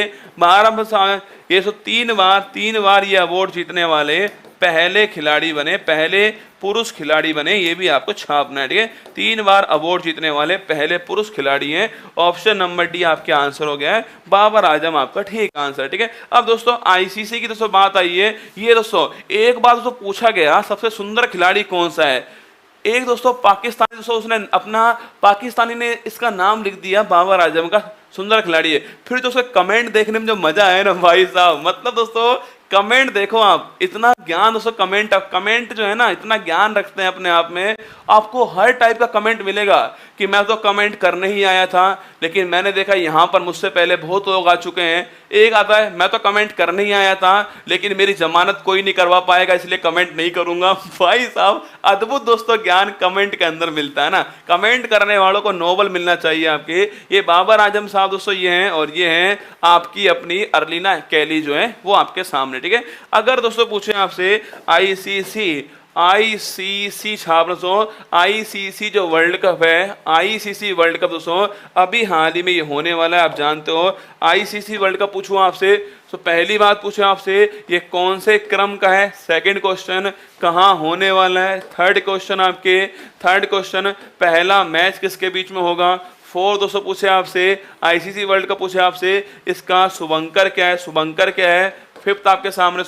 ये 3 बार ये अवार्ड जीतने वाले पहले खिलाड़ी बने, पहले पुरुष खिलाड़ी बने, ये भी आपको छापना है, ठीक है। 3 बार अवार्ड जीतने वाले पहले पुरुष खिलाड़ी हैं। ऑप्शन नंबर डी आपके आंसर हो गया है, बाबर आजम आपका ठीक आंसर, ठीक है। अब दोस्तों आईसीसी की दोस्तों बात आई है, ये दोस्तों एक बार दोस्तों पूछा गया सबसे सुंदर खिलाड़ी कौन सा है, एक दोस्तों पाकिस्तानी दोस्तों उसने अपना पाकिस्तानी ने इसका नाम लिख दिया बाबर आजम का सुंदर खिलाड़ी है। फिर दोस्तों कमेंट देखने में जो मजा आया ना भाई साहब, मतलब दोस्तों कमेंट देखो आप, इतना ज्ञान दोस्तों, कमेंट जो है ना इतना ज्ञान रखते हैं अपने आप में। आपको हर टाइप का कमेंट मिलेगा कि मैं तो कमेंट करने ही आया था, लेकिन मैंने देखा यहाँ पर मुझसे पहले बहुत लोग आ चुके हैं। एक आता है मैं तो कमेंट करने ही आया था, लेकिन मेरी जमानत कोई नहीं करवा पाएगा, इसलिए कमेंट नहीं करूंगा। भाई साहब अद्भुत दोस्तों ज्ञान कमेंट के अंदर मिलता है ना, कमेंट करने वालों को नोबल मिलना चाहिए आपके। ये बाबर आजम साहब दोस्तों ये हैं, और ये हैं आपकी अपनी अर्लिना कैली जो है वो आपके सामने, ठीक है। अगर दोस्तों पूछे आपसे आईसीसी छाप दोस्तों, आईसीसी जो वर्ल्ड कप है, आईसीसी वर्ल्ड कप दोस्तों अभी हाल ही में ये होने वाला है, आप जानते हो। आईसीसी वर्ल्ड कप पूछूं आपसे तो पहली बात पूछे आपसे ये कौन से क्रम का है, सेकंड क्वेश्चन कहाँ होने वाला है, थर्ड क्वेश्चन पहला मैच किसके बीच में होगा, फोर्थ दोस्तों पूछे आपसे आईसीसी वर्ल्ड कप पूछे आपसे इसका शुभंकर क्या है, फिफ्थ आपके सामने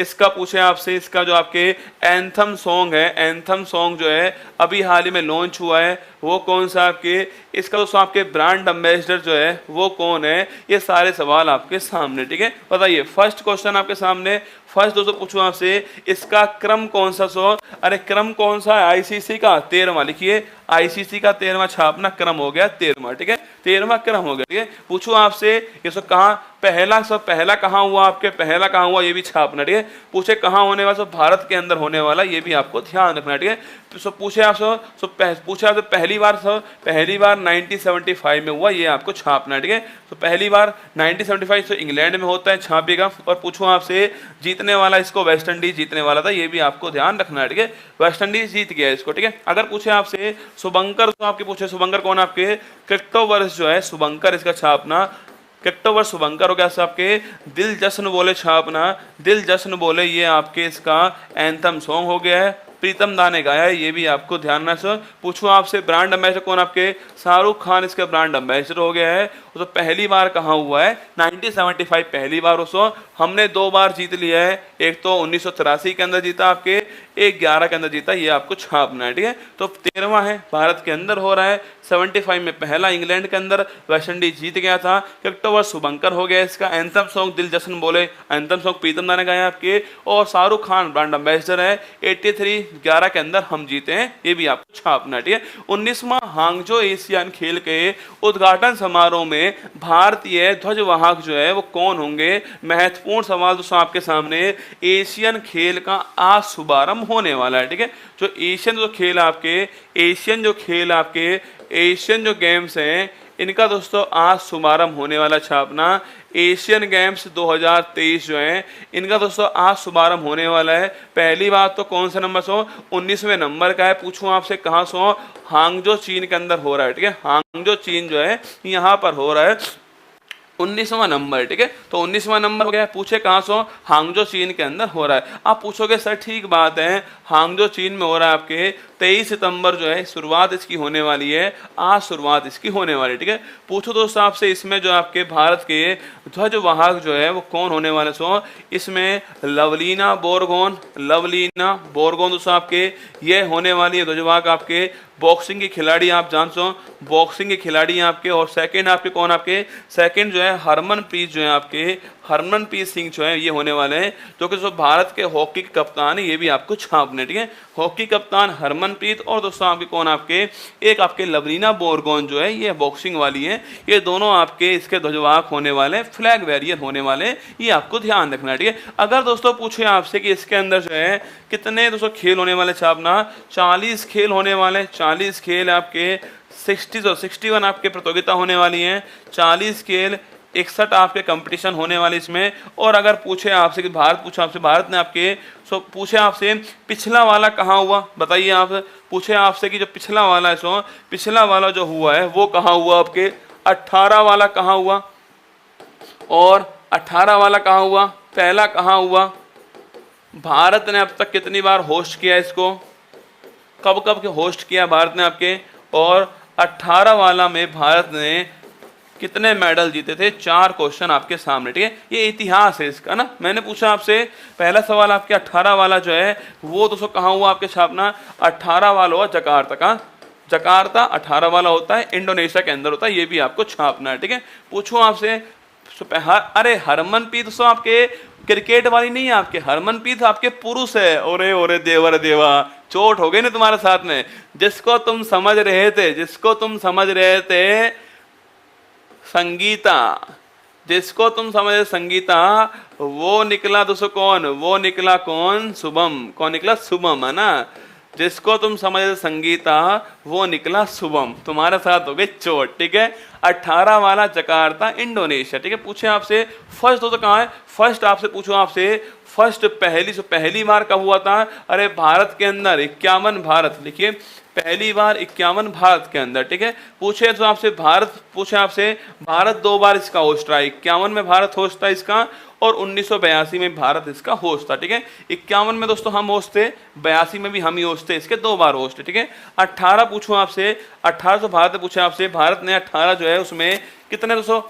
इसका पूछे आपसे इसका जो आपके एंथम सॉन्ग है, एंथम सॉन्ग जो है अभी हाल ही में लॉन्च हुआ है वो कौन सा आपके, इसका दोस्तों आपके ब्रांड एम्बेसडर जो है वो कौन है, ये सारे सवाल आपके सामने, ठीक है। बताइए फर्स्ट क्वेश्चन आपके सामने, फर्स्ट दोस्तों पूछूं आपसे इसका क्रम कौन सा अरे क्रम कौन सा है आईसीसी का 13वां, लिखिए आईसीसी का 13वां छापना क्रम हो गया 13वां, ठीक है, 13वां क्रम हो गया, ठीक है। पूछूं आपसे ये सब कहाँ पहला कहाँ हुआ आपके, पहला कहाँ हुआ ये भी छापना, ठीक है। पूछे कहाँ होने वाला, सब भारत के अंदर होने वाला, ये भी आपको ध्यान रखना, ठीक है। तो पूछे आपसे पहली बार 1975 में हुआ, ये आपको छापना, ठीक है। तो पहली बार 1975 इंग्लैंड में होता है, छापेगा। और पूछूं आपसे जीतने वाला, इसको वेस्ट इंडीज जीतने वाला था, ये भी आपको ध्यान रखना है, ठीक है। वेस्ट इंडीज जीत गया इसको, ठीक है। अगर पूछे आपसे शुभंकर, तो आपके पूछे शुभंकर कौन आपके, क्रिप्टोवर्स जो है शुभंकर, इसका छापना क्रिप्टोवर शुभंकर हो गया आपके, दिल जश्न बोले छापना, दिल जश्न बोले ये आपके इसका एंथम सॉन्ग हो गया है, प्रीतम दा ने गाया है, ये भी आपको ध्यान रखना। पूछूं आपसे ब्रांड एम्बेसडर कौन आपके, शाहरुख खान इसका ब्रांड एम्बेसडर हो गया है। तो पहली बार कहाँ हुआ है 1975 पहली बार उसको हमने 2 बार जीत लिया है, एक तो 1983 के अंदर जीता आपके, एक 11 के अंदर जीता, ये आपको छापना है, ठीक है। तो 13वां है भारत के अंदर हो रहा है, 75 में पहला इंग्लैंड के अंदर वेस्ट इंडीज जीत गया था, क्रिप्टोवर शुभंकर हो गया इसका, एंथम सॉन्ग दिल जश्न बोले, एंथम सॉन्ग प्रीतम दा ने गाया आपके, और शाहरुख खान ब्रांड एम्बेसडर है, 83 11 के अंदर हम जीते हैं, ये भी आपको छापना है, ठीक है। 19वां हांगजो एशियन खेल के उद्घाटन समारोह में भारतीय ध्वजवाहक जो है वो कौन होंगे, महत्वपूर्ण सवाल दोस्तों आपके सामने। एशियन खेल का आज शुभारंभ होने वाला है, ठीक है। जो एशियन जो खेल आपके एशियन जो गेम्स हैं इनका दोस्तों आज शुभारंभ होने वाला, छापना एशियन गेम्स 2023 जो है इनका दोस्तों आज शुभारंभ होने वाला है। पहली बात तो कौन सा नंबर 19वें नंबर का है। पूछूं आपसे कहाँ हांगजो चीन के अंदर हो रहा है, ठीक है। हांगजो चीन जो है यहाँ पर हो रहा है, 19वां नंबर, ठीक है। तो 19वां नंबर हो गया। पूछे कहाँ हांगजो चीन के अंदर हो रहा है। आप पूछोगे सर ठीक बात है, हांगजो चीन में हो रहा है आपके 23 सितंबर जो है शुरुआत इसकी होने वाली है, आज शुरुआत इसकी होने वाली है, ठीक है। पूछो दोस्तों आपसे इसमें जो आपके भारत के ध्वजवाहक जो है वो कौन होने वाले इसमें लवलीना बोरगोन दोस्तों आपके ये होने वाली है ध्वजवाहक आपके बॉक्सिंग के खिलाड़ी आप जानते हो, बॉक्सिंग के खिलाड़ी हैं आपके। और सेकंड आपके कौन, आपके सेकंड जो है हरमनप्रीत जो है आपके, हरमनप्रीत सिंह जो है ये होने वाले हैं, जो कि जो भारत के हॉकी के कप्तान है, ये भी आपको छापने, ठीक है। हॉकी कप्तान हरमनप्रीत, और दोस्तों आपके कौन, आपके एक आपके लवलीना बोरगोन जो है ये बॉक्सिंग वाली है, ये दोनों आपके इसके ध्वजवाहक होने वाले, फ्लैग वेरियर होने वाले, ये आपको ध्यान रखना है, ठीक है। अगर दोस्तों पूछे आपसे कि इसके अंदर जो है कितने दोस्तों खेल होने वाले छापना, 40 खेल होने वाले, 40 खेल आपके 61 आपके प्रतियोगिता होने वाली हैं, 40 खेल 61 आपके कंपटीशन होने वाले इसमें। और अगर पूछे आपसे कि भारत पूछा आपसे, भारत ने आपके पूछे आपसे पिछला वाला कहाँ हुआ, बताइए आप, पूछे आपसे कि जो पिछला वाला है सो पिछला वाला जो हुआ है वो कहाँ हुआ, आपके 18 वाला कहाँ हुआ, और 18 वाला कहाँ हुआ, पहला कहाँ हुआ, भारत ने अब तक कितनी बार होस्ट किया इसको, कब कब के होस्ट किया भारत ने आपके, और 18 वाला में भारत ने कितने मेडल जीते थे, 4 क्वेश्चन आपके सामने, ठीक है। ये इतिहास है इसका ना। मैंने पूछा आपसे पहला सवाल आपके 18 वाला जो है वो दोस्तों कहाँ हुआ आपके छापना, 18 वाला हुआ जकार्ता का, जकार्ता 18 वाला होता है, इंडोनेशिया के अंदर होता है, ये भी आपको छापना है, ठीक है। पूछो आपसे अरे हरमनप्रीत दोस्तों आपके क्रिकेट वाली नहीं है, आपके हरमनप्रीत आपके पुरुष है। ओरे ओरे देवर देवा, चोट हो गई ना तुम्हारे साथ में, जिसको तुम समझ रहे थे, जिसको तुम समझ रहे थे संगीता, जिसको तुम समझ रहे संगीता, वो निकला दोस्तों कौन, वो निकला कौन, शुभम, कौन निकला, शुभम, है ना। जिसको तुम समझ रहे संगीता वो निकला शुभम, तुम्हारे साथ हो गई चोट, ठीक है। 18 वाला जकार्ता इंडोनेशिया, ठीक है। पूछे आपसे फर्स्ट दोस्तों कहाँ है, फर्स्ट आपसे पूछो आपसे फर्स्ट पहली बार कब हुआ था, अरे भारत के अंदर 51, भारत लिखिए पहली बार 51 भारत के अंदर, ठीक है। पूछे तो आपसे भारत, पूछे आपसे भारत 2 बार इसका होस्ट रहा, 51 में भारत होस्ट था इसका, और 1982 में भारत इसका होस्ट था, ठीक है। 51 में दोस्तों हम होस्ट थे, 82 में भी हम ही होस्ट थे, इसके 2 बार होस्ट है, ठीक है। 18 पूछो आपसे, 18 तो भारत पूछे आपसे, भारत ने 18 जो है उसमें कितने दोस्तों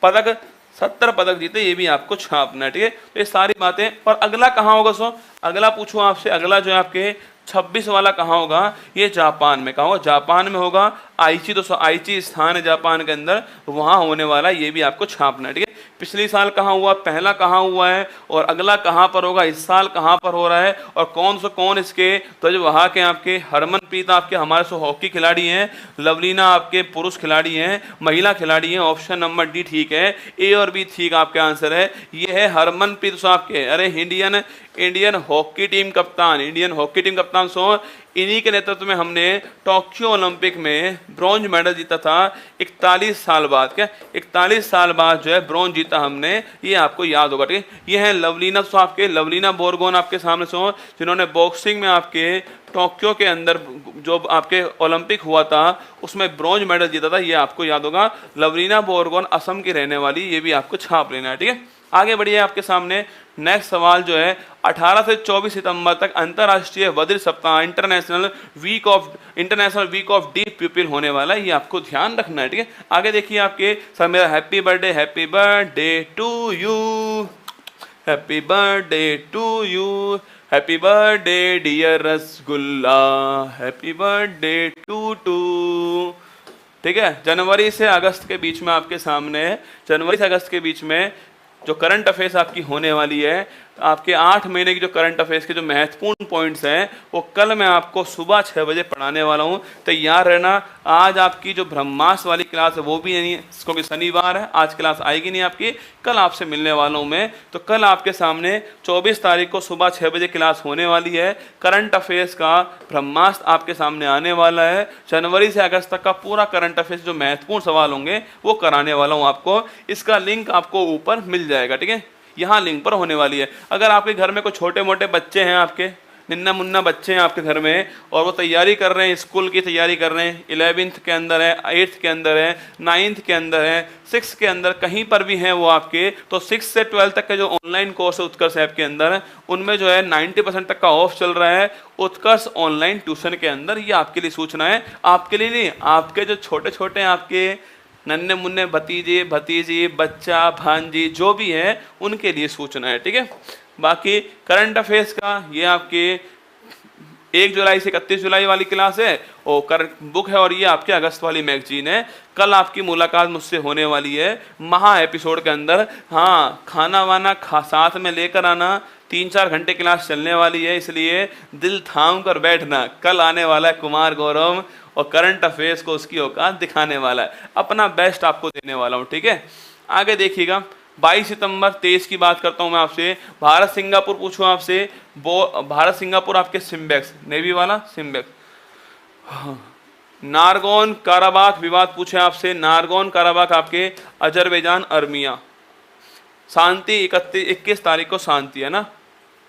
पदक, 70 पदक जीते, ये भी आपको छापना है, ठीक है। तो ये सारी बातें। और अगला कहाँ होगा सो, अगला पूछो आपसे, अगला जो है आपके 26 वाला कहाँ होगा, ये जापान में, कहाँ होगा, जापान में होगा। आईची दोस्तों, आईची स्थान है जापान के अंदर, वहाँ होने वाला, ये भी आपको छापना है, ठीक है। पिछले साल कहाँ हुआ, पहला कहाँ हुआ है, और अगला कहाँ पर होगा, इस साल कहाँ पर हो रहा है, और कौन सा कौन इसके, तो जो वहाँ के आपके हरमनप्रीत आपके हमारे से हॉकी खिलाड़ी हैं, लवलीना आपके पुरुष खिलाड़ी हैं, महिला खिलाड़ी हैं, ऑप्शन नंबर डी ठीक है, ए और बी ठीक आपका आंसर है। ये है हरमनप्रीत आपके, अरे इंडियन हॉकी टीम कप्तान, इंडियन हॉकी टीम कप्तान सो, इन्हीं के नेतृत्व में हमने टोक्यो ओलंपिक में ब्रॉन्ज मेडल जीता था 41 साल बाद, क्या 41 साल बाद जो है ब्रॉन्ज जीता हमने, ये आपको याद होगा, ठीक है। ये है लवलीना सो आपके, लवलीना बोरगोन आपके सामने सो, जिन्होंने बॉक्सिंग में आपके टोक्यो के अंदर जो आपके ओलंपिक हुआ था उसमें ब्रॉन्ज मेडल जीता था, ये आपको याद होगा। लवलीना बोरगोन असम की रहने वाली, ये भी आपको छाप लेना है, ठीक है। आगे बढ़िए आपके सामने नेक्स्ट सवाल जो है 18 से 24 सितंबर तक अंतरराष्ट्रीय बधिर सप्ताह, international week of deaf pupil होने वाला है, ये आपको ध्यान रखना है, ठीक है। आगे देखिए आपके सब मेरा happy birthday to you, happy birthday to you, happy birthday dear Rasgulla, happy birthday to, ठीक है। जनवरी से अगस्त के बीच में आपके सामने, जनवरी से अगस्त के बीच में जो करंट अफेयर्स आपकी होने वाली है, आपके 8 महीने की जो करंट अफेयर्स के जो महत्वपूर्ण पॉइंट्स हैं वो कल मैं आपको सुबह 6 बजे पढ़ाने वाला हूं, तैयार रहना। आज आपकी जो ब्रह्मास्त्र वाली क्लास है वो भी नहीं है, क्योंकि शनिवार है, आज क्लास आएगी नहीं आपकी, कल आपसे मिलने वाला हूं मैं। तो कल आपके सामने 24 तारीख को सुबह 6 बजे क्लास होने वाली है, करंट अफेयर्स का ब्रह्मास्त्र आपके सामने आने वाला है। जनवरी से अगस्त तक का पूरा करंट अफेयर्स जो महत्वपूर्ण सवाल होंगे वो कराने वाला हूँ आपको, इसका लिंक आपको ऊपर मिल जाएगा, ठीक है। यहाँ लिंक पर होने वाली है। अगर आपके घर में कोई छोटे मोटे बच्चे हैं, आपके निन्ना मुन्ना बच्चे हैं आपके घर में, और वो तैयारी कर रहे हैं, स्कूल की तैयारी कर रहे हैं, 11th के अंदर है, 8th के अंदर है, 9th के अंदर है, 6th के अंदर कहीं पर भी हैं वो आपके, तो 6 से 12 तक के जो ऑनलाइन कोर्स है उत्कर्ष ऐप के अंदर, उनमें जो है 90% तक का ऑफ चल रहा है उत्कर्ष ऑनलाइन ट्यूशन के अंदर। ये आपके लिए सूचना है, आपके लिए नहीं, आपके जो छोटे छोटे आपके नन्हे मुन्ने भतीजे भतीजी बच्चा भांजी जो भी है उनके लिए सूचना है, ठीक है। बाकी करंट अफेयर्स का ये आपके 1 जुलाई से 31 जुलाई वाली क्लास है, और करंट बुक है, और ये आपके अगस्त वाली मैगजीन है। कल आपकी मुलाकात मुझसे होने वाली है महा एपिसोड के अंदर। हाँ, खाना वाना साथ में लेकर आना, 3-4 घंटे क्लास चलने वाली है, इसलिए दिल थाम कर बैठना। कल आने वाला है कुमार गौरव, और करंट अफेयर्स को उसकी औकात दिखाने वाला है। अपना बेस्ट आपको देने वाला हूँ, ठीक है। आगे देखिएगा, 22 सितंबर 23 की बात करता हूं मैं आपसे। भारत सिंगापुर पूछूं आपसे, वो भारत सिंगापुर आपके सिम्बेक्स, नेवी वाला सिम्बेक्स। नारगोन काराबाख विवाद पूछे आपसे, नारगोन काराबाख आपके अजरबैजान अर्मिया। शांति 21 तारीख को शांति है ना।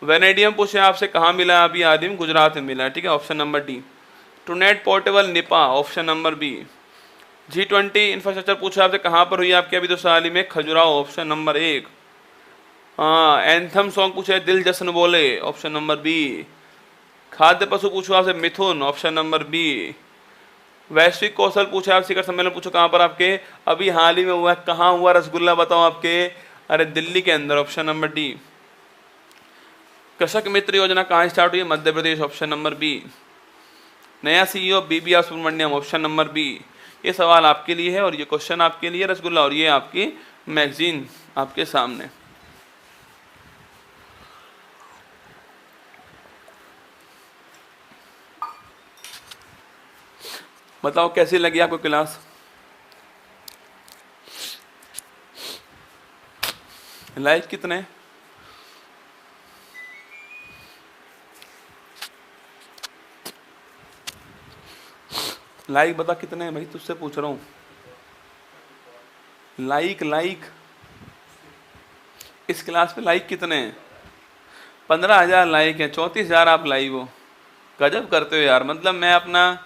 वेनेडियम पूछे आपसे, कहाँ मिला है अभी आदिम, गुजरात में मिला है, ठीक है, ऑप्शन नंबर डी। टूनेट पोर्टेबल निपा, option number B. G20 infrastructure पूछा आपसे, कहाँ पर हुई आपके अभी तो हाल ही में, खजुराहो, ऑप्शन नंबर 1। हाँ, एंथम सॉन्ग पूछा है, दिल जश्न बोले, ऑप्शन नंबर बी। खाद्य पशु पूछो आपसे, मिथुन, ऑप्शन नंबर बी। वैश्विक कौशल पूछा आप, शिखर सम्मेलन पूछो कहाँ पर आपके अभी हाल ही में हुआ है, कहाँ हुआ रसगुल्ला बताओ आपके, अरे दिल्ली के अंदर, ऑप्शन नंबर डी। कृषक मित्र योजना कहाँ स्टार्ट हुई है, Madhya Pradesh, option number B. नया CEO BBR Subramanyam, option number B. ये सवाल आपके लिए है और ये क्वेश्चन आपके लिए रसगुल्ला, और ये आपकी मैगजीन आपके सामने। बताओ कैसी लगी आपको क्लास? लाइक कितने? लाइक बता कितने हैं भाई, तुझसे पूछ रहा हूँ। लाइक इस क्लास पे लाइक कितने हैं? 15,000 लाइक हैं, 34,000 आप लाइव हो। गजब करते हो यार, मतलब मैं अपना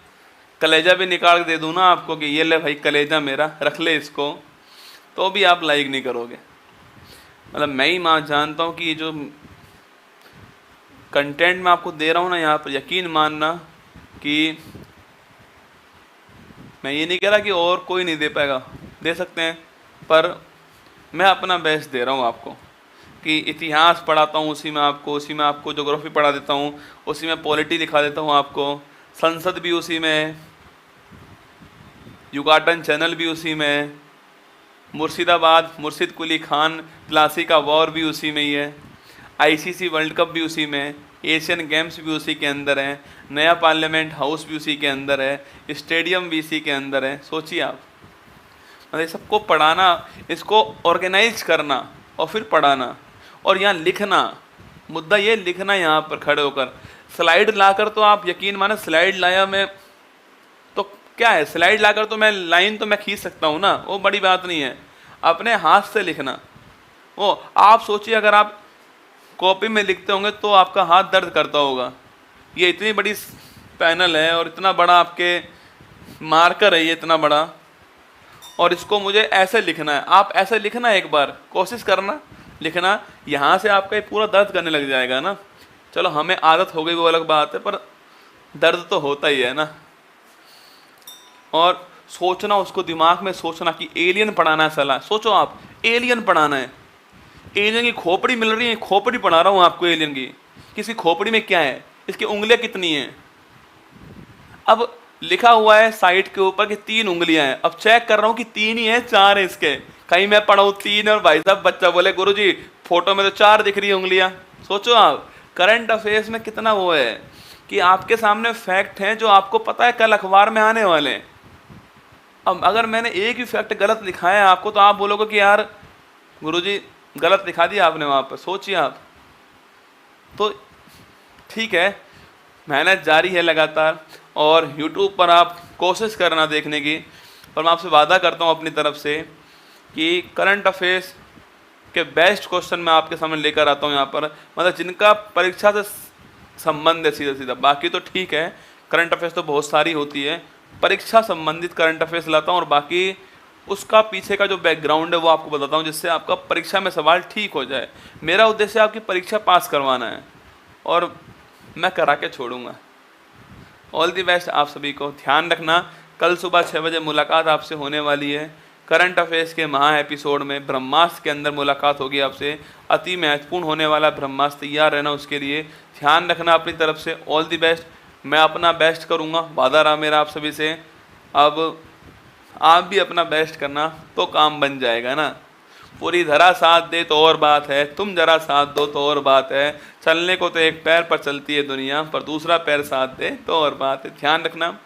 कलेजा भी निकाल के दे दूँ ना आपको कि ये ले भाई कलेजा मेरा, रख ले इसको, तो भी आप लाइक नहीं करोगे। मतलब मैं ही जानता हूँ कि ये जो कंटेंट मैं आपको दे रहा हूँ ना यहाँ पर, यकीन मानना कि मैं ये नहीं कह रहा कि और कोई नहीं दे पाएगा, दे सकते हैं, पर मैं अपना बेस्ट दे रहा हूँ आपको। कि इतिहास पढ़ाता हूँ उसी में आपको ज्योग्राफी पढ़ा देता हूँ, उसी में पॉलिटी दिखा देता हूँ आपको, संसद भी उसी में, युगाटन चैनल भी उसी में, मुर्शिदाबाद मुर्शिद कुली खान प्लासी का वॉर भी उसी में ही है, ICC वर्ल्ड कप भी उसी में, एशियन गेम्स भी उसी के अंदर है, नया पार्लियामेंट हाउस भी उसी के अंदर है, स्टेडियम भी इसी के अंदर है। सोचिए आप, मतलब सबको पढ़ाना, इसको ऑर्गेनाइज करना और फिर पढ़ाना, और यहाँ लिखना, मुद्दा ये लिखना यहाँ पर खड़े होकर। स्लाइड लाकर तो आप यकीन माने, स्लाइड लाया मैं तो क्या है, स्लाइड लाकर तो मैं लाइन तो मैं खींच सकता हूँ ना, वो बड़ी बात नहीं है। अपने हाथ से लिखना, वो आप सोचिए अगर आप कॉपी में लिखते होंगे तो आपका हाथ दर्द करता होगा। ये इतनी बड़ी पैनल है और इतना बड़ा आपके मार्कर है ये इतना बड़ा, और इसको मुझे ऐसे लिखना है। आप ऐसे लिखना, एक बार कोशिश करना लिखना, यहाँ से आपका ये पूरा दर्द करने लग जाएगा ना। चलो हमें आदत हो गई वो अलग बात है, पर दर्द तो होता ही है ना। और सोचना, उसको दिमाग में सोचना कि एलियन पढ़ाना है, सलाह सोचो आप, एलियन पढ़ाना है, एलियन की खोपड़ी मिल रही है, खोपड़ी पढ़ा रहा हूँ आपको एलियन की, किसी खोपड़ी में क्या है, इसकी उंगलियां कितनी हैं। अब लिखा हुआ है साइड के ऊपर कि 3 उंगलियां हैं, अब चेक कर रहा हूँ कि 3 ही है, 4 है इसके, कहीं मैं पढ़ा हूँ 3 और भाई साहब बच्चा बोले गुरुजी फोटो में तो 4 दिख रही है उंगलियां। सोचो आप, करंट अफेयर्स में कितना वो है कि आपके सामने फैक्ट हैं जो आपको पता है कल अखबार में आने वाले हैं। अब अगर मैंने एक ही फैक्ट गलत लिखाया है आपको, तो आप बोलोगे कि यार गुरुजी गलत लिखा दिया आपने वहाँ पर। सोचिए आप, तो ठीक है, मेहनत जारी है लगातार, और YouTube पर आप कोशिश करना देखने की। पर मैं आपसे वादा करता हूँ अपनी तरफ से कि करंट अफेयर्स के बेस्ट क्वेश्चन मैं आपके सामने लेकर आता हूँ यहाँ पर, मतलब जिनका परीक्षा से संबंध है सीधा सीधा। बाकी तो ठीक है, करंट अफेयर्स तो बहुत सारी होती है, परीक्षा संबंधित करंट अफेयर्स लाता हूँ, और बाकी उसका पीछे का जो बैकग्राउंड है वो आपको बताता हूँ, जिससे आपका परीक्षा में सवाल ठीक हो जाए। मेरा उद्देश्य आपकी परीक्षा पास करवाना है, और मैं करा के छोड़ूंगा। ऑल दी बेस्ट आप सभी को। ध्यान रखना, कल सुबह 6 बजे मुलाकात आपसे होने वाली है करंट अफेयर्स के महा एपिसोड में। ब्रह्मास्त्र के अंदर मुलाकात होगी आपसे, अति महत्वपूर्ण होने वाला ब्रह्मास्त्र, तैयार रहना उसके लिए। ध्यान रखना अपनी तरफ से। All the best. मैं अपना बेस्ट करूँगा, वादा रहा मेरा आप सभी से। अब आप भी अपना बेस्ट करना तो काम बन जाएगा ना। पूरी धरा साथ दे तो और बात है, तुम जरा साथ दो तो और बात है। चलने को तो एक पैर पर चलती है दुनिया, पर दूसरा पैर साथ दे तो और बात है। ध्यान रखना।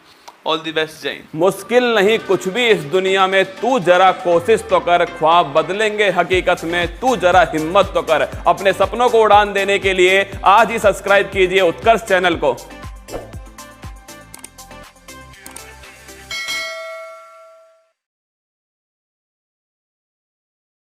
All the best. जय हिंद। मुश्किल नहीं कुछ भी इस दुनिया में, तू जरा कोशिश तो कर, ख्वाब बदलेंगे हकीकत में, तू जरा हिम्मत तो कर। अपने सपनों को उड़ान देने के लिए आज ही सब्सक्राइब कीजिए उत्कर्ष चैनल को।